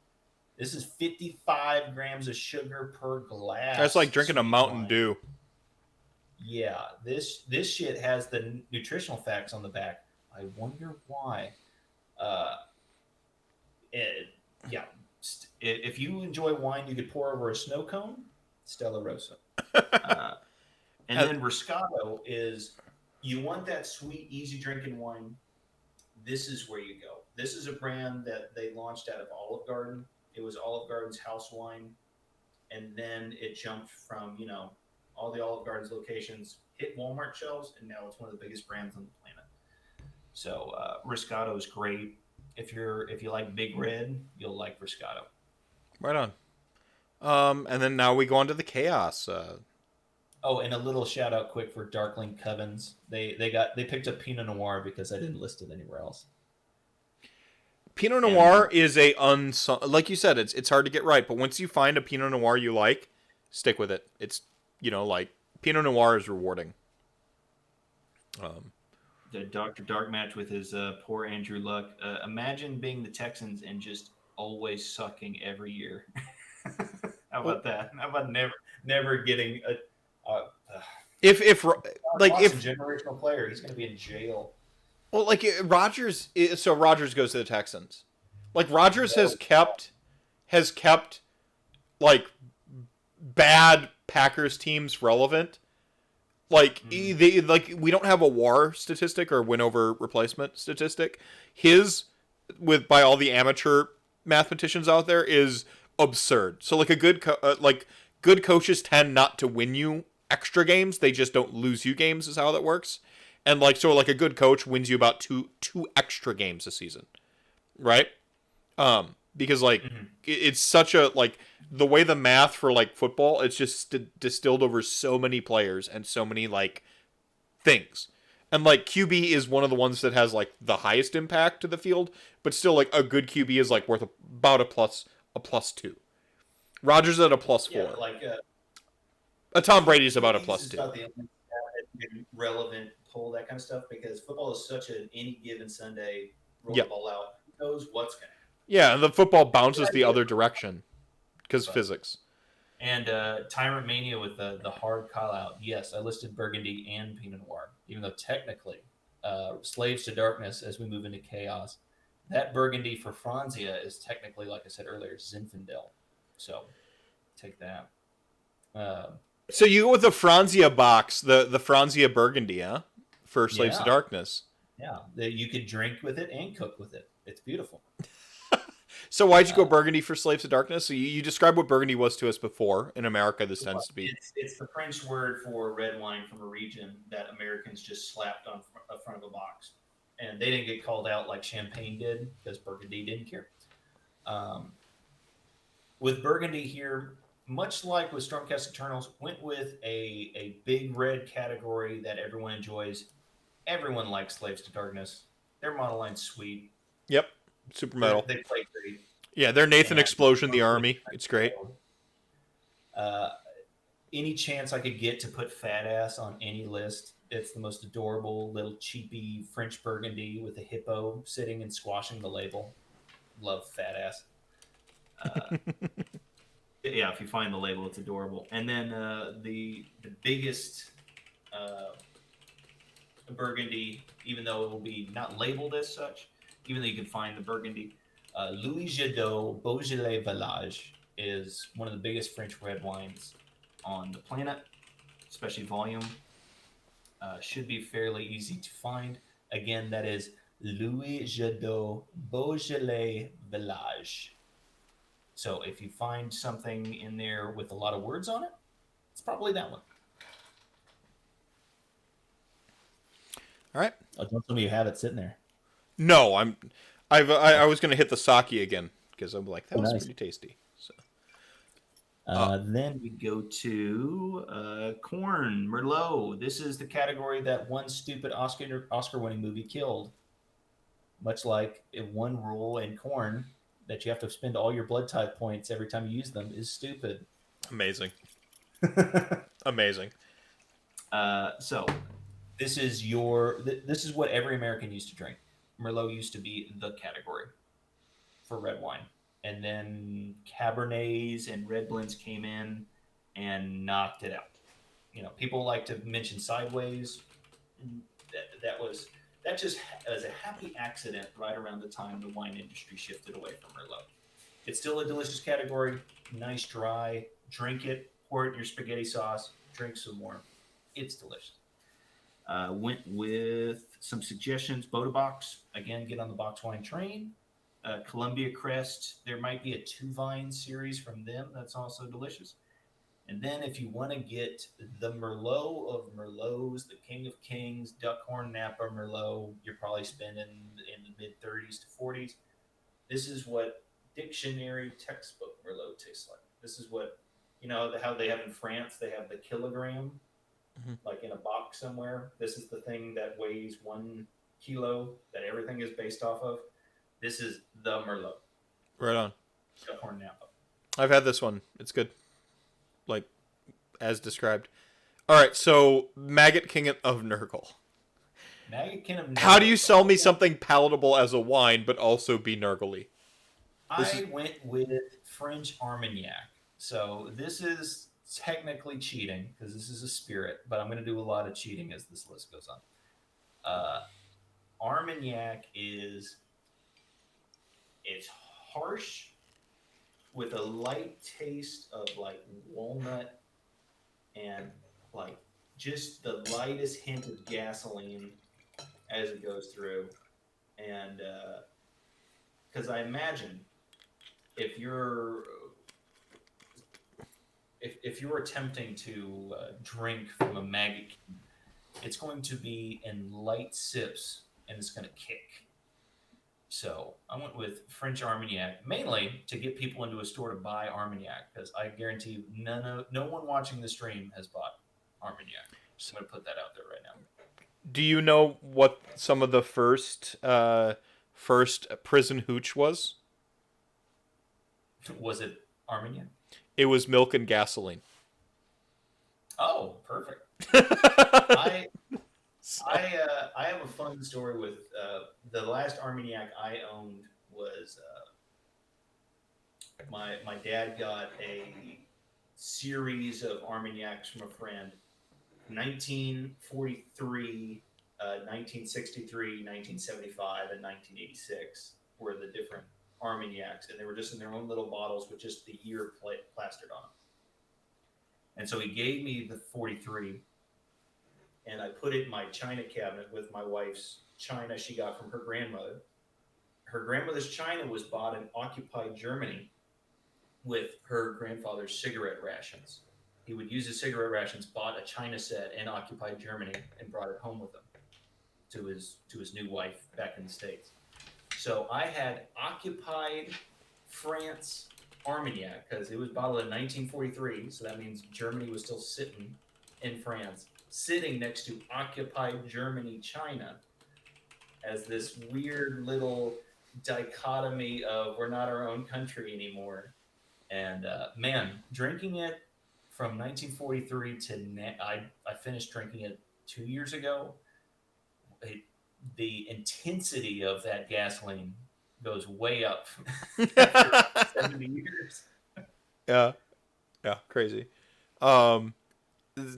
This is 55 grams of sugar per glass.
That's like drinking a Mountain
wine.
Dew.
Yeah, this shit has the nutritional facts on the back. I wonder why. If you enjoy wine you could pour over a snow cone, Stella Rosa. And then Riscato is, you want that sweet, easy drinking wine, this is where you go. This is a brand that they launched out of Olive Garden. It was Olive Garden's house wine. And then it jumped from, all the Olive Garden's locations, hit Walmart shelves, and now it's one of the biggest brands on the planet. So Riscato is great. If you like Big Red, you'll like Riscato.
Right on. And then now we go on to the Chaos.
Oh, and a little shout out quick for Darkling Covens. They picked up Pinot Noir because I didn't list it anywhere else.
Pinot Noir is a unsung, like you said, it's hard to get right, but once you find a Pinot Noir you like, stick with it. It's like Pinot Noir is rewarding.
The Dr. Dark match with his poor Andrew Luck. Imagine being the Texans and just always sucking every year. How about that? How about never getting a
if
generational player, he's going to be in jail.
Well, like Rodgers goes to the Texans. Like Rodgers has kept like bad Packers teams relevant. Like we don't have a WAR statistic or win over replacement statistic. His, by all the amateur mathematicians out there, is absurd. So like good coaches tend not to win you extra games, they just don't lose you games, is how that works. And like a good coach wins you about two extra games a season, right? Because it's such a, like, the way the math for like football, it's just distilled over so many players and so many like things. And like QB is one of the ones that has like the highest impact to the field, but still like a good QB is like worth about a +2. Rodgers at a +4.
Yeah, like
a Tom Brady's about a +2.
About the relevant pull, that kind of stuff, because football is such an any given Sunday roll the ball out. Who knows what's going to happen?
Yeah, and the football bounces the other direction because physics.
And Tyrant Mania with the hard call out. Yes, I listed Burgundy and Pinot Noir, even though technically Slaves to Darkness, as we move into Chaos, that Burgundy for Franzia is technically, like I said earlier, Zinfandel. So take that.
So you go with the Franzia box, the Franzia Burgundy, huh? For Slaves to Darkness.
Yeah, you could drink with it and cook with it. It's beautiful.
So why'd you go Burgundy for Slaves to Darkness? So you described what Burgundy was to us before. In America, this tends to be...
It's the French word for red wine from a region that Americans just slapped on the front of a box. And they didn't get called out like Champagne did, because Burgundy didn't care. With Burgundy here, much like with Stormcast Eternals, went with a big red category that everyone enjoys. Everyone likes Slaves to Darkness. Their model line's sweet.
Yep. Super metal.
They play great.
Yeah, they're Nathan Explosion, the army. It's great.
Any chance I could get to put Fat Ass on any list, it's the most adorable little cheapy French Burgundy with a hippo sitting and squashing the label. Love Fat Ass. Yeah, if you find the label, it's adorable. And then the biggest Burgundy, even though it will be not labeled as such, even though you can find the Burgundy, Louis Jadot Beaujolais Village is one of the biggest French red wines on the planet, especially volume. Should be fairly easy to find. Again, that is Louis Jadot Beaujolais Village. So if you find something in there with a lot of words on it, it's probably that one.
All right.
Oh, don't tell me you have it sitting there.
No, I was gonna hit the sake again because I'm like that was
Nice.
pretty tasty. So
Then we go to corn Merlot. This is the category that one stupid Oscar-winning movie killed. Much like one rule in corn that you have to spend all your blood type points every time you use them is stupid.
amazing, amazing.
So this is this is what every American used to drink. Merlot used to be the category for red wine. And then Cabernets and red blends came in and knocked it out. You know, people like to mention Sideways. That just was a happy accident right around the time the wine industry shifted away from Merlot. It's still a delicious category, nice dry. Drink it, pour it in your spaghetti sauce, drink some more. It's delicious. Went with some suggestions. Boda Box, again, get on the box wine train. Columbia Crest, there might be a 2-vine series from them that's also delicious. And then if you want to get the Merlot of Merlots, the King of Kings, Duckhorn Napa Merlot, you're probably spending in the mid 30s to 40s. This is what dictionary textbook Merlot tastes like. This is what, how they have in France, they have the kilogram, like in a box somewhere. This is the thing that weighs 1 kilo that everything is based off of. This is the Merlot.
Right on.
Duckhorn Napa.
I've had this one. It's good. Like, as described. All right, so Maggot King of Nurgle.
Maggot King of Nurgle.
How do you sell me something palatable as a wine, but also be Nurgle-y?
I went with French Armagnac. So this is technically cheating because this is a spirit, but I'm going to do a lot of cheating as this list goes on. Armagnac it's harsh with a light taste of like walnut and like just the lightest hint of gasoline as it goes through. And because I imagine if you're attempting to drink from a maggot, it's going to be in light sips and it's going to kick. So I went with French Armagnac, mainly to get people into a store to buy Armagnac, because I guarantee no one watching the stream has bought Armagnac. So I'm going to put that out there right now.
Do you know what some of the first prison hooch was?
Was it Armagnac?
It was milk and gasoline.
Oh, perfect. I have a fun story with the last Armagnac I owned was my dad got a series of Armagnacs from a friend. 1943, 1963, 1975, and 1986 were the different Armagnacs, and they were just in their own little bottles with just the year plastered on them. And so he gave me the 43, and I put it in my china cabinet with my wife's china she got from her grandmother. Her grandmother's china was bought in occupied Germany with her grandfather's cigarette rations. He would use his cigarette rations, bought a china set in occupied Germany, and brought it home with him to his new wife back in the States. So I had occupied France Armagnac because it was bottled in 1943. So that means Germany was still sitting in France, sitting next to occupied Germany China as this weird little dichotomy of we're not our own country anymore. And man, drinking it from 1943 to I finished drinking it 2 years ago. The intensity of that gasoline goes way up after 70 years.
Yeah, crazy.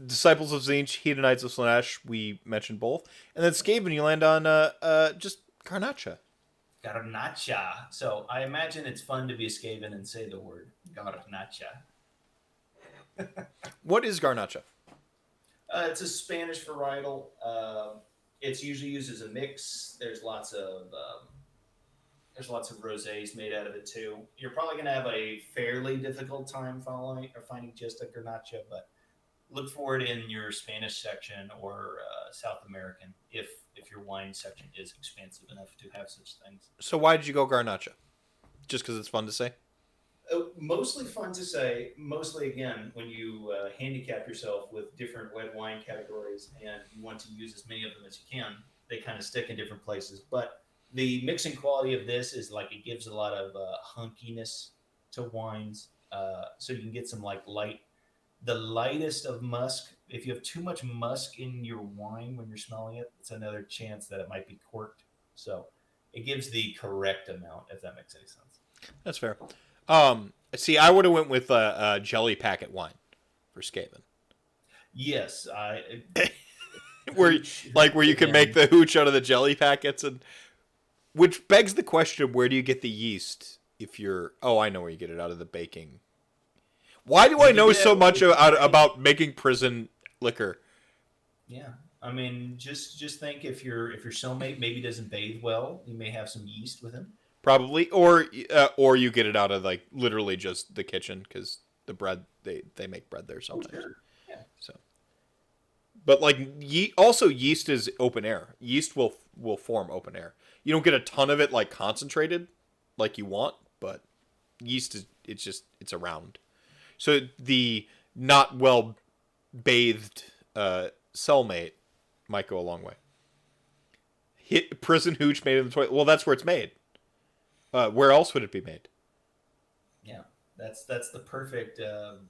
Disciples of Tzeentch, Hedonites of Slaanesh, we mentioned both, and then Skaven, you land on just Carnacha.
Carnacha. So I imagine it's fun to be a Skaven and say the word Carnacha.
What is Carnacha?
It's a Spanish varietal. It's usually used as a mix. There's lots of rosés made out of it too. You're probably going to have a fairly difficult time finding just a Carnacha, but look for it in your Spanish section or South American if your wine section is expansive enough to have such things.
So why did you go Garnacha? Just because it's fun to say?
Mostly fun to say. Mostly, again, when you handicap yourself with different red wine categories and you want to use as many of them as you can, they kind of stick in different places. But the mixing quality of this is like it gives a lot of hunkiness to wines, so you can get some like the lightest of musk. If you have too much musk in your wine when you're smelling it, it's another chance that it might be corked. So it gives the correct amount, if that makes any sense.
That's fair. See, I would have went with a jelly packet wine for Skaven.
Yes,
where you can make the hooch out of the jelly packets, and which begs the question: where do you get the yeast? If you're, I know where you get it, out of the baking. Why do I know so much about making prison liquor?
Yeah, I mean, just think if your cellmate maybe doesn't bathe well, you may have some yeast with him.
Probably, or you get it out of like literally just the kitchen because the bread they make bread there sometimes.
Oh, sure. Yeah.
So, but like also yeast is open air. Yeast will form open air. You don't get a ton of it like concentrated, like you want, but yeast is it's around. So the not well bathed cellmate might go a long way. Hit prison hooch made in the toilet. Well, that's where it's made. Where else would it be made?
Yeah, that's the perfect.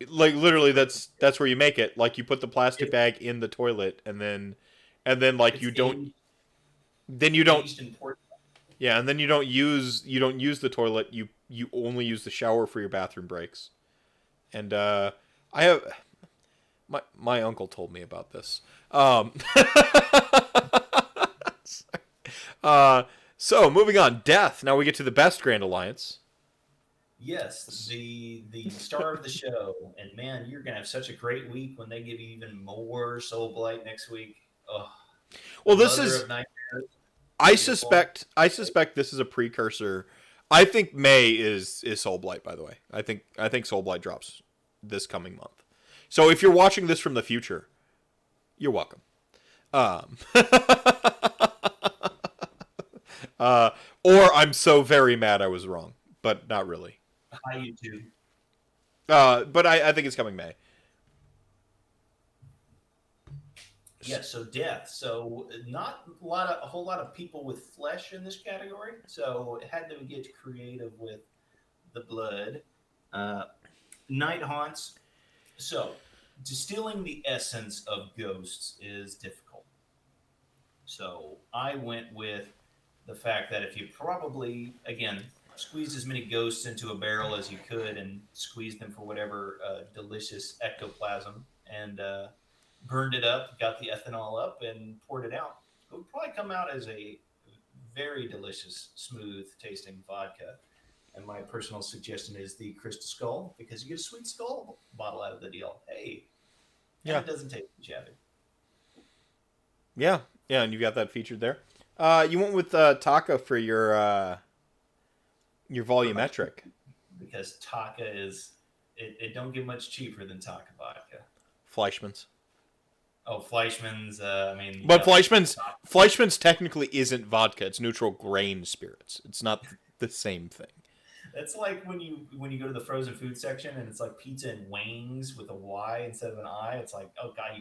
Like literally, that's where you make it. Like you put the plastic bag in the toilet, and then like you don't. Then you don't. Yeah, and then you don't use the toilet. You only use the shower for your bathroom breaks. And I have my uncle told me about this. So moving on, death. Now we get to the best Grand Alliance.
Yes, the star of the show, and man, you're gonna have such a great week when they give you even more Soulblight next week. Oh,
well, this is. I suspect this is a precursor. I think May is Soulblight. By the way, I think Soulblight drops this coming month. So if you're watching this from the future, you're welcome. Or I'm so very mad I was wrong, but not really.
Hi, YouTube.
But I think it's coming May.
Yeah, so death. So not a whole lot of people with flesh in this category. So it had to get creative with the blood. Night haunts. So distilling the essence of ghosts is difficult. So I went with the fact that if you probably, again, squeezed as many ghosts into a barrel as you could and squeezed them for whatever delicious ectoplasm and burned it up, got the ethanol up, and poured it out, it would probably come out as a very delicious, smooth tasting vodka. And my personal suggestion is the Crystal Skull, because you get a sweet skull bottle out of the deal. Hey, yeah, it doesn't taste shabby.
Yeah, and you got that featured there. You went with Taka for your volumetric.
Because Taka is it don't get much cheaper than Taka vodka.
Fleischmann's.
Oh, Fleischmann's. I mean,
but Fleischmann's technically isn't vodka. It's neutral grain spirits. It's not the same thing.
That's like when you go to the frozen food section and it's like pizza and wings with a Y instead of an I. It's like, oh god,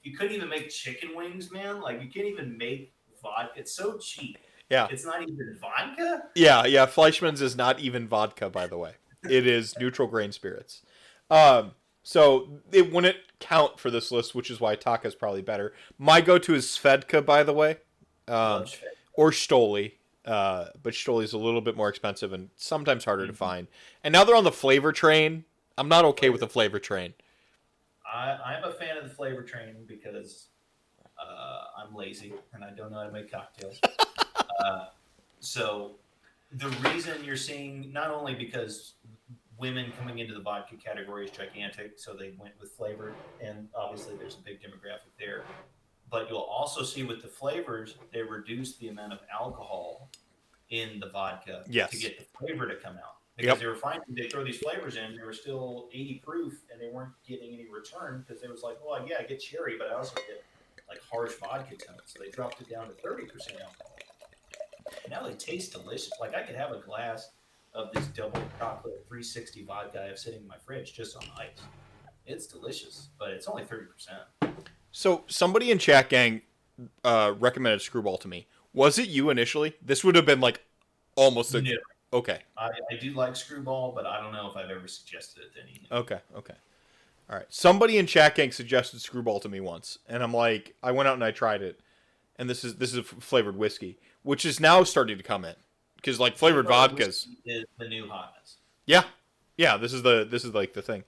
you couldn't even make chicken wings, man. Like you can't even make vodka. It's so cheap.
Yeah,
it's not even vodka.
Yeah. Fleischmann's is not even vodka, by the way. It is neutral grain spirits. So it wouldn't count for this list, which is why Taka is probably better. My go-to is Svedka, by the way, or Stoli. But Stoli is a little bit more expensive and sometimes harder to find. And now they're on the flavor train. I'm not okay with the flavor train.
I'm a fan of the flavor train because I'm lazy and I don't know how to make cocktails. So the reason you're seeing, not only because women coming into the vodka category is gigantic, so they went with flavored, and obviously there's a big demographic there. But you'll also see with the flavors, they reduce the amount of alcohol in the vodka
Yes.
to get the flavor to come out. Because they were finding they throw these flavors in, they were still 80 proof, and they weren't getting any return because they was like, well, yeah, I get cherry, but I also get like harsh vodka tones. So they dropped it down to 30% alcohol. And now they taste delicious. Like I could have a glass of this double chocolate 360 vodka I have sitting in my fridge just on ice. It's delicious, but it's only 30%.
So somebody in chat gang recommended Screwball to me. Was it you initially? This would have been like almost a...
No.
Okay.
I do like Screwball, but I don't know if I've ever suggested it to anyone.
Okay. All right. Somebody in chat gang suggested Screwball to me once, and I'm like, I went out and I tried it, and this is a flavored whiskey, which is now starting to come in because like flavored vodkas
is the new hotness.
Yeah. This is like the thing.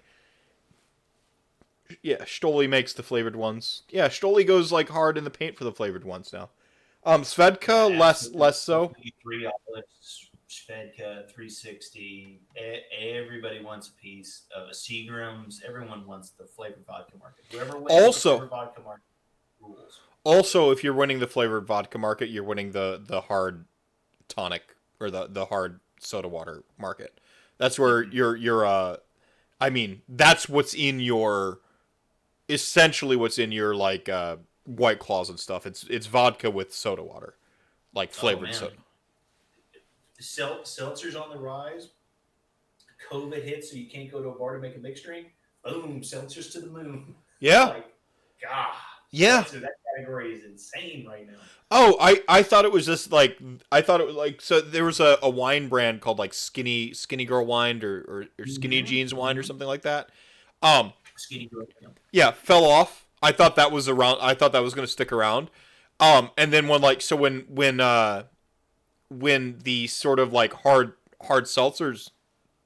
Yeah, Stoli makes the flavored ones. Yeah, Stoli goes like hard in the paint for the flavored ones now. Svedka less so.
3 olives, Svedka 360. Everybody wants a piece of a Seagram's. Everyone wants the flavored vodka market. Whoever wins the flavored vodka market rules.
Also, if you're winning the flavored vodka market, you're winning the hard tonic or the hard soda water market. That's where you're I mean, that's what's in your essentially what's in your like White Claws and stuff. It's vodka with soda water, like flavored soda.
Seltzer's on the rise. COVID hits, so you can't go to a bar to make a mixed drink. Boom, seltzers to the moon.
Yeah.
Like, God.
Yeah.
Seltzer, that category is insane right now.
Oh, I thought it was just like so there was a wine brand called like Skinny Girl Wine or Skinny Jeans Wine or something like that.
Skinny Girl.
Yeah, fell off. I thought that was around. I thought that was going to stick around. And then when the sort of like hard seltzers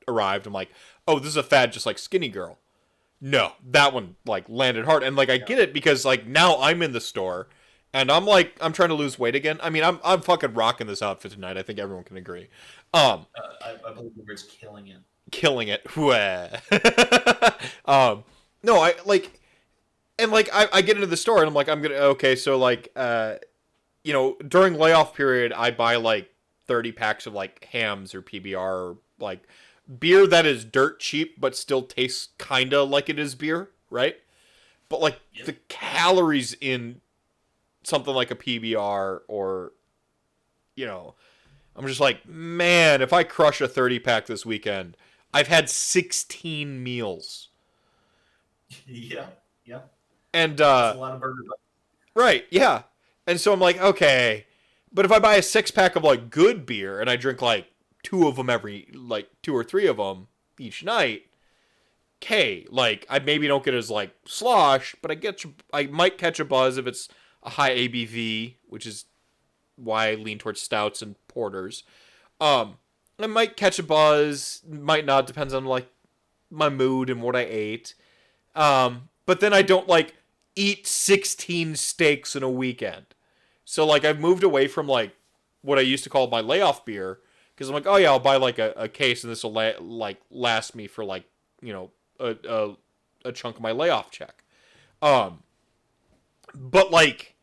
arrived, I'm like, oh, this is a fad, just like Skinny Girl. No, that one like landed hard, and like I get it because like now I'm in the store, and I'm trying to lose weight again. I mean, I'm fucking rocking this outfit tonight. I think everyone can agree.
I believe the word's killing it.
Killing it. No, I like. And, like, I get into the store, and I'm like, okay, so, like, during layoff period, I buy, like, 30 packs of, like, Hams or PBR, or, like, beer that is dirt cheap, but still tastes kind of like it is beer, right? But, like, the calories in something like a PBR or, I'm just like, man, if I crush a 30-pack this weekend, I've had 16 meals.
Yeah.
And
that's a lot of burger.
Right, yeah. And so I'm like, okay, but if I buy a 6-pack of like good beer and I drink like 2 of them like 2 or 3 of them each night, okay, like I maybe don't get as like slosh, but I might catch a buzz if it's a high ABV, which is why I lean towards stouts and porters. I might catch a buzz, might not, depends on like my mood and what I ate. But then I don't like eat 16 steaks in a weekend. So like I've moved away from like what I used to call my layoff beer, because I'm like, oh yeah, I'll buy like a case and this will last me for like, a chunk of my layoff check. But like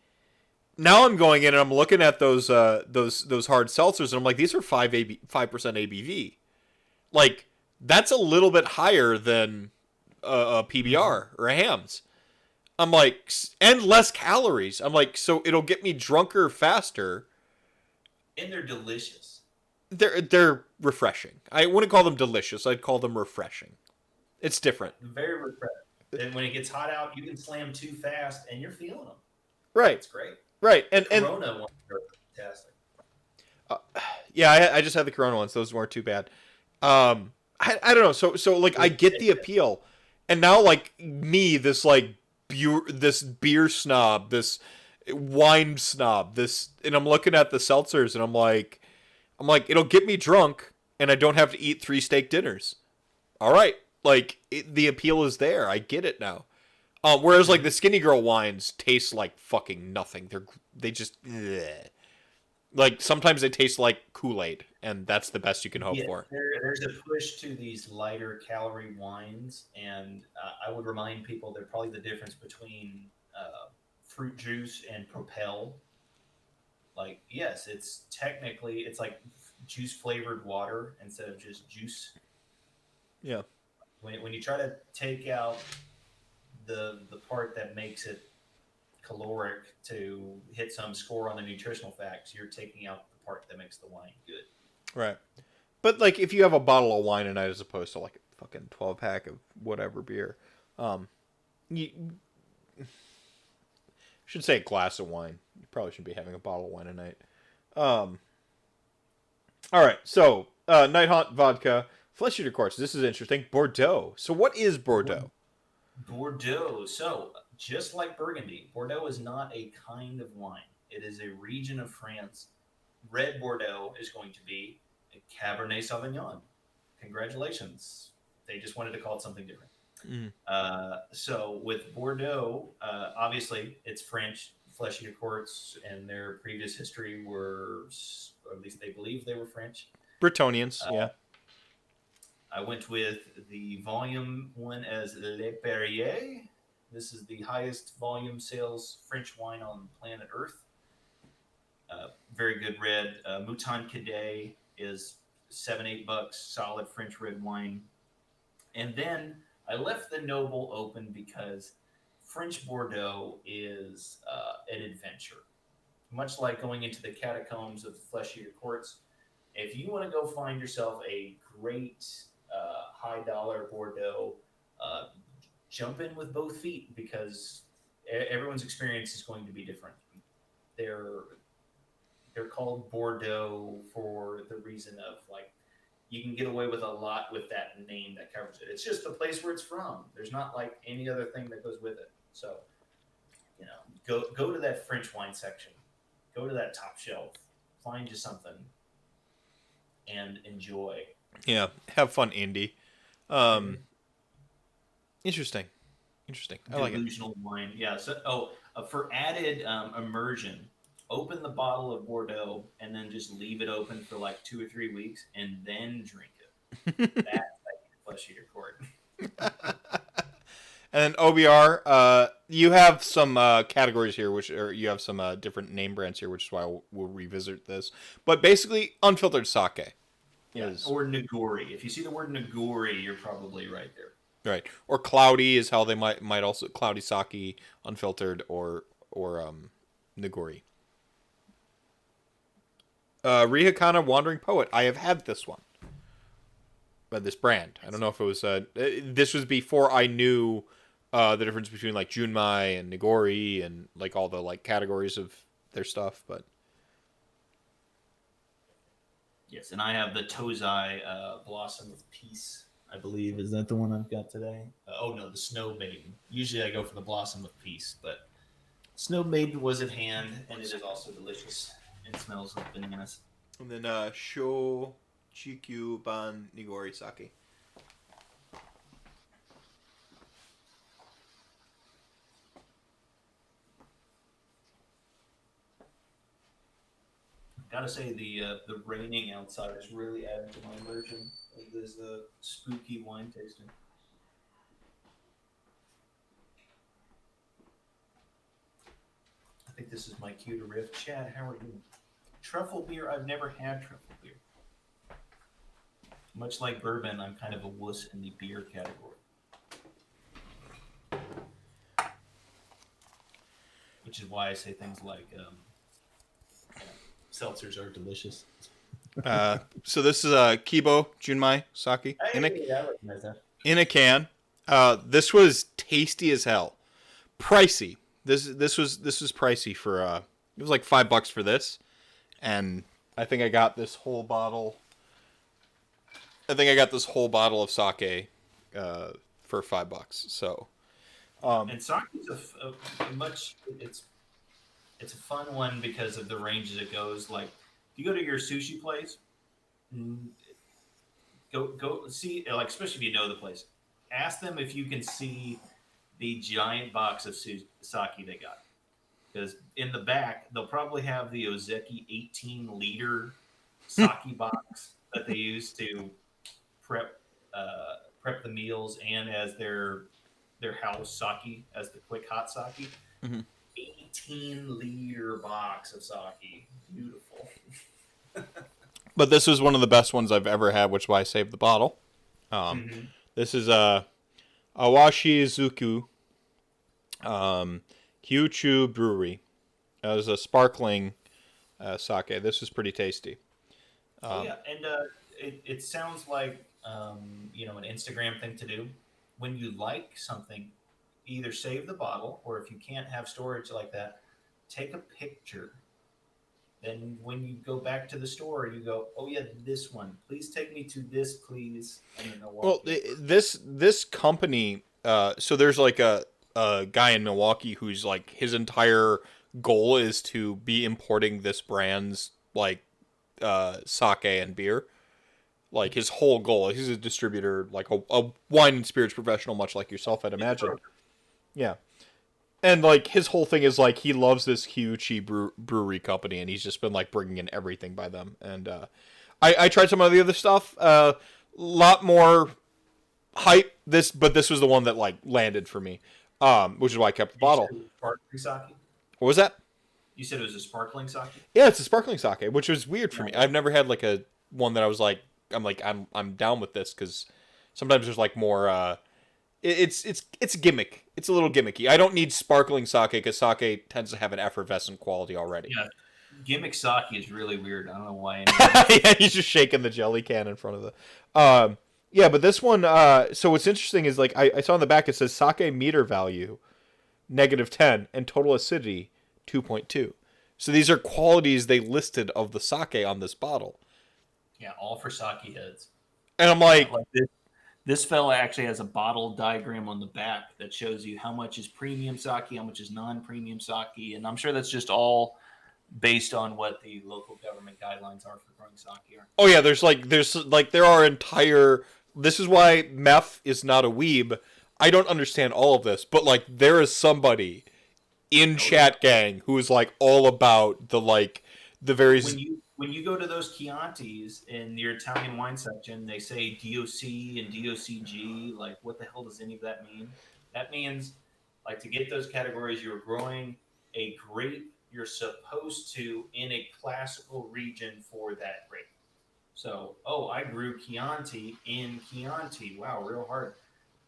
now I'm going in and I'm looking at those hard seltzers and I'm like, these are 5% ABV. Like that's a little bit higher than a PBR or a Hams. I'm like, and less calories. I'm like, so it'll get me drunker faster.
And they're delicious.
They're refreshing. I wouldn't call them delicious. I'd call them refreshing. It's different.
Very refreshing. And when it gets hot out, you can slam too fast, and you're feeling them.
Right.
It's great.
Right.
Corona ones are fantastic.
Yeah, I just had the Corona ones. Those weren't too bad. I don't know. So like I get the appeal, and now like me, this like this beer snob, this wine snob, and I'm looking at the seltzers, and I'm like, it'll get me drunk, and I don't have to eat 3 steak dinners. All right, like the appeal is there. I get it now. Whereas like the Skinny Girl wines taste like fucking nothing. They just, bleh. Like sometimes they taste like Kool-Aid, and that's the best you can hope
Yeah,
for.
there's a push to these lighter calorie wines, and I would remind people they're probably the difference between fruit juice and Propel. Like, yes, it's like juice flavored water instead of just juice.
Yeah.
When you try to take out the part that makes it caloric to hit some score on the nutritional facts, you're taking out the part that makes the wine good.
Right. But like if you have a bottle of wine a night as opposed to like a fucking 12 pack of whatever beer, you should say a glass of wine. You probably should be having a bottle of wine a night. All right. So, Night Haunt vodka, flesh eater quartz. This is interesting. Bordeaux. So what is Bordeaux?
Bordeaux. So, just like Burgundy, Bordeaux is not a kind of wine. It is a region of France. Red Bordeaux is going to be a Cabernet Sauvignon. Congratulations. They just wanted to call it something different. So with Bordeaux, obviously it's French flesh eater quartz, and their previous history were, or at least they believe they were French.
Bretonnians, yeah.
I went with the volume one as Le Perrier. This is the highest volume sales French wine on planet Earth. Very good red. Mouton Cadet is $7-8 solid French red wine. And then I left the Noble open because French Bordeaux is an adventure. Much like going into the catacombs of the flesh eater quartz, if you want to go find yourself a great high dollar Bordeaux, jump in with both feet, because everyone's experience is going to be different. They're called Bordeaux for the reason of, like, you can get away with a lot with that name that covers it. It's just the place where it's from. There's not like any other thing that goes with it. So, go to that French wine section, go to that top shelf, find you something, and enjoy.
Yeah, have fun, Indy. Interesting. I like it.
Delusional wine. Yeah. So, for added immersion, open the bottle of Bordeaux and then just leave it open for like 2 or 3 weeks and then drink it. That's like flesh eater court.
And then OBR, you have some categories here, or you have some different name brands here, which is why we'll revisit this. But basically, unfiltered sake.
Or Nagori. If you see the word Nagori, you're probably right there.
Right. Or cloudy is how they might also cloudy sake, unfiltered, or Nagori. Rihakana Wandering Poet. I have had this one. This brand. I don't know if it was this was before I knew the difference between like Junmai and Nagori and like all the like categories of their stuff, but
yes, and I have the Tozai Blossom of Peace, I believe. Is that the one I've got today? No, the Snow Maiden. Usually I go for the Blossom of Peace, but Snow Maiden was at hand, and it is also delicious. It smells like bananas.
And then Sho Chikyu Ban Nigori Sake.
Gotta say, the raining outside is really adding to my immersion of this spooky wine tasting. I think this is my cue to riff. Chad, how are you? Truffle beer, I've never had truffle beer. Much like bourbon, I'm kind of a wuss in the beer category. Which is why I say things like seltzers are delicious.
So this is Kibo Junmai Sake
I recognize that.
In a can. This was tasty as hell. Pricey. This was pricey for it was like $5 for this, and I think I got this whole bottle. I think I got this whole bottle of sake for $5. So,
and sake is a much it's a fun one because of the ranges it goes. Like, if you go to your sushi place, go see, like, especially if you know the place, ask them if you can see the giant box of sake they got. because in the back they'll probably have the Ozeki 18-liter sake box that they use to prep prep the meals and as their house sake as the quick hot sake.
Mm-hmm.
18-liter box of sake, beautiful.
But this was one of the best ones I've ever had, which is why I saved the bottle. This is Awashizuku Kyuchu Brewery. It was a sparkling sake. This is pretty tasty.
And it sounds like an Instagram thing to do. When you like something, either save the bottle, or if you can't have storage like that, take a picture. Then when you go back to the store, you go, oh yeah, this one. Please take me to this, please. And then they'll walk
this company. So there's like a guy in Milwaukee who's like his entire goal is to be importing this brand's like sake and beer. Like his whole goal. He's a distributor, like a wine and spirits professional, much like yourself, I'd imagine. Yeah. And, like, his whole thing is, like, he loves this Kyuchi brewery company, and he's just been, like, bringing in everything by them. And I tried some of the other stuff. A lot more hype, but this was the one that, like, landed for me, which is why I kept the bottle.
Sparkling sake?
What was that?
You said it was a sparkling sake?
Yeah, it's a sparkling sake, which was weird for me. I've never had, like, a one that I was like, I'm down with this, because sometimes there's, like, more... It's a gimmick. It's a little gimmicky. I don't need sparkling sake because sake tends to have an effervescent quality already.
Yeah, gimmick sake is really weird. I don't know why.
Yeah, he's just shaking the jelly can in front of the. Yeah, but this one. So what's interesting is like I saw on the back it says sake meter value, -10, and total acidity 2.2. So these are qualities they listed of the sake on this bottle.
Yeah, all for sake heads.
And I'm like
this fella actually has a bottle diagram on the back that shows you how much is premium sake, how much is non-premium sake, and I'm sure that's just all based on what the local government guidelines are for growing sake.
Oh yeah, there are entire. This is why Meph is not a weeb. I don't understand all of this, but like there is somebody in Chat Gang who is like all about the very.
When you go to those Chiantis in your Italian wine section, they say DOC and DOCG. Like, what the hell does any of that mean? That means, like, to get those categories, you're growing a grape you're supposed to in a classical region for that grape. So, I grew Chianti in Chianti. Wow, real hard.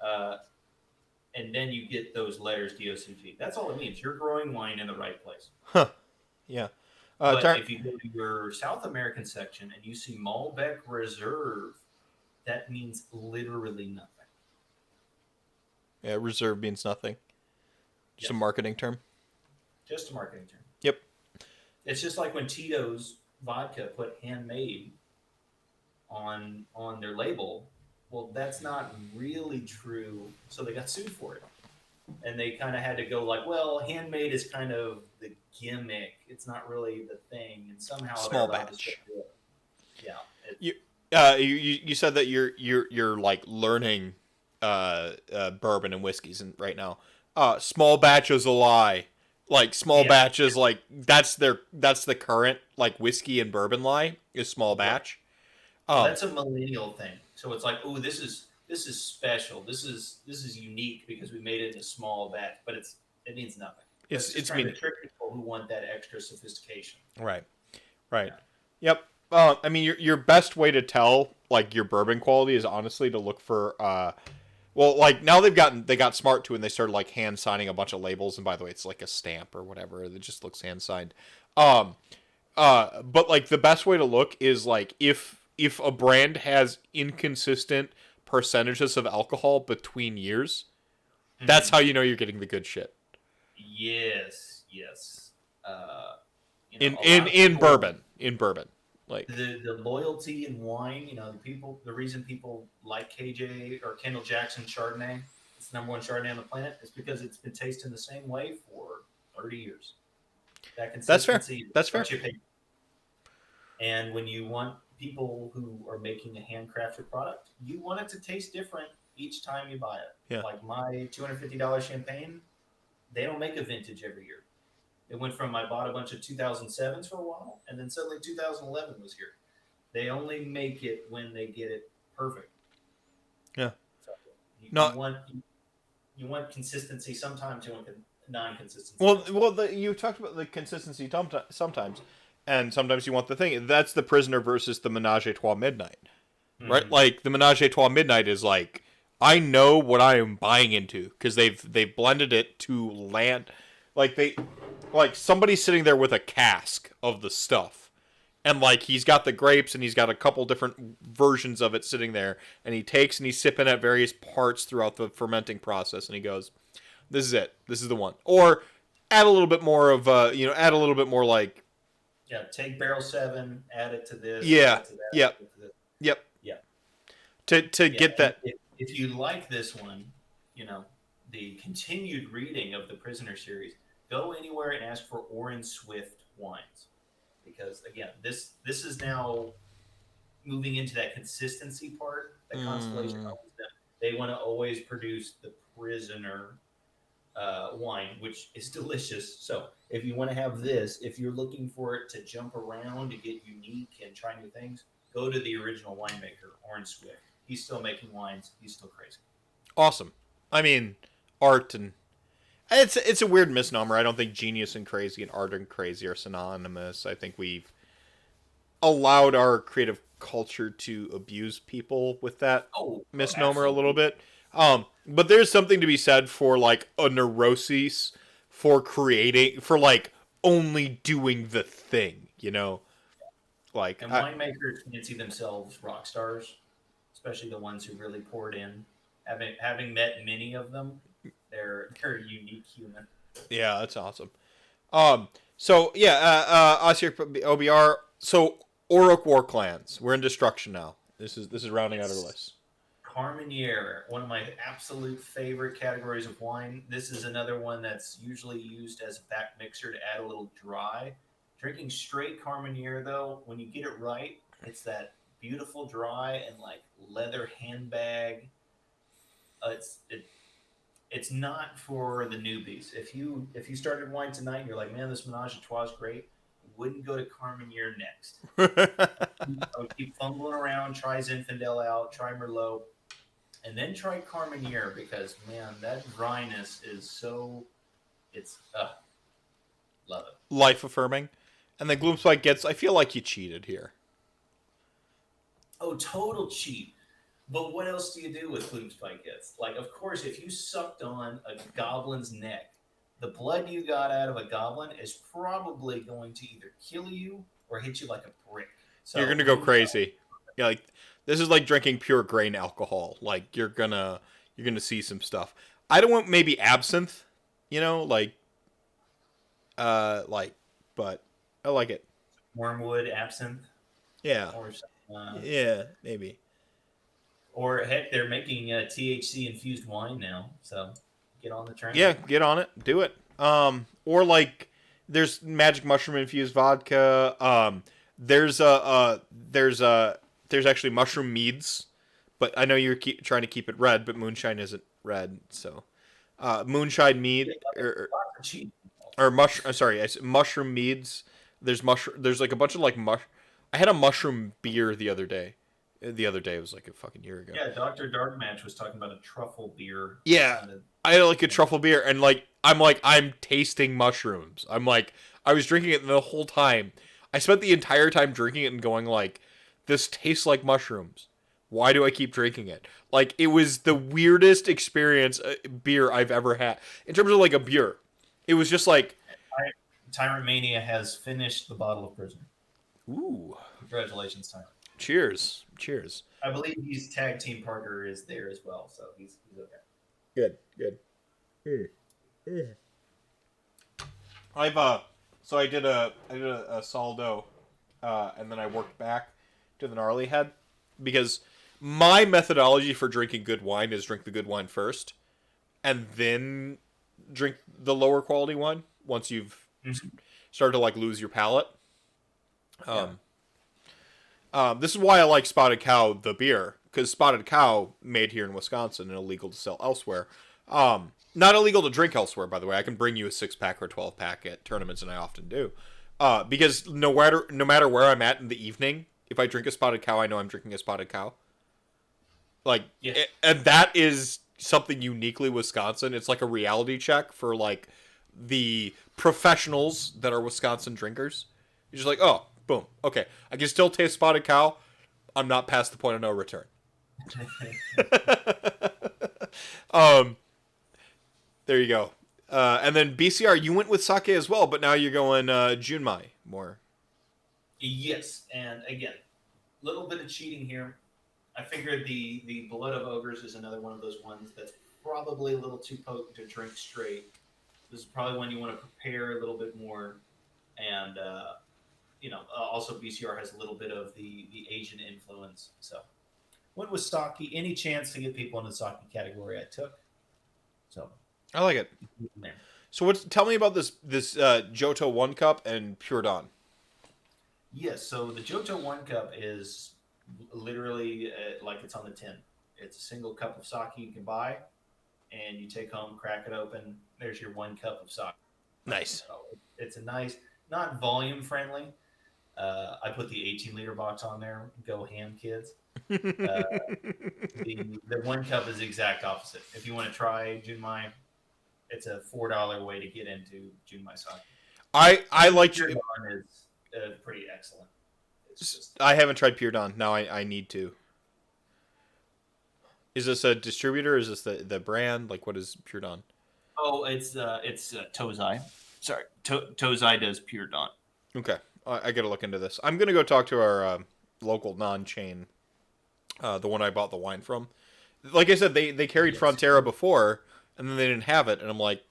And then you get those letters DOCG. That's all it means. You're growing wine in the right place.
Huh. Yeah.
But if you go to your South American section and you see Malbec Reserve, that means literally nothing.
Yeah, reserve means nothing. Just a marketing term.
Just a marketing term.
Yep.
It's just like when Tito's vodka put handmade on their label. Well, that's not really true, so they got sued for it. And they kind of had to go like, well, handmade is kind of the gimmick. It's not really the thing. And somehow
small batch.
Yeah.
You said that you're like learning bourbon and whiskeys right now. Small batch is a lie. Like small batch is like that's the current like whiskey and bourbon lie is small batch.
That's a millennial thing. So it's like, oh, this is special. This is unique because we made it in a small batch, but it means nothing. It's trying to trick people who want that extra sophistication.
Right. Yep. I mean, your best way to tell like your bourbon quality is honestly to look for well, like now they got smart too, and they started like hand signing a bunch of labels. And by the way, it's like a stamp or whatever. It just looks hand signed. But like the best way to look is like if a brand has inconsistent percentages of alcohol between years, that's how you know you're getting the good shit.
Yes.
In bourbon, like
the loyalty in wine. The reason people like KJ or Kendall Jackson Chardonnay, it's the #1 Chardonnay on the planet, is because it's been tasting the same way for 30 years.
That's fair. That's fair.
And when you want people who are making a handcrafted product, you want it to taste different each time you buy it.
Yeah.
Like my $250 champagne, they don't make a vintage every year. It went from I bought a bunch of 2007s for a while, and then suddenly 2011 was here. They only make it when they get it perfect.
Yeah.
So
No.
you want consistency. Sometimes you want non-consistency.
Well, you talked about the consistency sometimes, and sometimes you want the thing. That's the Prisoner versus the Menage a Trois Midnight, right? Like the Menage a Trois Midnight is like, I know what I am buying into because they've blended it to land, like somebody's sitting there with a cask of the stuff, and like he's got the grapes and he's got a couple different versions of it sitting there, and he takes and he's sipping at various parts throughout the fermenting process, and he goes, "This is it. This is the one." Or add a little bit more of add a little bit more like,
take barrel 7, add it to this,
yeah,
add it to that,
yep,
add it to this.
yep,
Yeah.
to get that.
If you like this one, the continued reading of the Prisoner series, go anywhere and ask for Orin Swift wines, because again, this is now moving into that consistency part. The Constellation owns them. They want to always produce the Prisoner wine, which is delicious. So if you want to have this, if you're looking for it to jump around to get unique and try new things, go to the original winemaker, Orin Swift. He's still making wines. He's still crazy.
Awesome. I mean, art and it's a weird misnomer. I don't think genius and crazy and art and crazy are synonymous. I think we've allowed our creative culture to abuse people with that misnomer a little bit. But there's something to be said for like a neuroses for creating, for like only doing the thing, Like,
and winemakers fancy themselves rock stars, especially the ones who really poured in. Having met many of them, they're a unique human.
Yeah, that's awesome. So yeah, Osir OBR. So Orok War Clans. We're in destruction now. This is rounding out our list.
Carmenere, one of my absolute favorite categories of wine. This is another one that's usually used as a back mixer to add a little dry. Drinking straight Carmenere, though, when you get it right, it's that beautiful dry and like leather handbag. It's not for the newbies. If you started wine tonight and you're like, man, this Menage a Trois is great, wouldn't go to Carmenere next. I would keep fumbling around, try Zinfandel out, try Merlot, and then try Carmenere, because man, that dryness is love it.
Life affirming. And then Gloomspike gets, I feel like you cheated here.
Oh, total cheat. But what else do you do with Gloomspike gets? Like, of course, if you sucked on a goblin's neck, the blood you got out of a goblin is probably going to either kill you or hit you like a brick. So
you're gonna go crazy. Yeah, like this is like drinking pure grain alcohol. Like you're gonna see some stuff. I don't want maybe absinthe, but I like it.
Wormwood, absinthe.
Yeah.
Or
yeah, maybe.
Or heck, they're making THC infused wine now, so get on the train.
Yeah, get on it. Do it. Or like there's magic mushroom infused vodka. There's actually mushroom meads, but I know you're trying to keep it red, but moonshine isn't red, so moonshine mead or mushroom meads. There's like a bunch of like I had a mushroom beer the other day. The other day, it was like a fucking year ago.
Yeah, Dr. Darkmatch was talking about a truffle beer.
Yeah, I had like a truffle beer, and I'm tasting mushrooms. I was drinking it the whole time. I spent the entire time drinking it and going like, this tastes like mushrooms. Why do I keep drinking it? Like, it was the weirdest experience beer I've ever had. In terms of like a beer, it was just like...
Tyrant Mania has finished the bottle of Prisoner.
Ooh.
Congratulations, Tyrant.
Cheers.
I believe his tag team partner is there as well, so he's okay.
Good. I did a saldo, and then I worked back to the gnarly head, because my methodology for drinking good wine is drink the good wine first, and then drink the lower quality wine once you've started to like lose your palate. This is why I like Spotted Cow, the beer, because Spotted Cow, made here in Wisconsin and illegal to sell elsewhere, Not illegal to drink elsewhere, by the way. I can bring you a 6-pack or 12-pack at tournaments, and I often do. Because no matter where I'm at in the evening, if I drink a spotted cow, I know I'm drinking a spotted cow. Like,
Yes.
and that is something uniquely Wisconsin. It's like a reality check for like the professionals that are Wisconsin drinkers. You're just like, oh, boom, okay, I can still taste spotted cow. I'm not past the point of no return. There you go. And then BCR, you went with sake as well, but now you're going Junmai more.
Yes, and again, a little bit of cheating here. I figured the Blood of Ogres is another one of those ones that's probably a little too potent to drink straight. This is probably one you want to prepare a little bit more, and also BCR has a little bit of the Asian influence. So, went with sake. Any chance to get people in the sake category, I took. So,
I like it.
man.
So tell me about this Johto 1 Cup and Pure Dawn.
Yes, so the Johto 1 Cup is literally like it's on the tin. It's a single cup of sake you can buy, and you take home, crack it open. There's your 1 cup of sake.
Nice.
So it's a nice, not volume friendly. I put the 18-liter box on there. Go ham, kids. The 1 cup is the exact opposite. If you want to try Junmai, it's a $4 way to get into Junmai sake.
I like
Pure Dawn is pretty excellent. It's just,
I haven't tried Pure Dawn. Now I need to. Is this a distributor? Is this the brand? Like, what is Pure Dawn?
oh, it's Tozai. Sorry, Tozai does Pure Dawn.
Okay, I gotta look into this. I'm gonna go talk to our local non-chain, the one I bought the wine from. Like I said, they carried
Yes.
Frontera before, and then they didn't have it, and I'm like,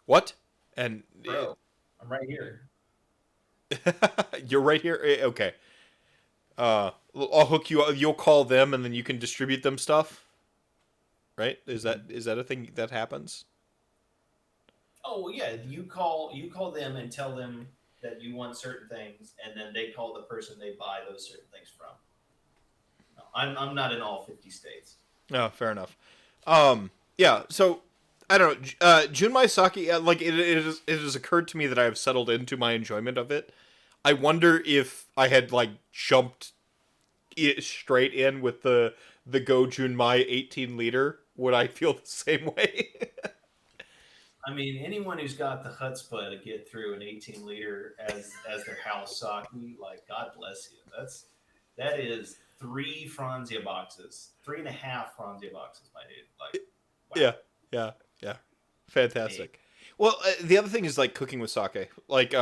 what? And
Bro, I'm right here.
you're right here. Okay. I'll hook you up. You'll call them, and then you can distribute them stuff. Right? Is that a thing that happens?
Oh yeah, you call them and tell them that you want certain things, and then they call the person they buy those certain things from. No, I'm not in all 50 states.
No, fair enough. Yeah. So I don't know. Junmai sake, like it has occurred to me that I have settled into my enjoyment of it. I wonder if I had like jumped it straight in with the Go Junmai 18-liter, would I feel the same way?
I mean, anyone who's got the chutzpah to get through an 18-liter as their house sake, like God bless you. That is 3 Franzia boxes, 3.5 Franzia boxes, my dude. Like, wow.
Yeah. Fantastic. Well, the other thing is like cooking with sake, like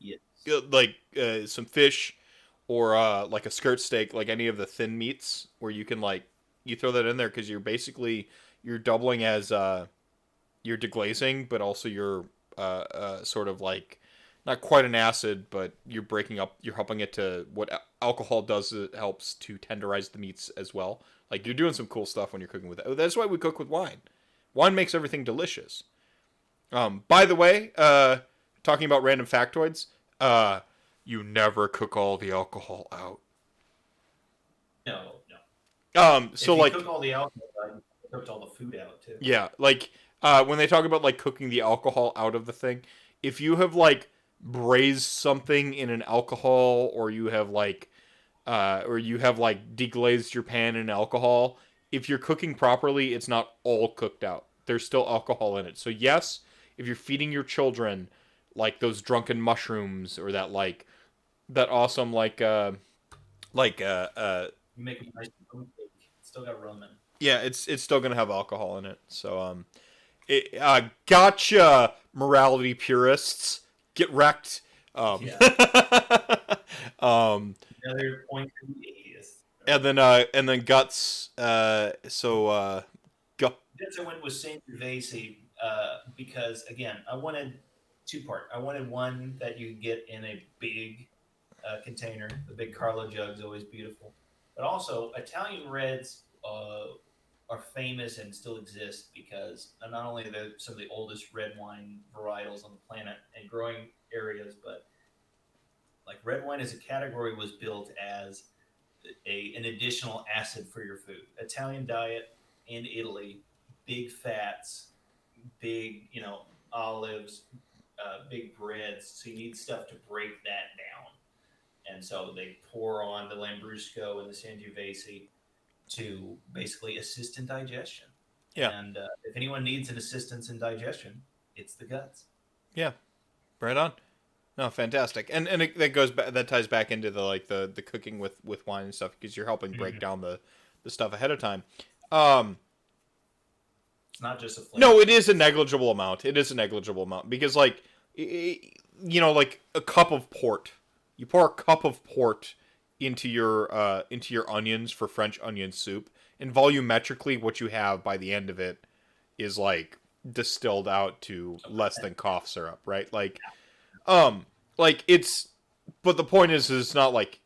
Yes.
some fish, or like a skirt steak, like any of the thin meats, where you can like you throw that in there because you're doubling as you're deglazing, but also you're sort of like not quite an acid, but you're helping it to what alcohol does. It helps to tenderize the meats as well. Like you're doing some cool stuff when you're cooking with it. That's why we cook with wine. Wine makes everything delicious. By the way, talking about random factoids, you never cook all the alcohol out.
No.
So
if you
like,
cook all the alcohol, you cooked all the food out too.
yeah, like, when they talk about like cooking the alcohol out of the thing, if you have like braised something in an alcohol, or you have like deglazed your pan in alcohol, if you're cooking properly, it's not all cooked out. There's still alcohol in it. So yes, if you're feeding your children like those drunken mushrooms, or that awesome
You make a nice rum cake. It's still got rum in it.
yeah, it's still gonna have alcohol in it. So gotcha, morality purists, get wrecked.
Yeah. Another point for the atheist.
and then guts.
That's I went with Saint Gervais because again, I wanted 2-part. I wanted one that you get in a big container. The big Carlo jug's always beautiful, but also Italian reds are famous and still exist because not only are they some of the oldest red wine varietals on the planet and growing areas, but like red wine as a category was built as an additional acid for your food. Italian diet in Italy big fats, big, olives, big breads. So you need stuff to break that down. And so they pour on the Lambrusco and the Sangiovese to basically assist in digestion.
Yeah.
And if anyone needs an assistance in digestion, it's the guts.
Yeah. Right on. No, fantastic. And that goes back, that ties back into the cooking with wine and stuff, because you're helping break down the stuff ahead of time.
It's not just a flavor.
No, it is a negligible amount. It is a negligible amount, because like like a cup of port. You pour a cup of port into your onions for French onion soup, and volumetrically what you have by the end of it is like distilled out to less than cough syrup, right? Like it's, but the point is it's not like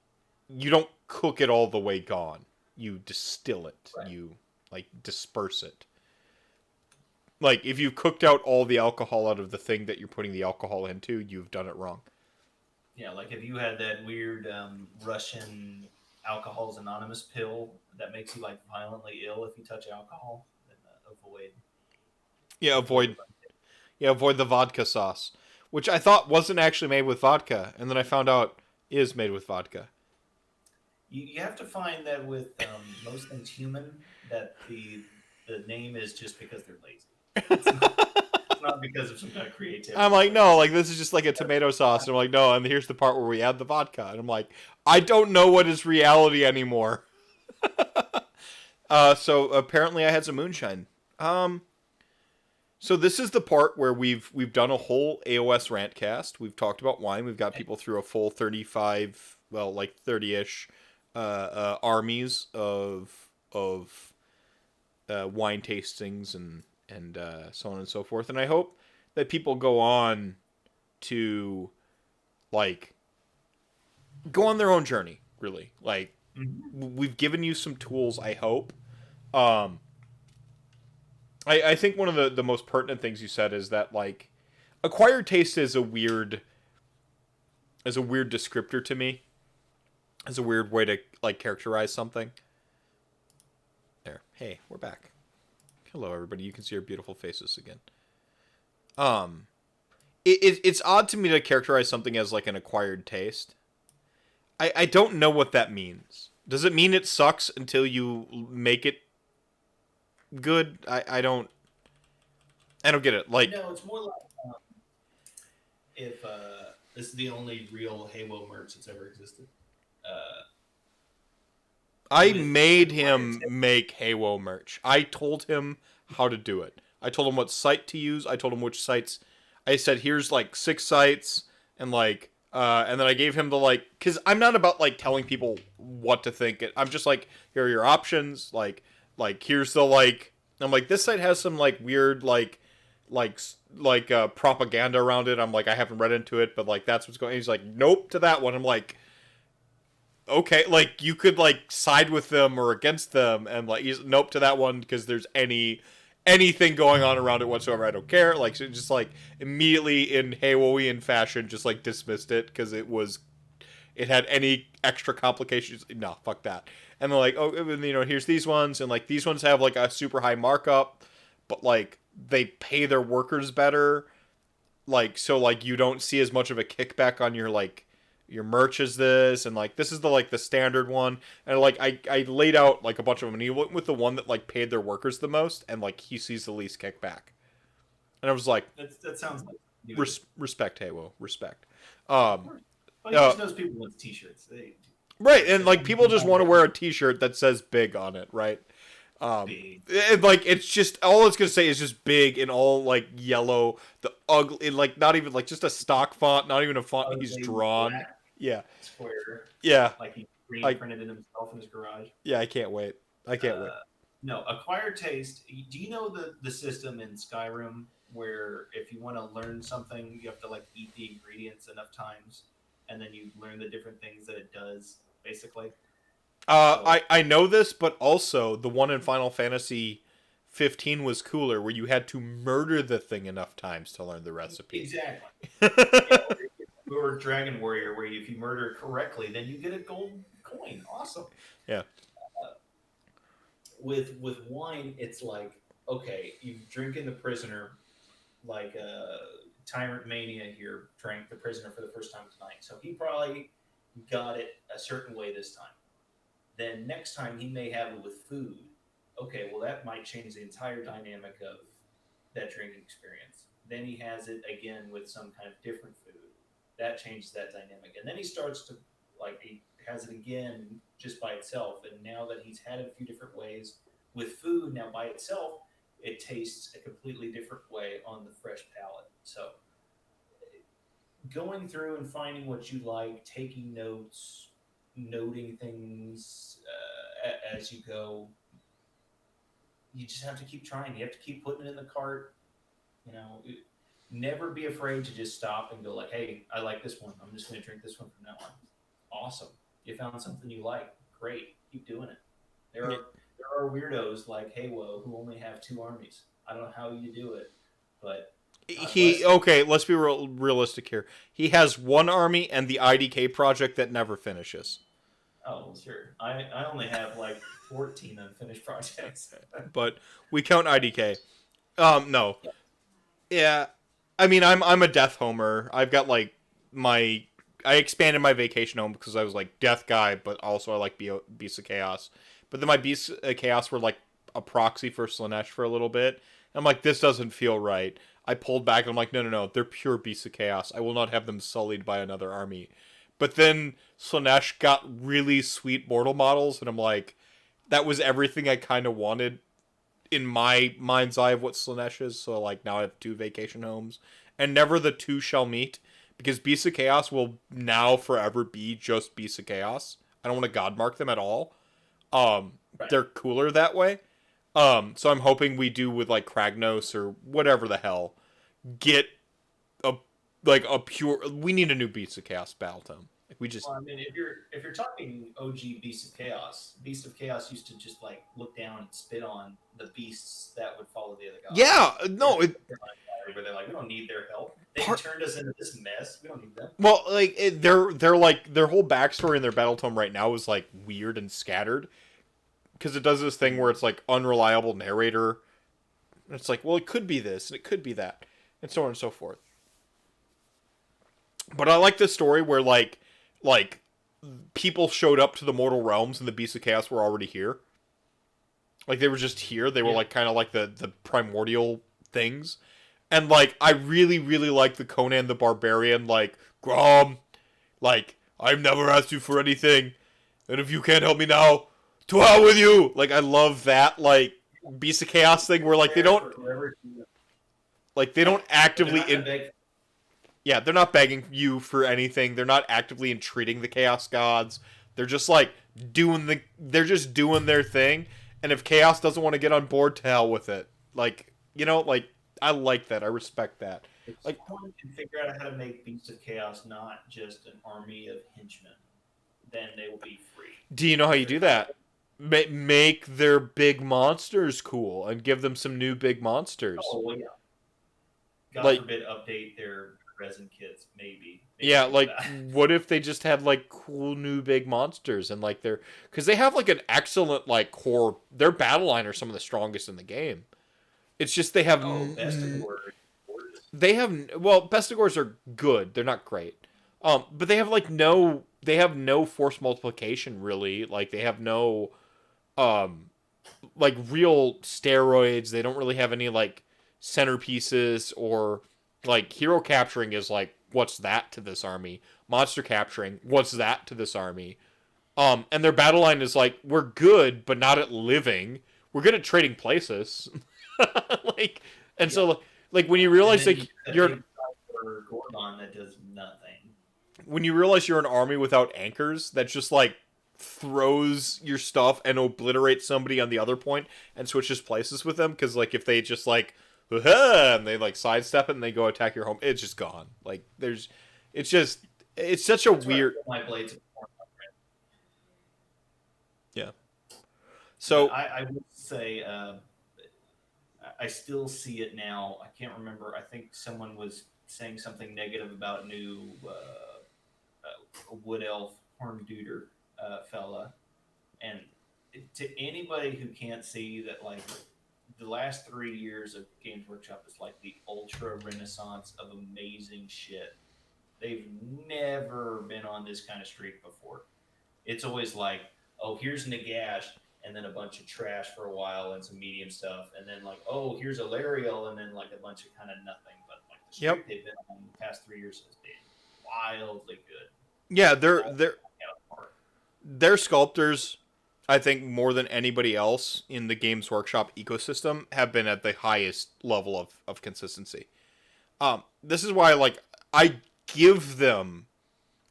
you don't cook it all the way gone. You distill it.
Right.
You like disperse it. Like if you've cooked out all the alcohol out of the thing that you're putting the alcohol into, you've done it wrong.
Yeah, like if you had that weird Russian Alcohol's Anonymous pill that makes you like violently ill if you touch alcohol, then avoid.
Yeah, avoid the vodka sauce, which I thought wasn't actually made with vodka, and then I found out is made with vodka.
You have to find that with most things human, that the name is just because they're lazy. It's not because of some kind of creativity.
I'm like, no, like this is just like a tomato sauce. And I'm like, no, and here's the part where we add the vodka. And I'm like, I don't know what is reality anymore. So apparently I had some moonshine. So this is the part where we've done a whole AOS RantCast. We've talked about wine. We've got people through a full 35, well, like 30-ish armies of wine tastings and so on and so forth. And I hope that people go on to like go on their own journey, really. Like we've given you some tools, I hope. I think one of the most pertinent things you said is that like acquired taste is a weird descriptor to me. It's a weird way to like characterize something. There. Hey, we're back. Hello, everybody. You can see our beautiful faces again. It's odd to me to characterize something as like an acquired taste. I don't know what that means. Does it mean it sucks until you make it good? I don't get it. Like,
no, it's more like if this is the only real Halo merch that's ever existed.
I made him make Halo merch. I told him how to do it. I told him what site to use. I told him which sites. I said, here's like 6 sites, and like, and then I gave him the like, because I'm not about like telling people what to think. I'm just like, here are your options. Like here's the like. I'm like, this site has some like weird like propaganda around it. I'm like, I haven't read into it, but like that's what's going. He's like, nope to that one. I'm like, okay, like you could like side with them or against them, and like he's nope to that one because there's anything going on around it whatsoever. I don't care. Like so just like immediately in Halo-ian fashion, just like dismissed it because it had any extra complications. No, fuck that. And they're like, oh, here's these ones, and like these ones have like a super high markup, but like they pay their workers better, like so like you don't see as much of a kickback on your like your merch as this, and like this is the standard one, and like I laid out like a bunch of them, and he went with the one that like paid their workers the most, and like he sees the least kickback, and I was like,
that sounds like
respect, Halo, respect.
Well, he just knows people with t-shirts.
Right, and like people just want to wear a t-shirt that says big on it, right?
Big.
And like it's just all it's gonna say is just big in all like yellow, the ugly, like not even like just a stock font, not even a font he's drawn.
Black
yeah,
square.
Yeah,
Like he printed it himself in his garage.
Yeah, I can't wait. I can't wait.
No, acquired taste. Do you know the system in Skyrim where if you want to learn something, you have to like eat the ingredients enough times, and then you learn the different things that it does, basically.
I know this, but also the one in Final Fantasy 15 was cooler, where you had to murder the thing enough times to learn the recipe.
Exactly. Or Dragon Warrior, where if you murder it correctly, then you get a gold coin. Awesome.
Yeah.
With wine, it's like okay, you've drinking the prisoner like Tyrant Mania here drank the prisoner for the first time tonight. So he probably got it a certain way this time. Then next time he may have it with food. Okay, well that might change the entire dynamic of that drinking experience. Then he has it again with some kind of different food. That changes that dynamic. And then he starts to he has it again just by itself. And now that he's had it a few different ways with food, now by itself, it tastes a completely different way on the fresh palate. So going through and finding what you like, taking notes, noting things as you go. You just have to keep trying. You have to keep putting it in the cart. You know, never be afraid to just stop and go like, "Hey, I like this one. I'm just going to drink this one from now on." Awesome. You found something you like. Great. Keep doing it. There are weirdos like Haywo who only have 2 armies. I don't know how you do it, but
okay, let's be realistic here. He has 1 army and the IDK project that never finishes.
Oh, sure. I only have like 14 unfinished projects.
But we count IDK. No. Yeah. I mean, I'm a death homer. I've got like I expanded my vacation home because I was like death guy, but also I like Beasts of Chaos. But then my Beasts of Chaos were like a proxy for Slaanesh for a little bit. And I'm like, this doesn't feel right. I pulled back and I'm like, no, they're pure Beasts of Chaos. I will not have them sullied by another army. But then Slaanesh got really sweet mortal models, and I'm like, that was everything I kind of wanted in my mind's eye of what Slaanesh is. So like now I have 2 vacation homes, and never the 2 shall meet, because Beasts of Chaos will now forever be just Beasts of Chaos. I don't want to godmark them at all. Right. They're cooler that way. So I'm hoping we do with like Kragnos or whatever the hell, get a pure. We need a new Beasts of Chaos battle tome. Like we just.
Well, I mean, if you're talking OG Beasts of Chaos used to just like look down and spit on the beasts that would follow the other gods.
Yeah, no,
where they're like, we don't need their help. They turned us into this mess. We don't need them.
Well, like they're like their whole backstory in their battle tome right now is like weird and scattered, because it does this thing where it's like unreliable narrator. And it's like, well, it could be this and it could be that, and so on and so forth. But I like this story where like people showed up to the mortal realms and the Beasts of Chaos were already here. Like they were just here. They were like kind of like the primordial things. And like I really, really like the Conan the Barbarian, like, Grom, like, I've never asked you for anything, and if you can't help me now, to hell with you. Like I love that like Beast of Chaos thing where like they don't actively yeah, they're not begging you for anything. They're not actively entreating the Chaos Gods. They're just like doing their thing. And if Chaos doesn't want to get on board, to hell with it. Like, you know, like I like that. I respect that.
If
like
someone can figure out how to make Beasts of Chaos not just an army of henchmen, then they will be free.
Do you know how you do that? Make their big monsters cool and give them some new big monsters.
Oh, well, yeah. God forbid update their resin kits, maybe
yeah, like what if they just had like cool new big monsters and like because they have like an excellent like core. Their battle line are some of the strongest in the game. It's just they have Bestigors are good. They're not great. But they have like no force multiplication really. Like they have no like real steroids. They don't really have any like centerpieces, or like hero capturing is like, what's that to this army? Monster capturing, what's that to this army? And their battle line is like, we're good, but not at living. We're good at trading places. Like, and so like when you realize like you're
Gorgon that does nothing.
When you realize you're an army without anchors that just like throws your stuff and obliterates somebody on the other point and switches places with them, because like if they just like and they like sidestep it and they go attack your home, it's just gone. Like it's such a weird.
My blades.
Yeah. So
I would say I still see it now. I can't remember. I think someone was saying something negative about new wood elf Hornduder fella, and to anybody who can't see that, like the last 3 years of Games Workshop is like the ultra renaissance of amazing shit. They've never been on this kind of streak before. It's always like, oh, here's Nagash, and then a bunch of trash for a while and some medium stuff, and then like, oh, here's Alariel, and then like a bunch of kind of nothing. But like the streak they've been on the past 3 years has been wildly good.
Yeah, their sculptors, I think more than anybody else in the Games Workshop ecosystem, have been at the highest level of consistency. This is why like I give them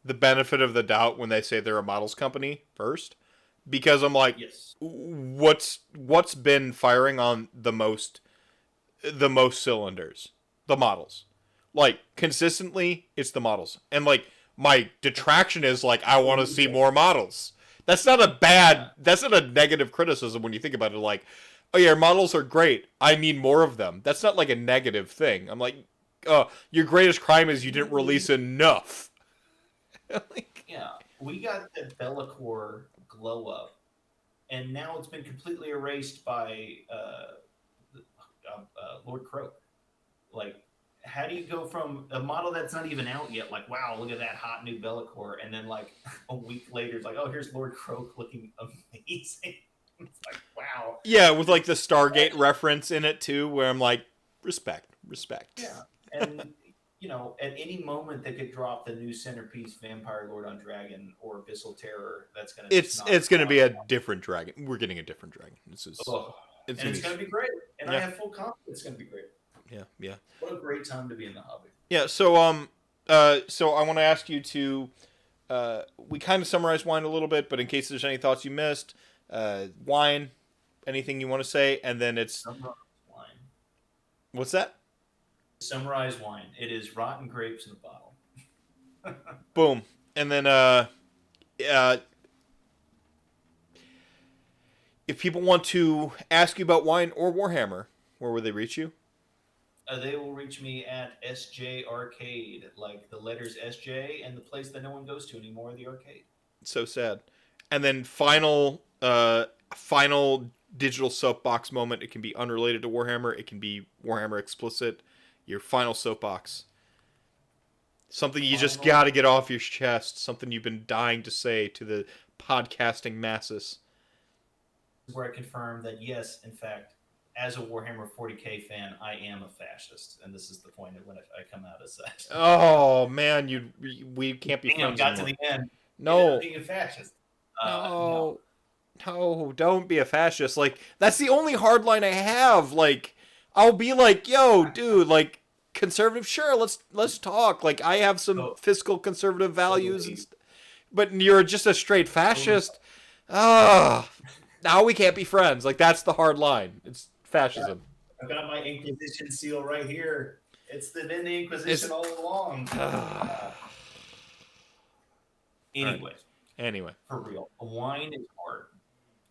the benefit of the doubt when they say they're a models company first, because I'm like,
Yes.
what's been firing on the most cylinders? The models. Like consistently, it's the models. And like my detraction is like I want to see more models. That's not a negative criticism when you think about it. Like, oh yeah, models are great. I need more of them. That's not like a negative thing. I'm like, your greatest crime is you didn't release enough.
Like, yeah, we got the Bellacore glow up, and now it's been completely erased by Lord Croak. Like, how do you go from a model that's not even out yet, like, wow, look at that hot new Bellacore, and then like a week later, it's like, oh, here's Lord Croak looking amazing. It's like, wow.
Yeah, with like the Stargate reference in it too, where I'm like, respect.
Yeah, and you know, at any moment they could drop the new centerpiece Vampire Lord on Dragon or Abyssal Terror. That's gonna
it's gonna be a different dragon. We're getting a different dragon. This is
it's gonna be great, and I have full confidence it's gonna be great.
Yeah.
What a great time to be in the hobby.
Yeah. So I want to ask you to we kind of summarized wine a little bit, but in case there's any thoughts you missed, wine, anything you want to say, and then it's
Summarize wine.
What's that?
Summarize wine. It is rotten grapes in a bottle.
Boom. And then if people want to ask you about wine or Warhammer, where will they reach you?
They will reach me at SJ Arcade, like the letters SJ and the place that no one goes to anymore, the arcade.
So sad. And then final digital soapbox moment. It can be unrelated to Warhammer. It can be Warhammer explicit. Your final soapbox. Something you just got to get off your chest. Something you've been dying to say to the podcasting masses.
Where I confirm that, yes, in fact, as a Warhammer 40k fan, I am a fascist, and this is the point of when I come out as such.
Oh man, we can't be friends
got
anymore.
to the end.
No,
being a fascist.
No, don't be a fascist. Like that's the only hard line I have. Like I'll be like, yo, dude, like conservative. Sure, let's talk. Like I have some fiscal conservative values, but you're just a straight fascist. Now we can't be friends. Like that's the hard line. It's fascism.
I've got my Inquisition seal right here. It's been the Inquisition all along.
Anyway,
for real, wine is hard,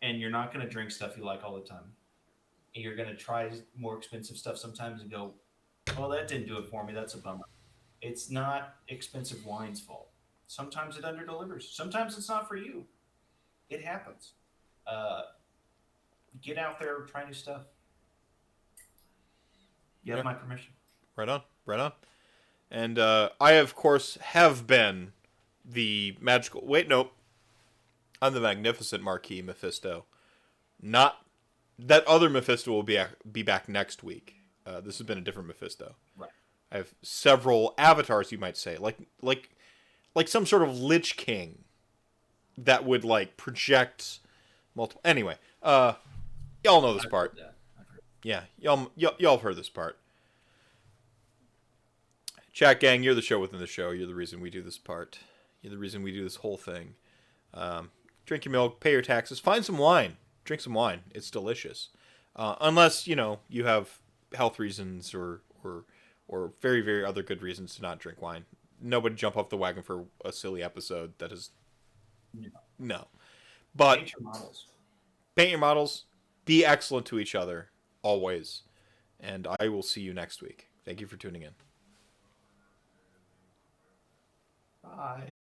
and you're not going to drink stuff you like all the time. And you're going to try more expensive stuff sometimes and go, "Well, that didn't do it for me. That's a bummer." It's not expensive wine's fault. Sometimes it underdelivers. Sometimes it's not for you. It happens. Get out there, try new stuff. You have my permission.
Right on. And I, of course, have been the magical... Wait, nope. I'm the magnificent Marquis Mephisto. Not... That other Mephisto will be back next week. This has been a different Mephisto.
Right.
I have several avatars, you might say. Like some sort of Lich King that would, like, project multiple... Anyway, y'all know this part. Yeah, y'all have heard this part. Chat gang, you're the show within the show. You're the reason we do this part. You're the reason we do this whole thing. Drink your milk, pay your taxes, find some wine. Drink some wine. It's delicious. Unless, you have health reasons or very, very other good reasons to not drink wine. Nobody jump off the wagon for a silly episode that is... No. But...
Paint your models.
Paint your models. Be excellent to each other. Always. And I will see you next week. Thank you for tuning in.
Bye.